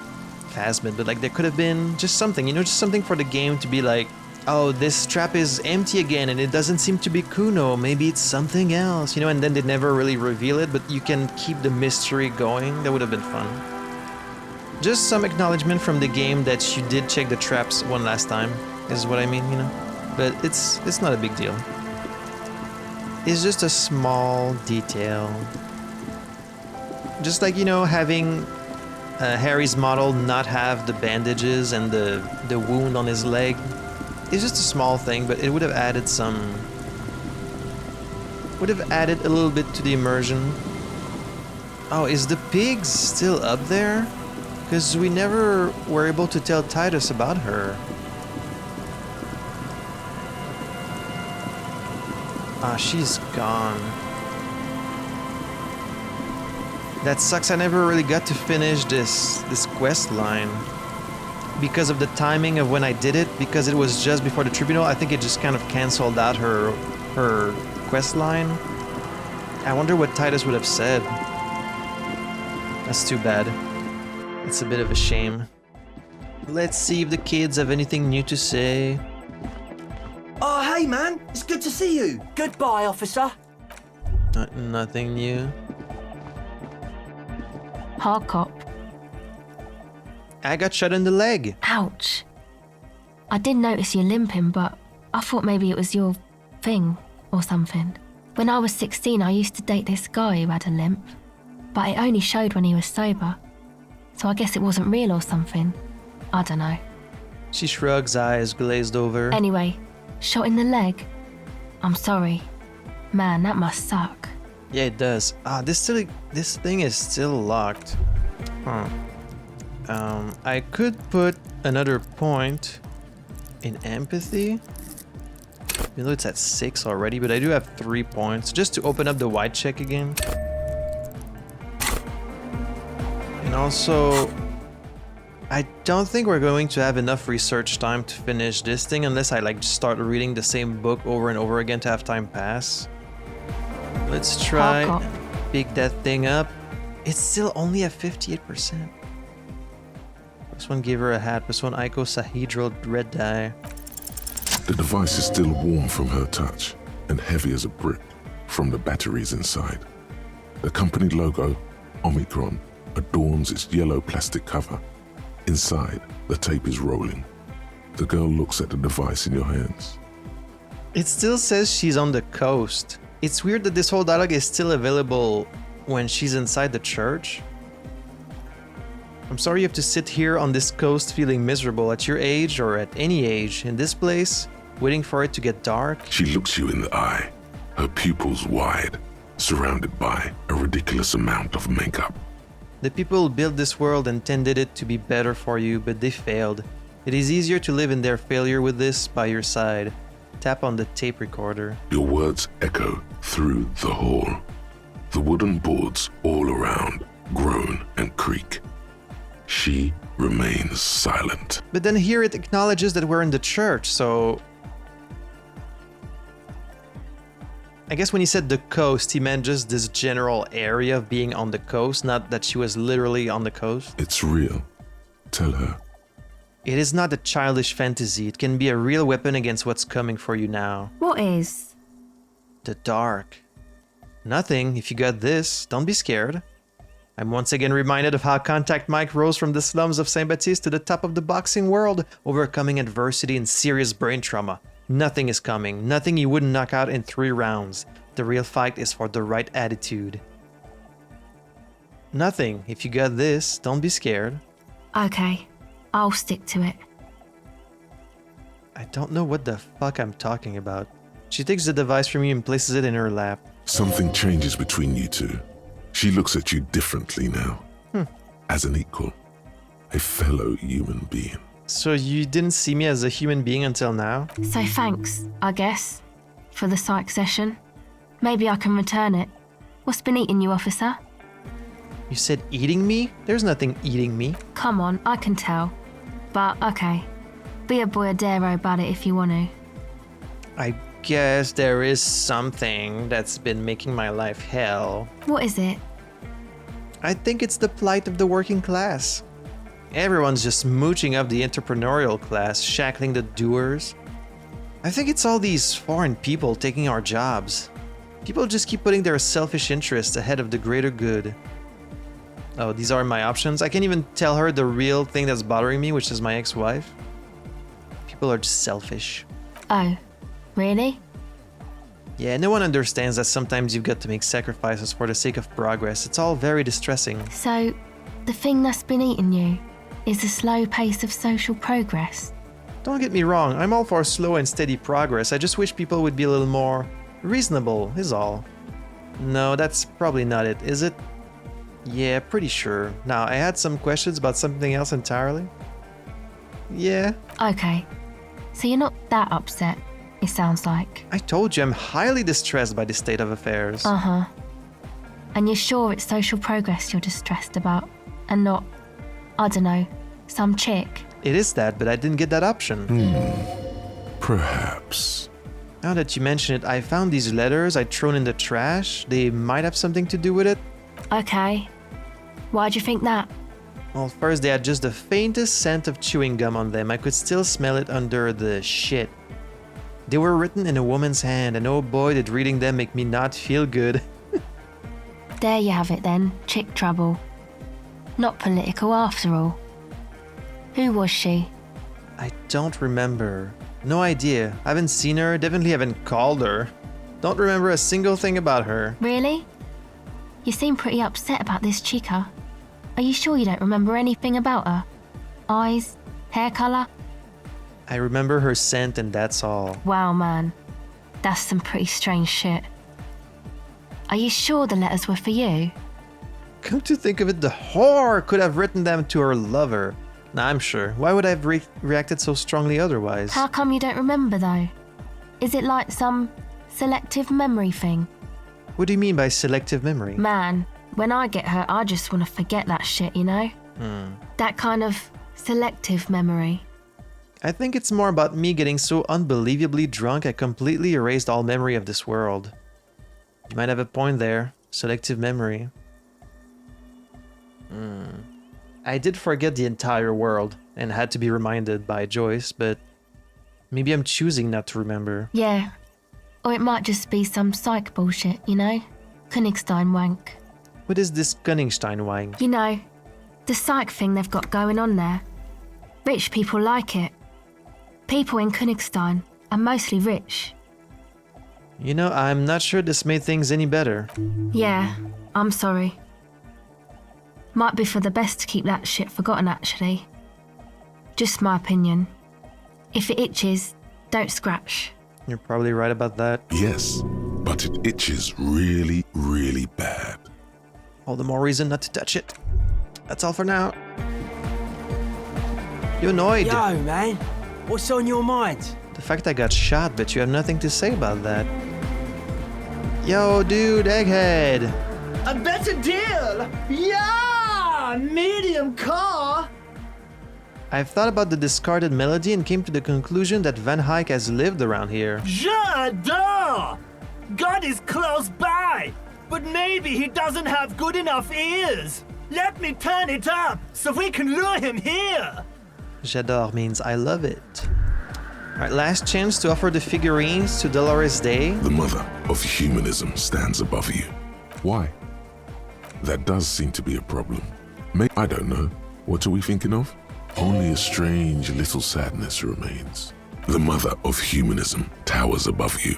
Phasmid, but like there could have been just something, you know, just something for the game to be like, oh, this trap is empty again and it doesn't seem to be Kuno, maybe it's something else, you know, and then they never really reveal it, but you can keep the mystery going. That would have been fun. Just some acknowledgement from the game that you did check the traps one last time, is what I mean, you know? But it's not a big deal. It's just a small detail. Just like, you know, having Harry's model not have the bandages and the wound on his leg. It's just a small thing, but it would have added a little bit to the immersion. Oh, is the pig still up there? Because we never were able to tell Titus about her. Ah, she's gone. That sucks. I never really got to finish this quest line because of the timing of when I did it, because it was just before the Tribunal. I think it just kind of canceled out her quest line. I wonder what Titus would have said. That's too bad. It's a bit of a shame. Let's see if the kids have anything new to say. Oh, hey man, it's good to see you. Goodbye, officer. Nothing new. Hard cop. I got shot in the leg. Ouch. I did notice you limping, but I thought maybe it was your thing or something. When I was 16, I used to date this guy who had a limp, but it only showed when he was sober. So I guess it wasn't real or something. I don't know. She shrugs, eyes glazed over. Anyway, shot in the leg. I'm sorry. Man, that must suck. Yeah, it does. Ah, this thing is still locked. Huh. I could put another point in empathy. Even though it's at 6 already, but I do have 3 points just to open up the white check again. And also, I don't think we're going to have enough research time to finish this thing unless I like start reading the same book over and over again to have time pass. Let's try pick that thing up. It's still only at 58%. This one gave her a hat. This one icosahedral red dye. The device is still warm from her touch and heavy as a brick from the batteries inside. The company logo, Omicron, adorns its yellow plastic cover. Inside, the tape is rolling. The girl looks at the device in your hands. It still says she's on the coast. It's weird that this whole dialogue is still available when she's inside the church. I'm sorry you have to sit here on this coast feeling miserable at your age or at any age in this place, waiting for it to get dark. She looks you in the eye, her pupils wide, surrounded by a ridiculous amount of makeup. The people who built this world intended it to be better for you, but they failed. It is easier to live in their failure with this by your side. Tap on the tape recorder. Your words echo through the hall. The wooden boards all around groan and creak. She remains silent. But then here it acknowledges that we're in the church, so... I guess when he said the coast, he meant just this general area of being on the coast, not that she was literally on the coast. It's real. Tell her. It is not a childish fantasy. It can be a real weapon against what's coming for you now. What is? The dark. Nothing. If you got this, don't be scared. I'm once again reminded of how Contact Mike rose from the slums of St. Baptiste to the top of the boxing world, overcoming adversity and serious brain trauma. Nothing is coming. Nothing you wouldn't knock out in 3 rounds. The real fight is for the right attitude. Nothing. If you got this, don't be scared. Okay, I'll stick to it. I don't know what the fuck I'm talking about. She takes the device from you and places it in her lap. Something changes between you two. She looks at you differently now. As an equal. A fellow human being. So you didn't see me as a human being until now? So thanks, I guess, for the psych session. Maybe I can return it. What's been eating you, officer? You said eating me? There's nothing eating me. Come on, I can tell. But okay, be a boyadero about it if you want to. I guess there is something that's been making my life hell. What is it? I think it's the plight of the working class. Everyone's just mooching up the entrepreneurial class, shackling the doers. I think it's all these foreign people taking our jobs. People just keep putting their selfish interests ahead of the greater good. Oh, these are my options. I can't even tell her the real thing that's bothering me, which is my ex-wife. People are just selfish. Oh, really? Yeah, no one understands that sometimes you've got to make sacrifices for the sake of progress. It's all very distressing. So, the thing that's been eating you is the slow pace of social progress. Don't get me wrong, I'm all for slow and steady progress. I just wish people would be a little more reasonable, is all. No, that's probably not it, is it? Yeah, pretty sure. Now, I had some questions about something else entirely. Yeah. Okay, so you're not that upset, it sounds like. I told you I'm highly distressed by this state of affairs. Uh-huh. And you're sure it's social progress you're distressed about, and not, I don't know, some chick? It is that, but I didn't get that option. Perhaps. Now that you mention it, I found these letters I'd thrown in the trash. They might have something to do with it. Okay. Why'd you think that? Well, first they had just the faintest scent of chewing gum on them. I could still smell it under the shit. They were written in a woman's hand, and oh boy, did reading them make me not feel good. There you have it then, chick trouble. Not political after all. Who was she? I don't remember. No idea. I haven't seen her, definitely haven't called her. Don't remember a single thing about her. Really? You seem pretty upset about this chica. Are you sure you don't remember anything about her? Eyes? Hair colour? I remember her scent and that's all. Wow, man. That's some pretty strange shit. Are you sure the letters were for you? Come to think of it, the whore could have written them to her lover. Nah, I'm sure. Why would I have reacted so strongly otherwise? How come you don't remember, though? Is it like some selective memory thing? What do you mean by selective memory? Man, when I get hurt, I just want to forget that shit, you know? That kind of selective memory. I think it's more about me getting so unbelievably drunk I completely erased all memory of this world. You might have a point there. Selective memory. I did forget the entire world and had to be reminded by Joyce, but maybe I'm choosing not to remember. Yeah. Or it might just be some psych bullshit, you know? Königstein wank. What is this Königstein wank? You know, the psych thing they've got going on there. Rich people like it. People in Königstein are mostly rich. You know, I'm not sure this made things any better. Yeah, I'm sorry. Might be for the best to keep that shit forgotten, actually. Just my opinion. If it itches, don't scratch. You're probably right about that. Yes, but it itches really, really bad. All the more reason not to touch it. That's all for now. You annoyed? Yo, man. What's on your mind? The fact I got shot, but you have nothing to say about that. Yo, dude, Egghead. A better deal! Yeah! Medium car! I've thought about the discarded melody and came to the conclusion that Van Eyck has lived around here. J'adore! God is close by, but maybe he doesn't have good enough ears. Let me turn it up so we can lure him here. J'adore means I love it. Alright, last chance to offer the figurines to Dolores Day. The mother of humanism stands above you. Why? That does seem to be a problem. I don't know. What are we thinking of? Only a strange little sadness remains. The mother of humanism towers above you.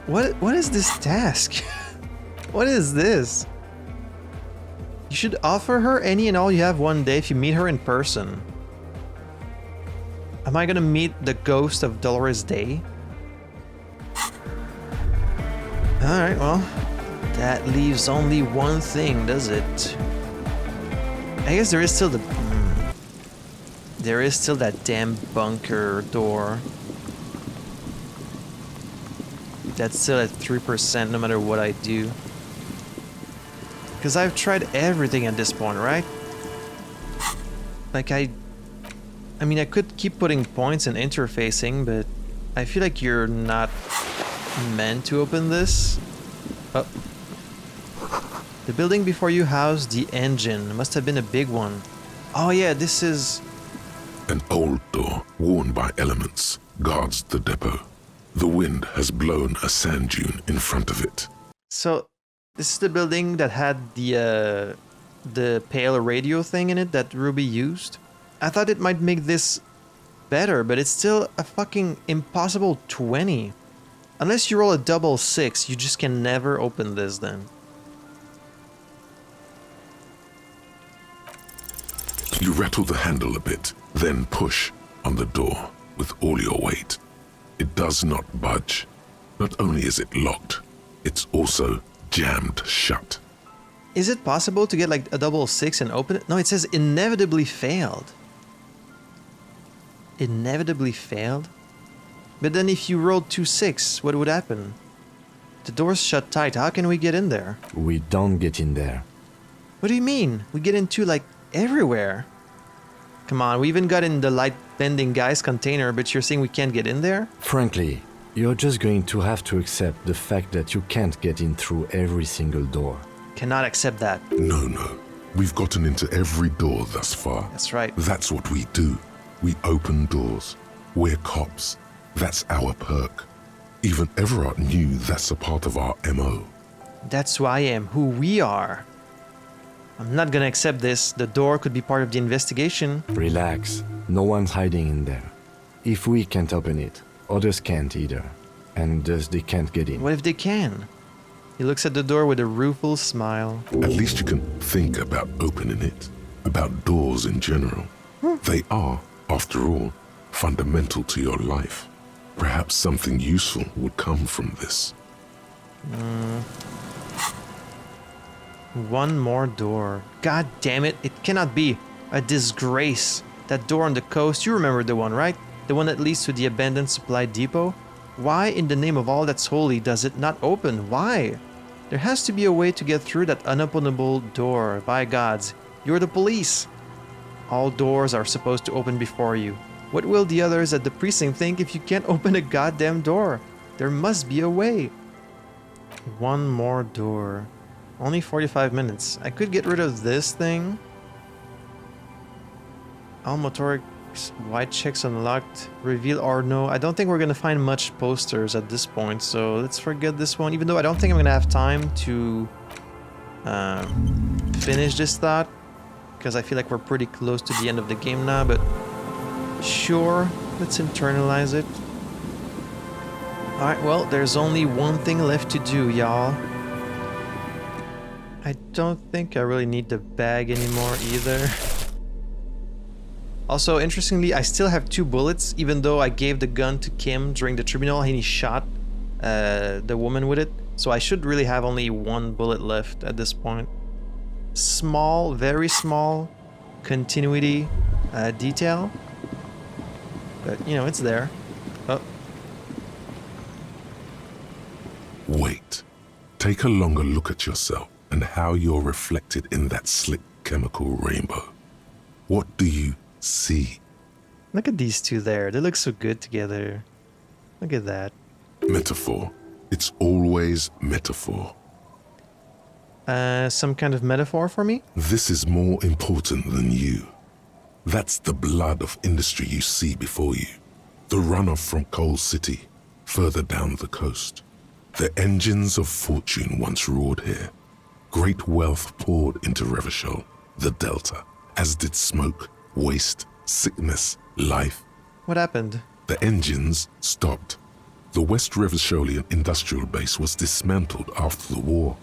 What is this task? What is this? You should offer her any and all you have one day if you meet her in person. Am I gonna meet the ghost of Dolores Day? Alright, well, that leaves only one thing, does it? I guess there is still the... there is still that damn bunker door. That's still at 3% no matter what I do. Because I've tried everything at this point, right? Like I mean, I could keep putting points and interfacing, but I feel like you're not meant to open this. Oh. The building before you housed the engine. Must have been a big one. Oh yeah, this is... An old door, worn by elements, guards the depot. The wind has blown a sand dune in front of it. So, this is the building that had the pale radio thing in it that Ruby used. I thought it might make this better, but it's still a fucking impossible 20. Unless you roll a double 6, you just can never open this then. You rattle the handle a bit, then push on the door with all your weight. It does not budge. Not only is it locked, it's also jammed shut. Is it possible to get like a double 6 and open it? No, it says inevitably failed. Inevitably failed? But then if you rolled 2 6, what would happen? The door's shut tight. How can we get in there? We don't get in there. What do you mean? We get into like everywhere. Come on, we even got in the light bending guy's container, but you're saying we can't get in there? Frankly, you're just going to have to accept the fact that you can't get in through every single door. Cannot accept that. No. We've gotten into every door thus far. That's right. That's what we do. We open doors. We're cops. That's our perk. Even Everard knew that's a part of our MO. That's who I am, who we are. I'm not gonna accept this. The door could be part of the investigation. Relax. No one's hiding in there. If we can't open it, others can't either. And thus they can't get in. What if they can? He looks at the door with a rueful smile. At least you can think about opening it. About doors in general. They are, after all, fundamental to your life. Perhaps something useful would come from this. One more door. God damn it, it cannot be. A disgrace. That door on the coast, you remember the one, right? The one that leads to the abandoned supply depot? Why in the name of all that's holy does it not open? Why? There has to be a way to get through that unopenable door. By gods, you're the police. All doors are supposed to open before you. What will the others at the precinct think if you can't open a goddamn door? There must be a way. One more door. Only 45 minutes. I could get rid of this thing. All motoric white checks unlocked. Reveal or no. I don't think we're gonna find much posters at this point, so let's forget this one. Even though I don't think I'm gonna have time to finish this thought, because I feel like we're pretty close to the end of the game now, but sure, let's internalize it. Alright, well, there's only one thing left to do, y'all. I don't think I really need the bag anymore either. Also, interestingly, I still have 2 bullets, even though I gave the gun to Kim during the Tribunal and he shot the woman with it. So I should really have only 1 bullet left at this point. Small, very small continuity detail. But, you know, it's there. Oh. Wait. Take a longer look at yourself and how you're reflected in that slick chemical rainbow. What do you see? Look at these two there. They look so good together. Look at that. Metaphor. It's always metaphor. Some kind of metaphor for me? This is more important than you. That's the blood of industry you see before you. The runoff from Coal City, further down the coast. The engines of fortune once roared here. Great wealth poured into Revachol, the Delta, as did smoke, waste, sickness, life. What happened? The engines stopped. The West Revacholian industrial base was dismantled after the war.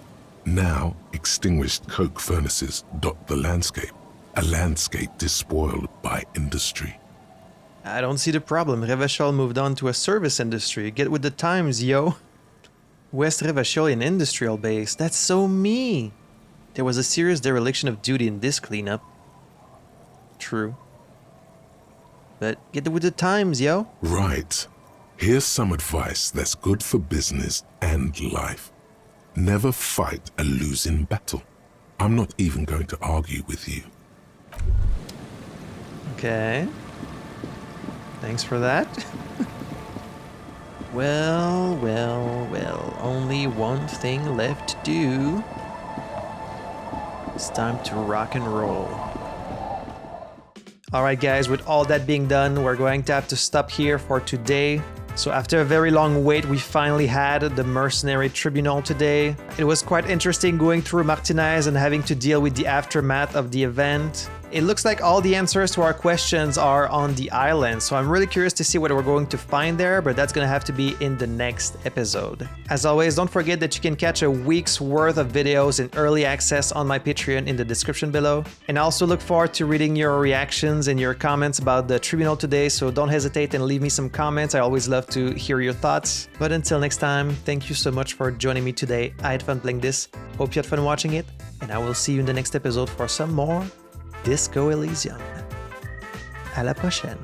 Now, extinguished coke furnaces dot the landscape, a landscape despoiled by industry. I don't see the problem. Revachol moved on to a service industry. Get with the times, yo. West Revacholian industrial base. That's so me. There was a serious dereliction of duty in this cleanup. True. But get with the times, yo. Right. Here's some advice that's good for business and life. Never fight a losing battle. I'm not even going to argue with you. Okay. Thanks for that. Well. Only one thing left to do. It's time to rock and roll. Alright guys, with all that being done, we're going to have to stop here for today. So after a very long wait, we finally had the Mercenary Tribunal today. It was quite interesting going through Martinez and having to deal with the aftermath of the event. It looks like all the answers to our questions are on the island, so I'm really curious to see what we're going to find there, but that's gonna have to be in the next episode. As always, don't forget that you can catch a week's worth of videos in early access on my Patreon in the description below. And I also look forward to reading your reactions and your comments about the Tribunal today, so don't hesitate and leave me some comments. I always love to hear your thoughts. But until next time, thank you so much for joining me today. I had fun playing this, hope you had fun watching it, and I will see you in the next episode for some more Disco Elysium. À la prochaine.